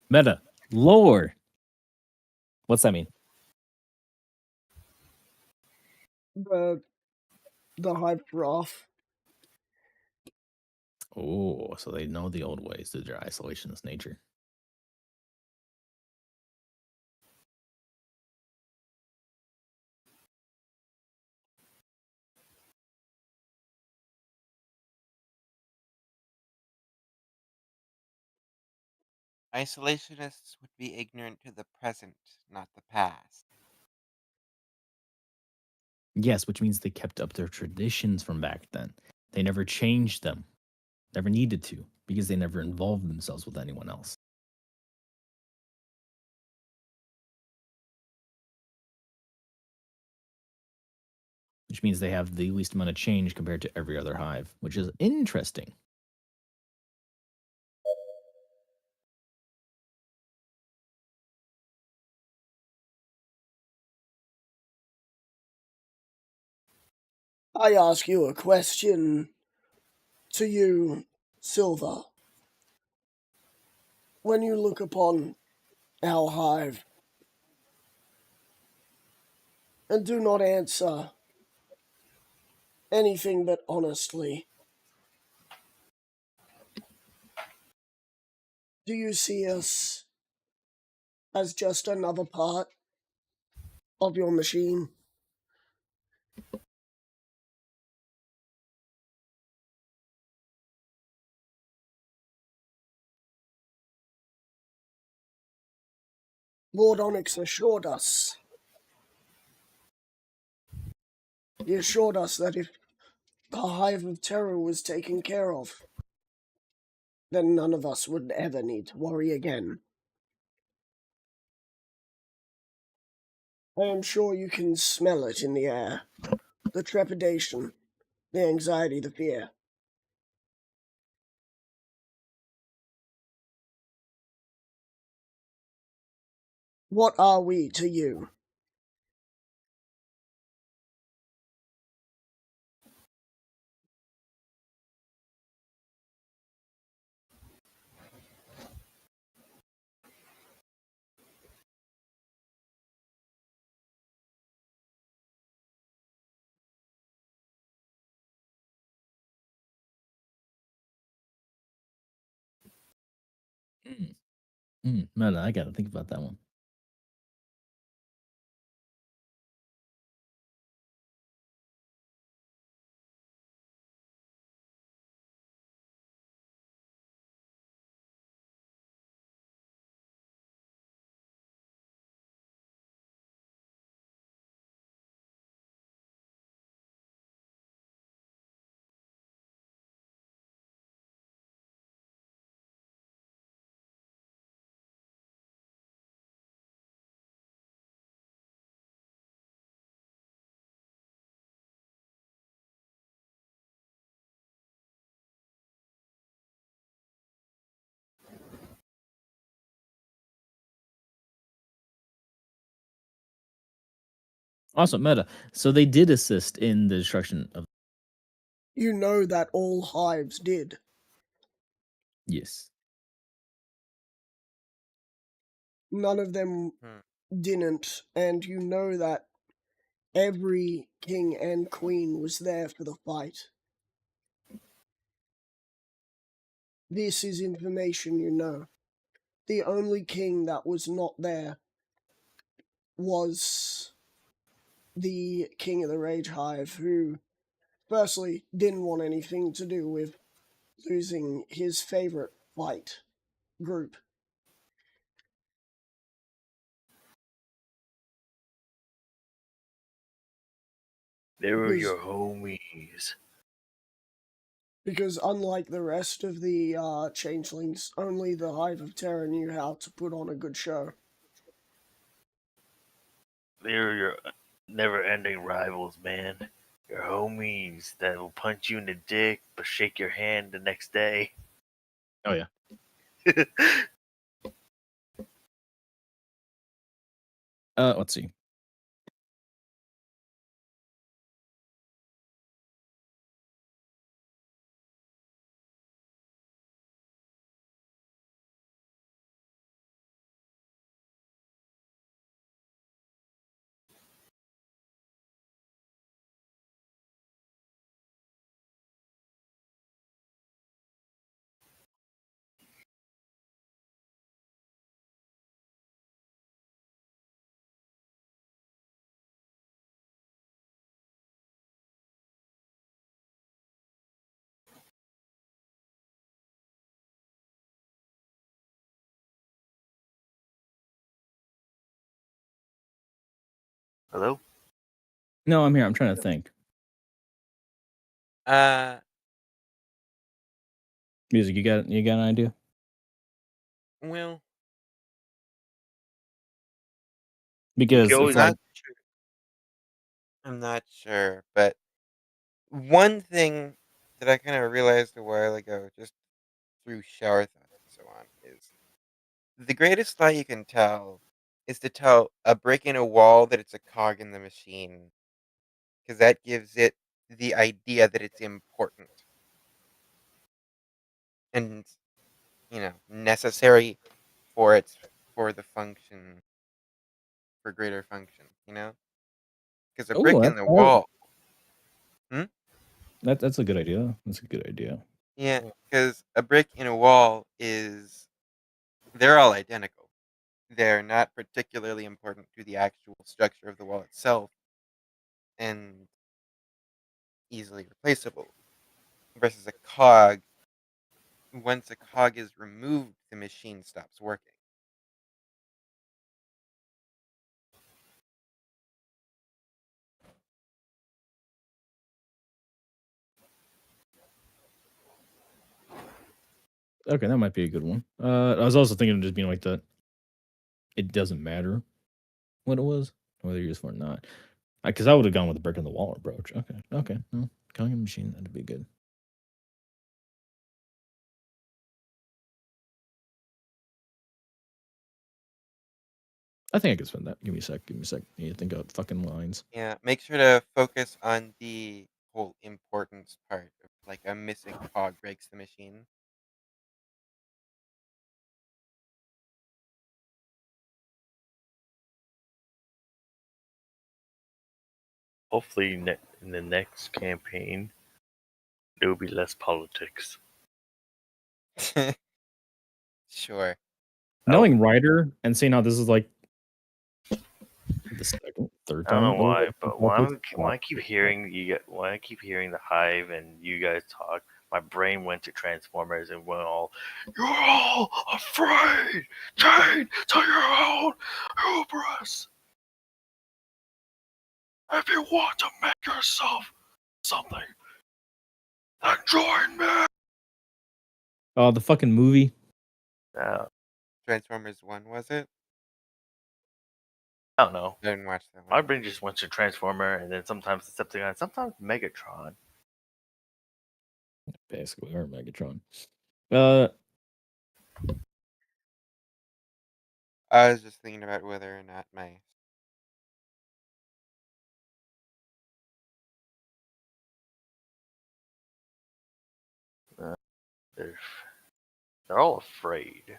Meta. Lore. What's that mean? The hive wrath. Oh, so they know the old ways to their isolationist nature. Isolationists would be ignorant to the present, not the past. Yes, which means they kept up their traditions from back then. They never changed them, never needed to, because they never involved themselves with anyone else. Which means they have the least amount of change compared to every other hive, which is interesting. I ask you a question to you, Silver. When you look upon our hive, and do not answer anything but honestly, do you see us as just another part of your machine? Lord Onyx assured us. He assured us that if the Hive of Terror was taken care of, then none of us would ever need to worry again. I am sure you can smell it in the air. The trepidation, the anxiety, the fear. What are we to you? Meta, I gotta think about that one. Awesome, Meta. So they did assist in the destruction of. You know that all hives did. Yes. None of them didn't, and you know that every king and queen was there for the fight. This is information you know. The only king that was not there was the king of the Rage Hive, who, firstly, didn't want anything to do with losing his favorite fight group. They were Because- your homies. Because unlike the rest of the changelings, only the Hive of Terror knew how to put on a good show. They were your never-ending rivals, man. Your homies that will punch you in the dick but shake your hand the next day. Oh yeah. Let's see. Hello? No, I'm here. I'm trying to think. Music, you got an idea? Well, Because You if always- like not sure. I'm not sure, but one thing that I kind of realized a while ago, just through shower thoughts and so on, is the greatest lie you can tell is to tell a brick in a wall that it's a cog in the machine, because that gives it the idea that it's important and necessary for the function, for greater function. Because a brick in the wall. That's a good idea. That's a good idea. Yeah, because a brick in a wall they're all identical. They're not particularly important to the actual structure of the wall itself and easily replaceable. Versus a cog, once a cog is removed, the machine stops working. Okay, that might be a good one. I was also thinking of just being like that. It doesn't matter what it was, whether you're useful or not. Because I would have gone with the brick in the wall approach. Okay. No, counting machine, that'd be good. I think I can spend that. Give me a sec. Give me a sec. I need to think of fucking lines. Yeah, make sure to focus on the whole importance part of like a missing cog breaks the machine. Hopefully, in the next campaign, there will be less politics. Sure. Knowing Ryder and seeing how this is like the second, third I don't know time. why, but when I keep Politics. hearing when I keep hearing the Hive and you guys talk, my brain went to Transformers and went all, "You're all afraid, chained to your own hubris. If you want to make yourself something, then join me." The fucking movie. Transformers 1, was it? I don't know. I didn't watch that My one. brain just went to Transformer, and then sometimes Decepticon, sometimes Megatron. Basically, or Megatron. I was just thinking about whether or not my They're they're all afraid.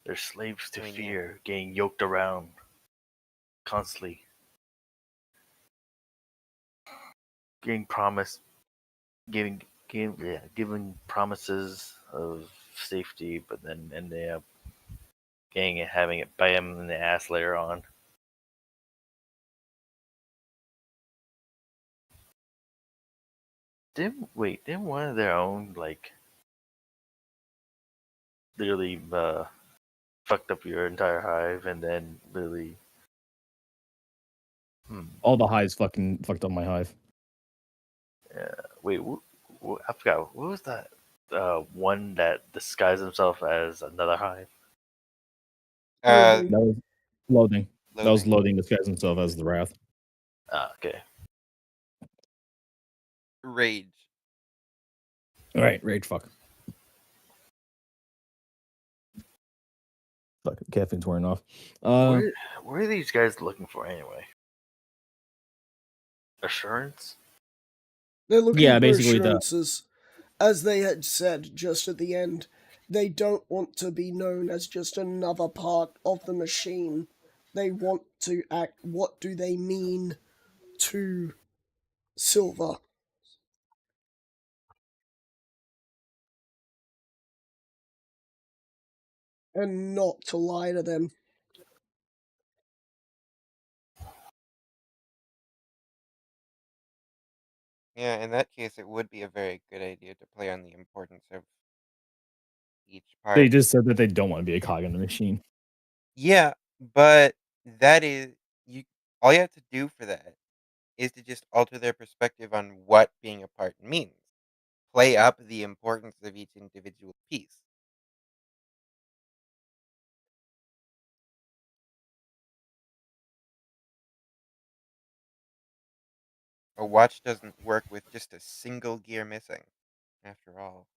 They're slaves to I mean, yeah. fear, getting yoked around constantly, getting promised, giving promises of safety, but then ending up getting it, having it bite them in the ass later on. Didn't one of their own like literally fucked up your entire hive and then literally All the hives fucking fucked up my hive. wait, I forgot what was that one that disguised himself as another hive? Uh, That was loathing. That was Loathing. loathing disguised himself as the Wrath. Okay. Rage. All right, rage fuck. Fuck, caffeine's wearing off. Where are these guys looking for anyway? Assurance? They're looking Yeah, for basically assurances. As they had said just at the end, they don't want to be known as just another part of the machine. They want to act. What do they mean to Silver? And not to lie to them. Yeah, in that case, it would be a very good idea to play on the importance of each part. they just said that they don't want to be a cog in the machine. Yeah, but that is you. All you have to do for that is to just alter their perspective on what being a part means. Play up the importance of each individual piece. A watch doesn't work with just a single gear missing, after all.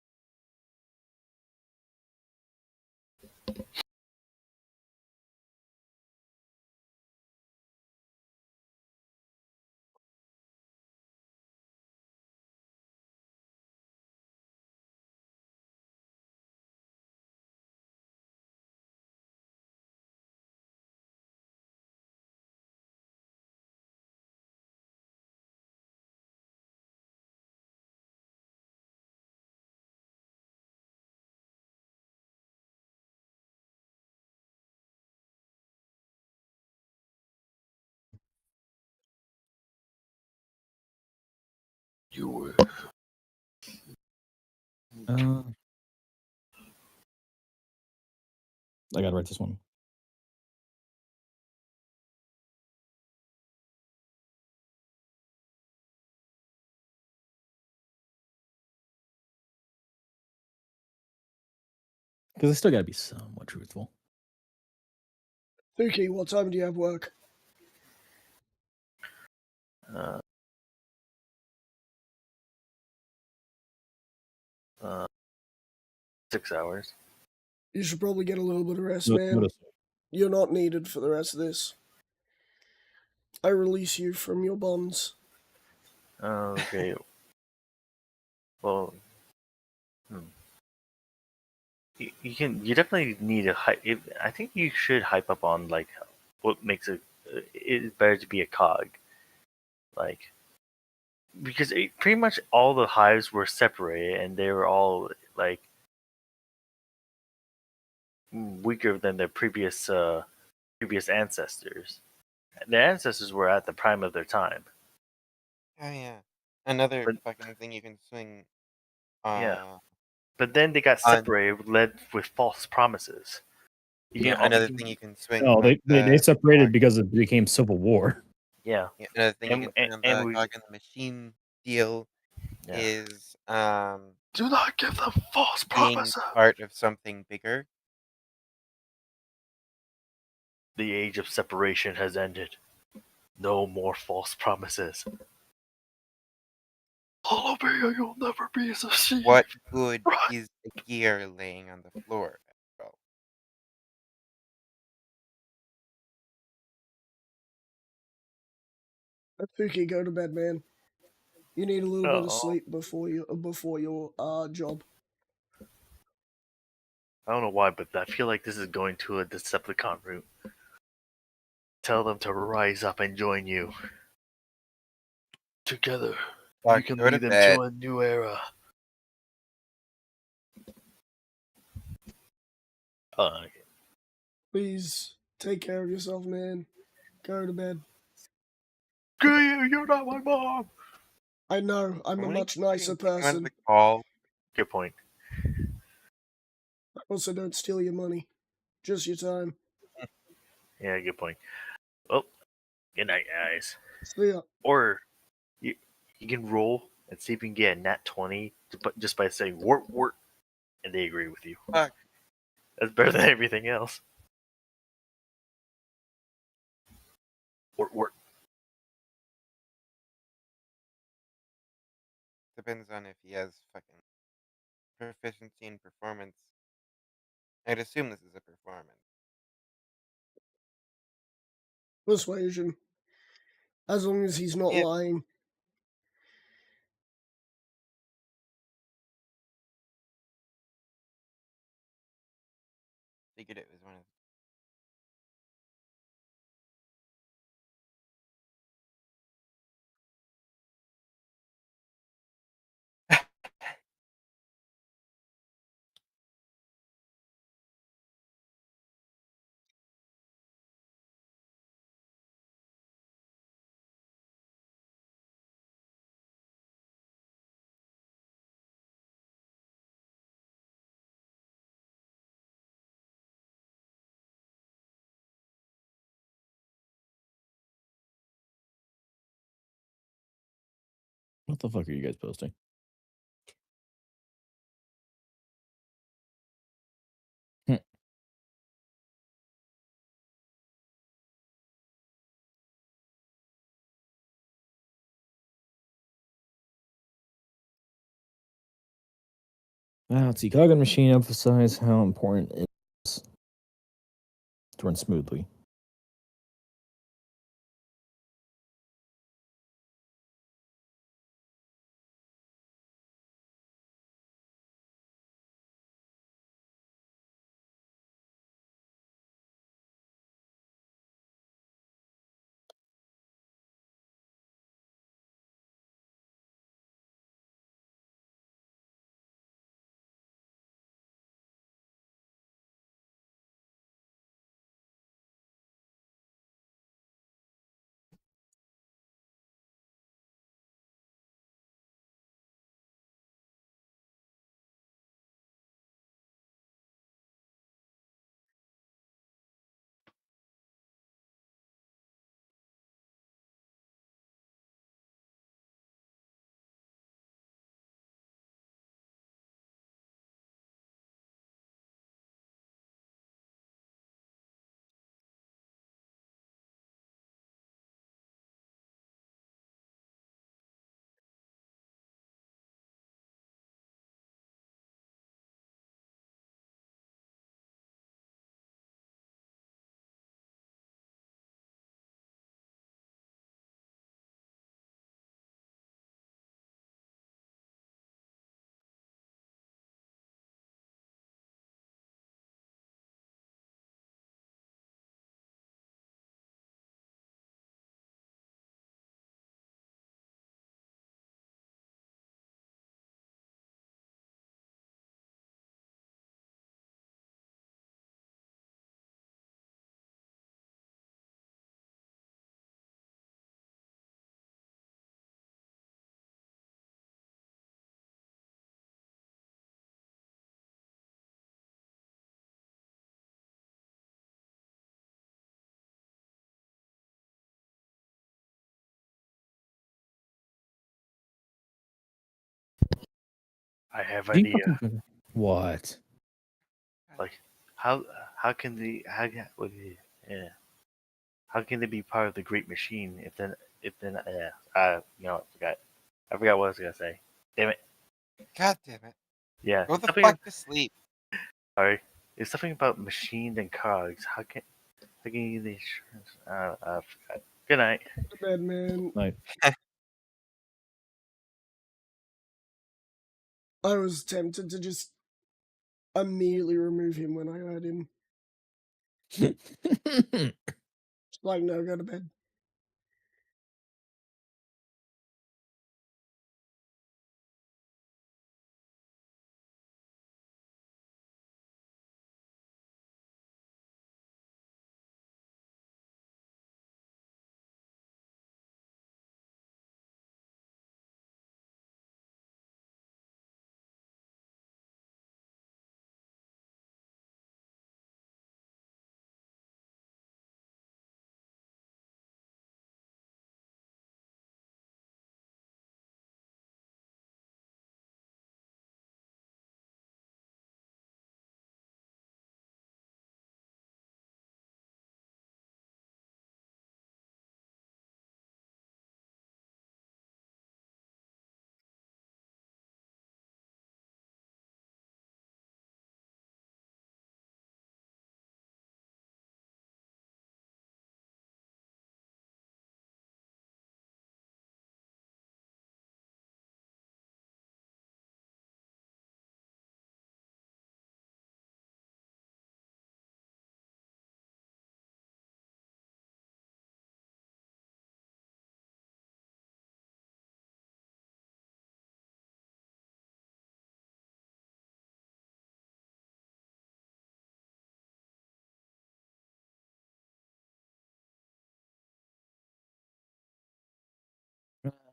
You were. I gotta write this one. Because I still gotta be somewhat truthful. Thuki, what time do you have work? Uh, 6 hours. You should probably get a little bit of rest, What man. is You're not needed for the rest of this. I release you from your bonds. Okay. Well, hmm. You definitely need to hype. I think you should hype up on like what makes it better to be a cog, like because pretty much all the hives were separated and they were all like weaker than their previous ancestors. Their ancestors were at the prime of their time. Oh yeah. Another But fucking thing you can swing yeah, uh but then they got on separated, led with false promises. You another thing can you can swing Oh, on they the separated cog. because it became civil war. yeah, Yeah, another thing you and can swing on and the we cog in the machine deal yeah. is Do not give them false being promises. part of something bigger. The age of separation has ended. No more false promises. Olivia, you'll never be succeed. What good Right. is a gear laying on the floor? Well, Fuki, go to bed, man. You need a little bit of Oh, sleep before your job. I don't know why, but I feel like this is going to a Decepticon route. Tell them to rise up and join you. Together, you fuck, can go to lead them bed. to a new era. Okay. Please take care of yourself, man. Go to bed. Screw you, you're not my mom. I know, I'm Can a we much nicer fucking take him out of person. the call? Good point. I also don't steal your money. Just your time. Yeah, good point. Well, good night, guys. See ya. Or you you can roll and see if you can get a nat 20 just by saying wort wort, and they agree with you. Fuck. That's better than everything else. Wort wort. Depends on if he has fucking proficiency in performance. I'd assume this is a performance. Persuasion. As long as he's not Yeah. lying. Figured it was one of What the fuck are you guys posting? Hmm. Let's see. Cog and machine emphasize how important it is to run smoothly. I have Do you idea. fucking what? Like, how how can they yeah, how can they be part of the Great Machine if then I forgot what I was gonna say. Damn it. God damn it. Yeah, Go it's the something. fuck to sleep. Sorry, it's something about machines and cogs. How can you get the insurance? I forgot. Good night. To bed, man. Like, I was tempted to just immediately remove him when I heard him. Like, no, go to bed.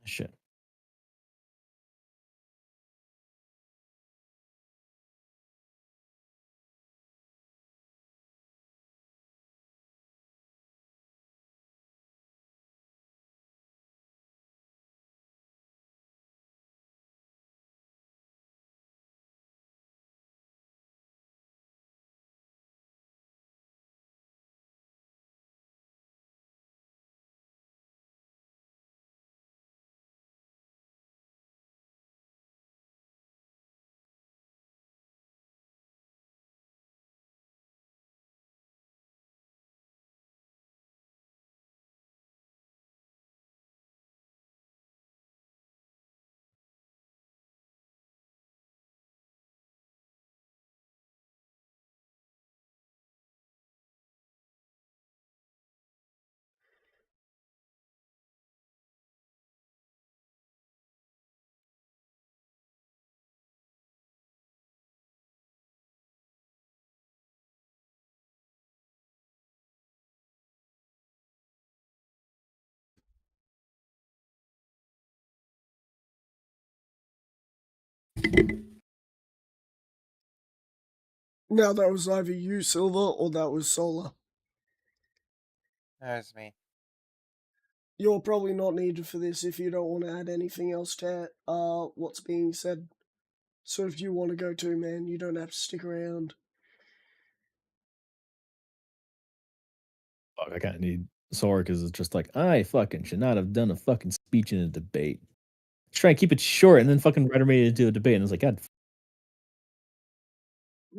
shit. Now, that was either you, Silver, or that was Solar. That was me. You're probably not needed for this if you don't want to add anything else to what's being said. So if you want to go too, man, you don't have to stick around. Fuck, I kind of need Sora because it's just like, I fucking should not have done a fucking speech in a debate. Try and keep it short and then fucking writer made it do a debate. And it's like, God,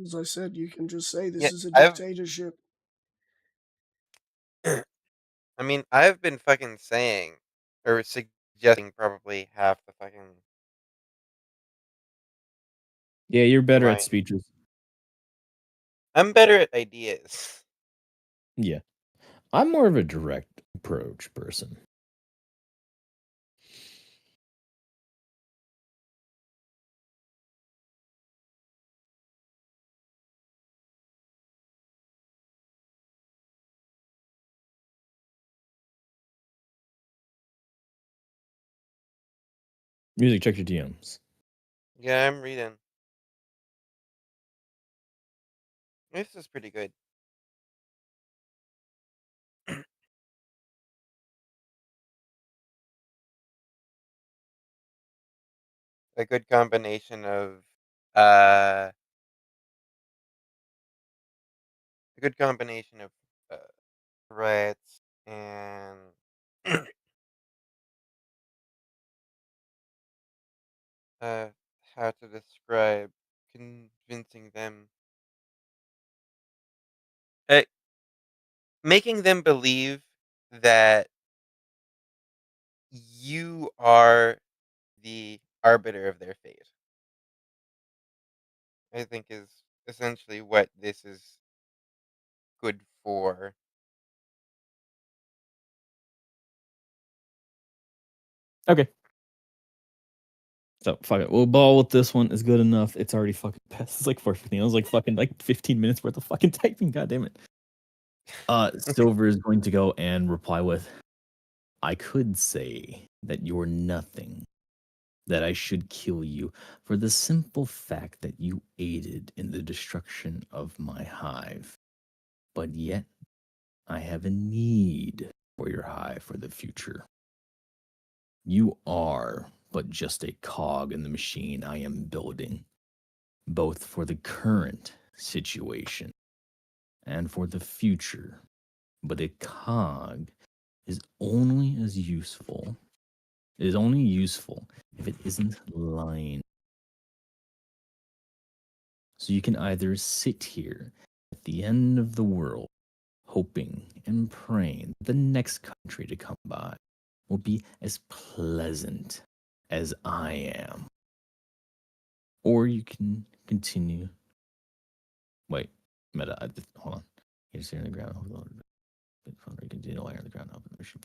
As I said, you can just say this Yeah, is a I've dictatorship. I mean, I've been fucking saying or suggesting probably half the fucking yeah, you're better at line. speeches. I'm better at ideas. Yeah. I'm more of a direct approach person. Music, check your DMs. Yeah, I'm reading. This is pretty good. A good combination of a good combination of uh, threats and uh, how to describe convincing them, uh, making them believe that you are the arbiter of their fate. I think is essentially what this is good for. Okay. So fuck it. We'll ball with this one is good enough. It's already fucking past. It's like 4:15. It was like fucking like 15 minutes worth of fucking typing. God damn it. Silver is going to go and reply with, I could say that you're nothing, that I should kill you for the simple fact that you aided in the destruction of my hive. But yet, I have a need for your hive for the future. You are but just a cog in the machine I am building, both for the current situation and for the future. But a cog is only as useful. It is only useful if it isn't lying. So you can either sit here at the end of the world, hoping and praying the next country to come by will be as pleasant as I am. Or you can continue. Wait, meta. Hold on. You're just here on the ground. Hold on. Continue lying on the ground. Open the mission.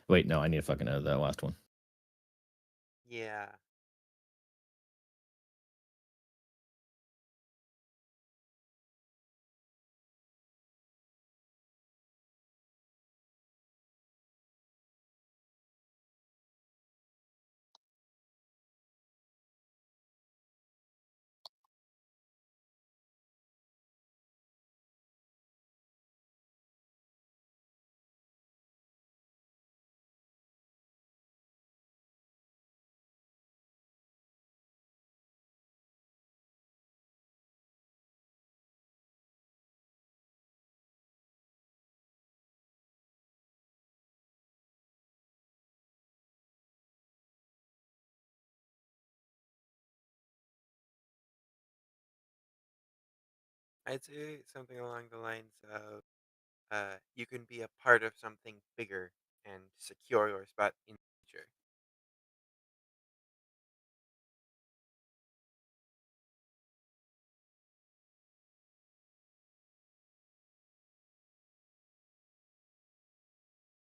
Wait, no, I need to fucking edit that last one. Yeah. I'd say something along the lines of you can be a part of something bigger and secure your spot in the future.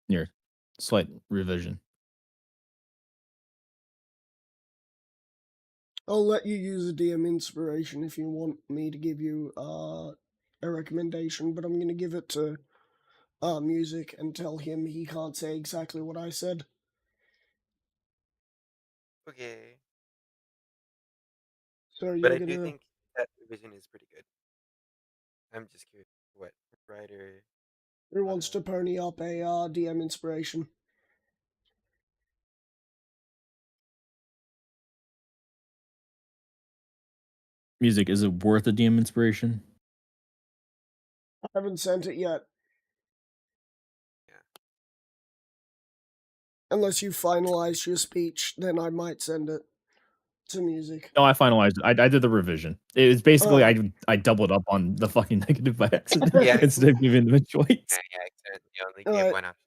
Here, slight revision. I'll let you use a DM inspiration if you want me to give you a recommendation, but I'm going to give it to Music and tell him he can't say exactly what I said. Okay. So But you're I do gonna. think that revision is pretty good. I'm just curious what writer. Who wants to pony up a DM inspiration? Music, is it worth a DM inspiration? I haven't sent it yet. Yeah. Unless you finalize your speech, then I might send it to Music. No, I finalized it. I did the revision. It was basically Oh. I doubled up on the fucking negative by accident Yeah. instead of giving them a choice. Yeah, I accidentally only gave Alright. one option.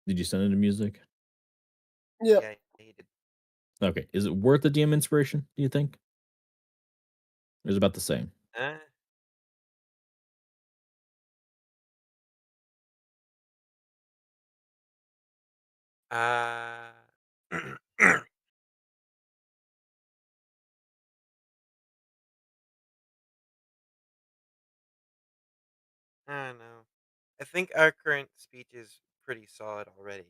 Did you send it to music? Yep. Yeah, he did. Okay. Is it worth the DM inspiration, do you think? Or is it about the same? Uh, uh, I don't know. I think our current speech is pretty solid already.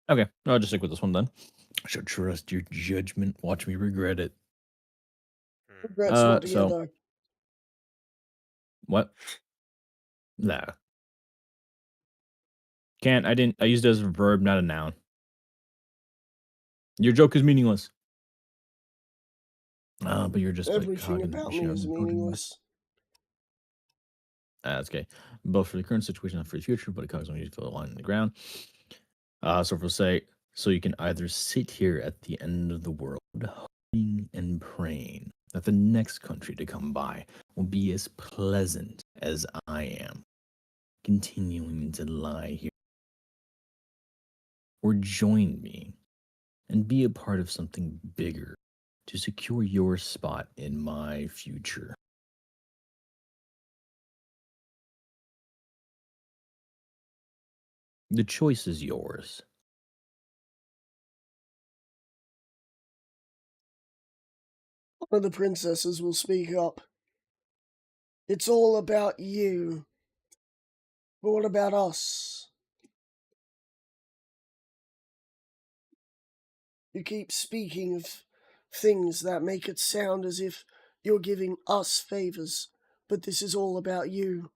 Okay. I'll just stick with this one then. I shall trust your judgment. Watch me regret it. Hmm. Regrets not So together. what? Nah. Can't. I used it as a verb, not a noun. Your joke is meaningless. But you're just a Everything cog in the about machine. me is meaningless. That's okay. Both for the current situation and for the future, but it comes when you feel the line in the ground. So if we'll say, so you can either sit here at the end of the world, hoping and praying that the next country to come by will be as pleasant as I am, continuing to lie here, or join me and be a part of something bigger to secure your spot in my future. The choice is yours. One of the princesses will speak up. It's all about you. But what about us? You keep speaking of things that make it sound as if you're giving us favors, but this is all about you.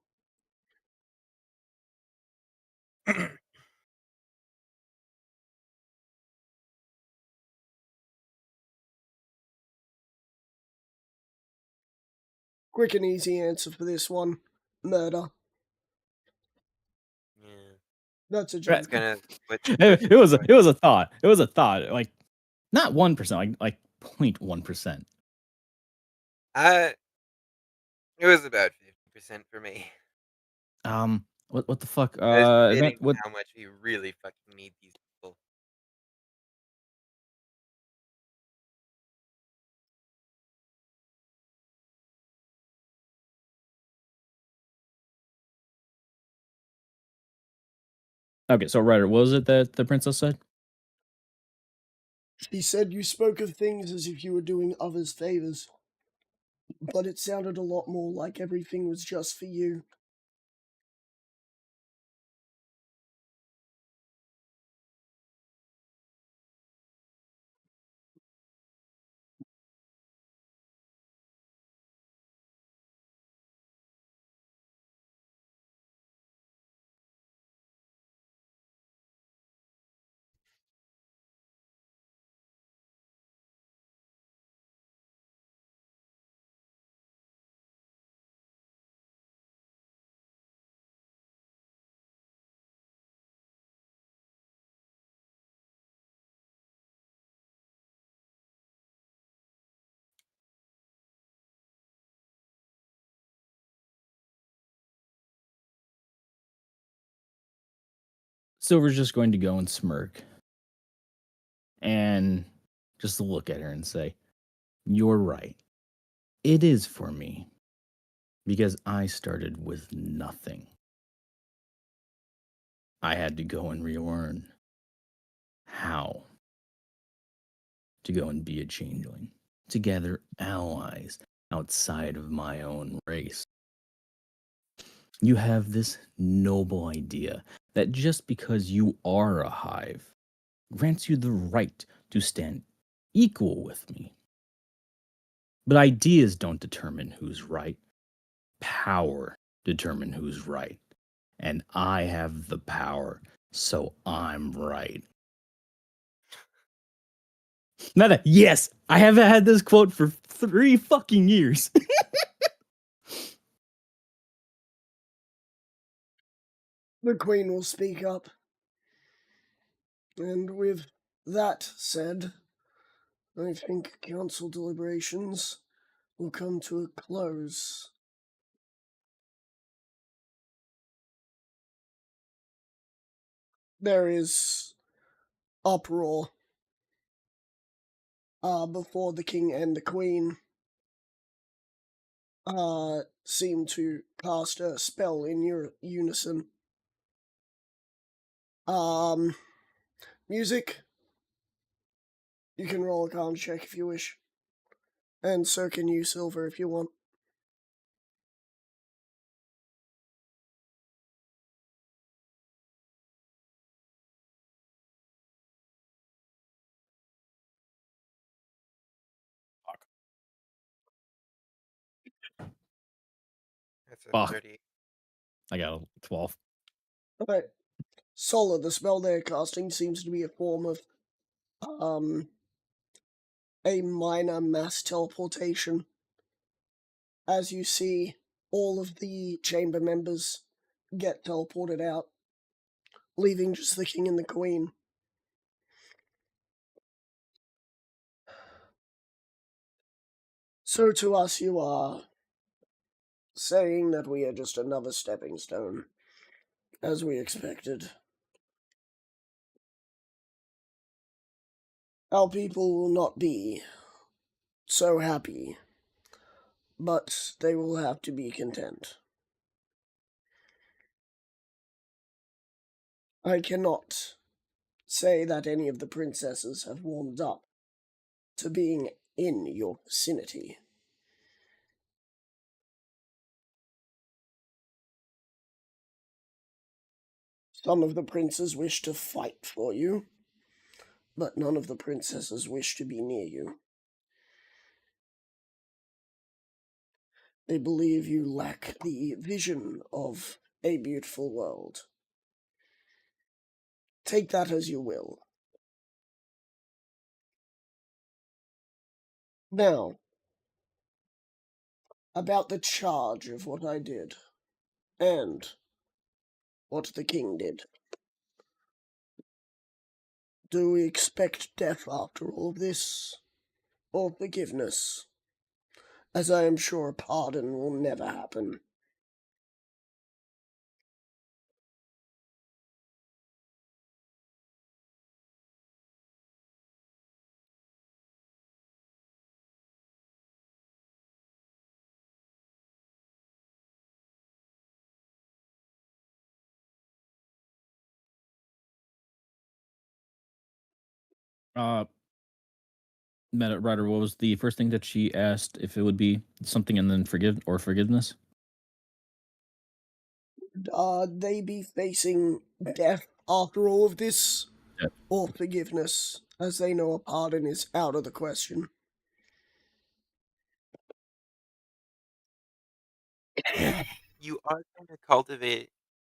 Quick and easy answer for this one. Murder. Yeah, That's a Right. it's joke. gonna switch It was a thought. It was a thought. Like not 1%, like 0.1%. It was about 50% for me. What the fuck? Just Event, admitting what? how much we really fucking need these people. Okay, so Ryder, what was it that the princess said? She said you spoke of things as if you were doing others favors, but it sounded a lot more like everything was just for you. Silver's just going to go and smirk and just look at her and say, "You're right. It is for me because I started with nothing. I had to go and relearn how to go and be a changeling, to gather allies outside of my own race. You have this noble idea that just because you are a hive grants you the right to stand equal with me. But ideas don't determine who's right. Power determine who's right. And I have the power, so I'm right." Yes, I haven't had this quote for 3 fucking years. The Queen will speak up. And with that said, I think council deliberations will come to a close. there is uproar before the king and the queen seem to cast a spell in your unison. Music. You can roll a con check if you wish. And so can you, Silver, if you want. That's a Fuck. 30. I got a 12. Okay. Solar, the spell they're casting seems to be a form of a minor mass teleportation. As you see, all of the chamber members get teleported out, leaving just the king and the queen. So to us, you are saying that we are just another stepping stone, as we expected. Our people will not be so happy, but they will have to be content. I cannot say that any of the princesses have warmed up to being in your vicinity. Some of the princes wish to fight for you, but none of the princesses wish to be near you. They believe you lack the vision of a beautiful world. Take that as you will. Now, about the charge of what I did, and what the king did. Do we expect death after all of this, or forgiveness? As I am sure a pardon will never happen. Uh, Ryder, what was the first thing that she asked if it would be something and then forgiveness? They be facing death after all of this, Yep. or forgiveness, as they know a pardon is out of the question. You are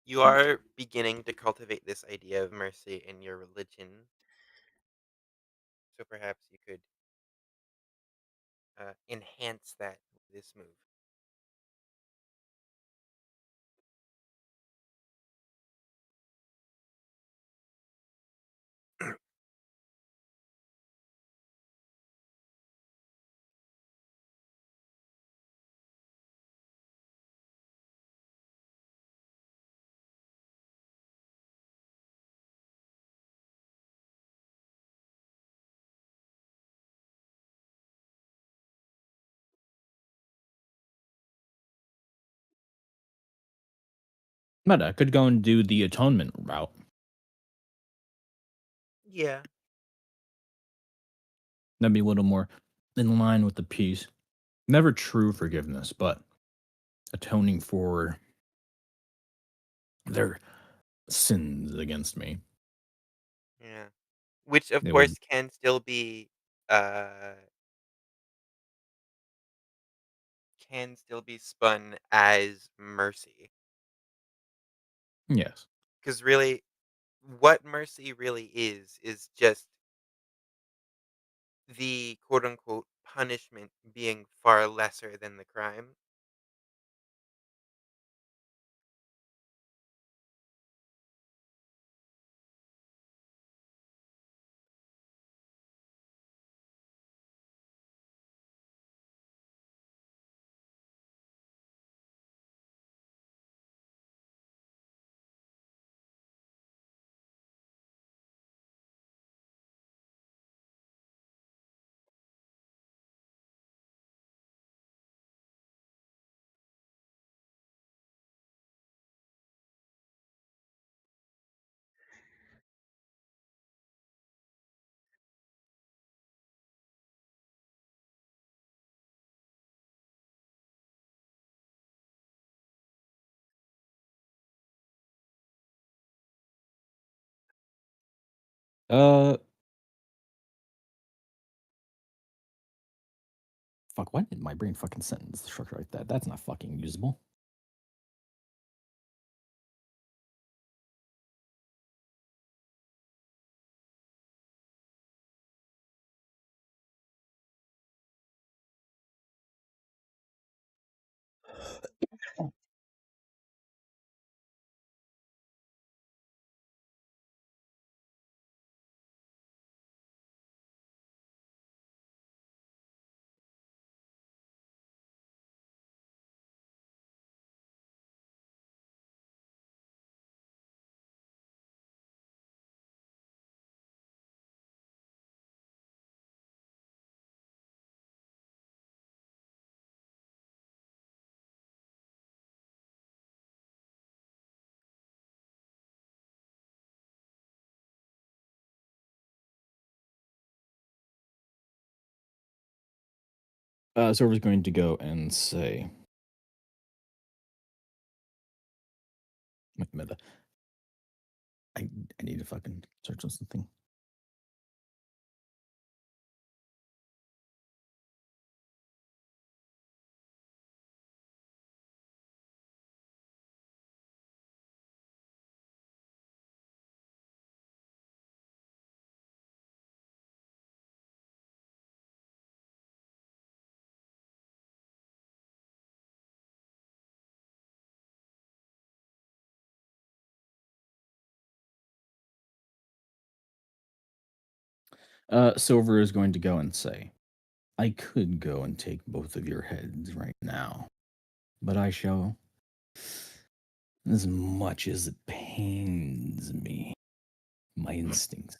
you are beginning to cultivate this idea of mercy in your religion. So perhaps you could enhance that with this move. But I could go and do the atonement route. Yeah. That'd be a little more in line with the peace. Never true forgiveness, but atoning for their sins against me. Yeah. Which of They course would, uh can still be spun as mercy. yes. Because really what mercy really is just the quote unquote punishment being far lesser than the crime. Fuck, why did my brain fucking sentence structure like that? That's not fucking usable. Server's going to go and say, wait a minute. I need to fucking search on something. Silver is going to go and say, I could go and take both of your heads right now, but I shall, as much as it pains me, my instincts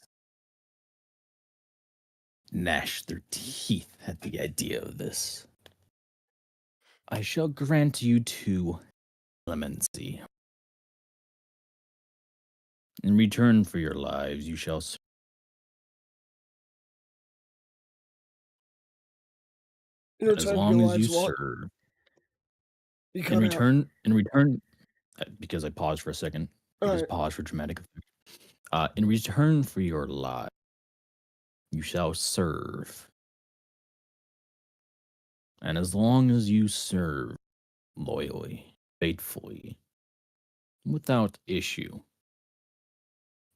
gnash their teeth at the idea of this. I shall grant you 2 clemency. In return for your lives, you shall In as return for your long as you lives, what? serve. You In cut out. return, because I paused for a second. I just Alright. paused for dramatic effect. In return for your life, you shall serve. And as long as you serve loyally, faithfully, without issue,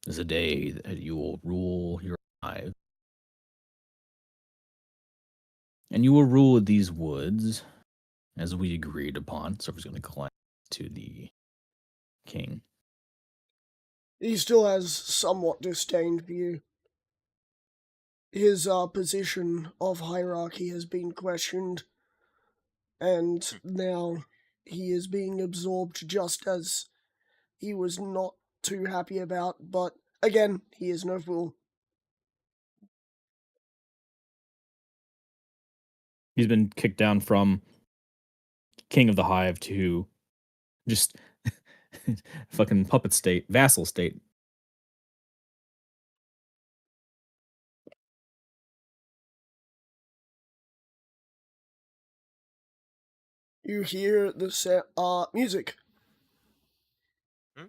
is a day that you will rule your life. And you will rule these woods as we agreed upon. So we're going to collect to the king. He still has somewhat disdain for you. His position of hierarchy has been questioned, and now he is being absorbed just as he was not too happy about, but again, he is no fool. He's been kicked down from king of the hive to just fucking puppet state, vassal state. You hear the music. Hmm?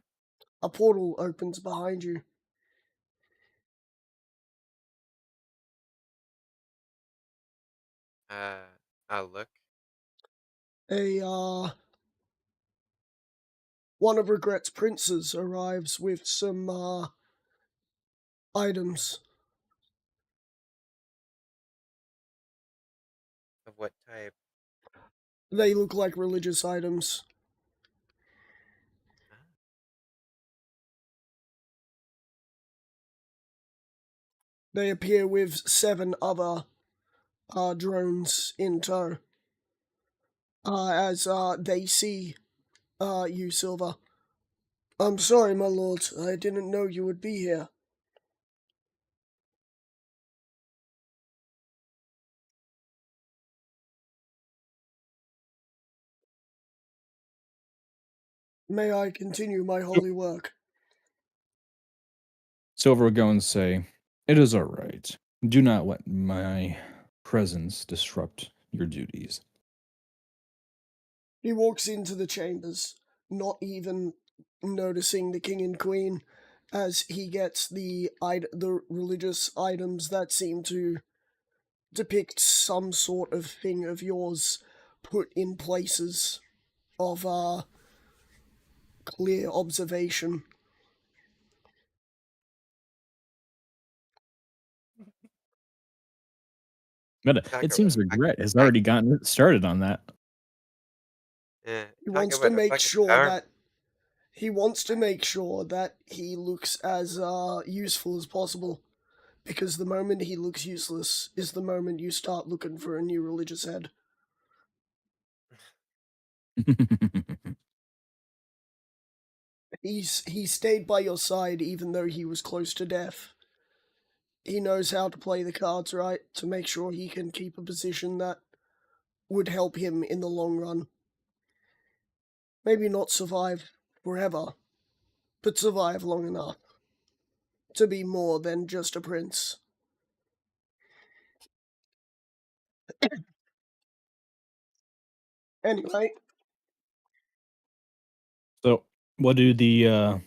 A portal opens behind you. I'll look. One of Regret's princes arrives with some items. Of what type? They look like religious items. Ah. They appear with 7 other drones in tow. As they see you, Silver. I'm sorry, my lord. I didn't know you would be here. May I continue my holy work? Silver will go and say, it is all right. Do not let my presence disrupt your duties. He walks into the chambers, not even noticing the king and queen, as he gets the religious items that seem to depict some sort of thing of yours put in places of clear observation. But Talk it about seems a fucking regret has back. already gotten started on that. Yeah, He talk wants to about a make fucking sure power. that he looks as useful as possible, because the moment he looks useless is the moment you start looking for a new religious head. He stayed by your side even though he was close to death. He knows how to play the cards right to make sure he can keep a position that would help him in the long run. Maybe not survive forever, but survive long enough to be more than just a prince. Anyway, So, what do the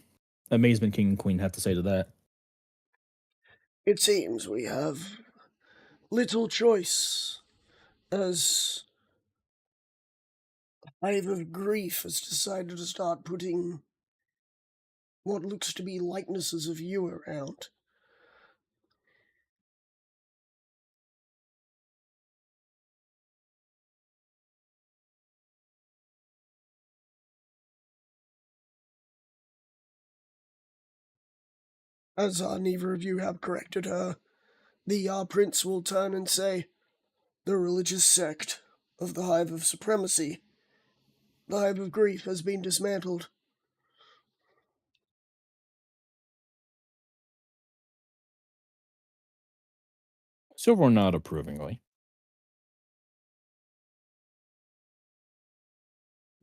Amazement King and Queen have to say to that? it seems we have little choice, as Hive of Grief has decided to start putting what looks to be likenesses of you around. As neither of you have corrected her, the prince will turn and say, "The religious sect of the Hive of Supremacy, the Hive of Grief, has been dismantled." Silver nod approvingly.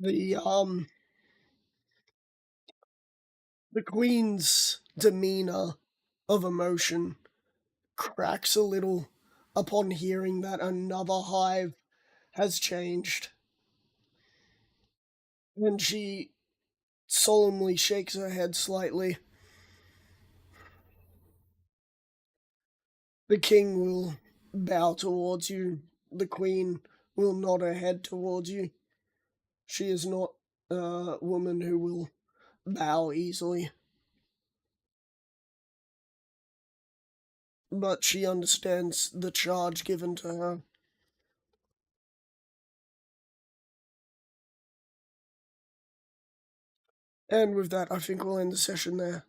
The queen's demeanor of emotion cracks a little upon hearing that another hive has changed, and she solemnly shakes her head slightly. The king will bow towards you. The queen will nod her head towards you. She is not a woman who will bow easily, but she understands the charge given to her. And with that, I think we'll end the session there.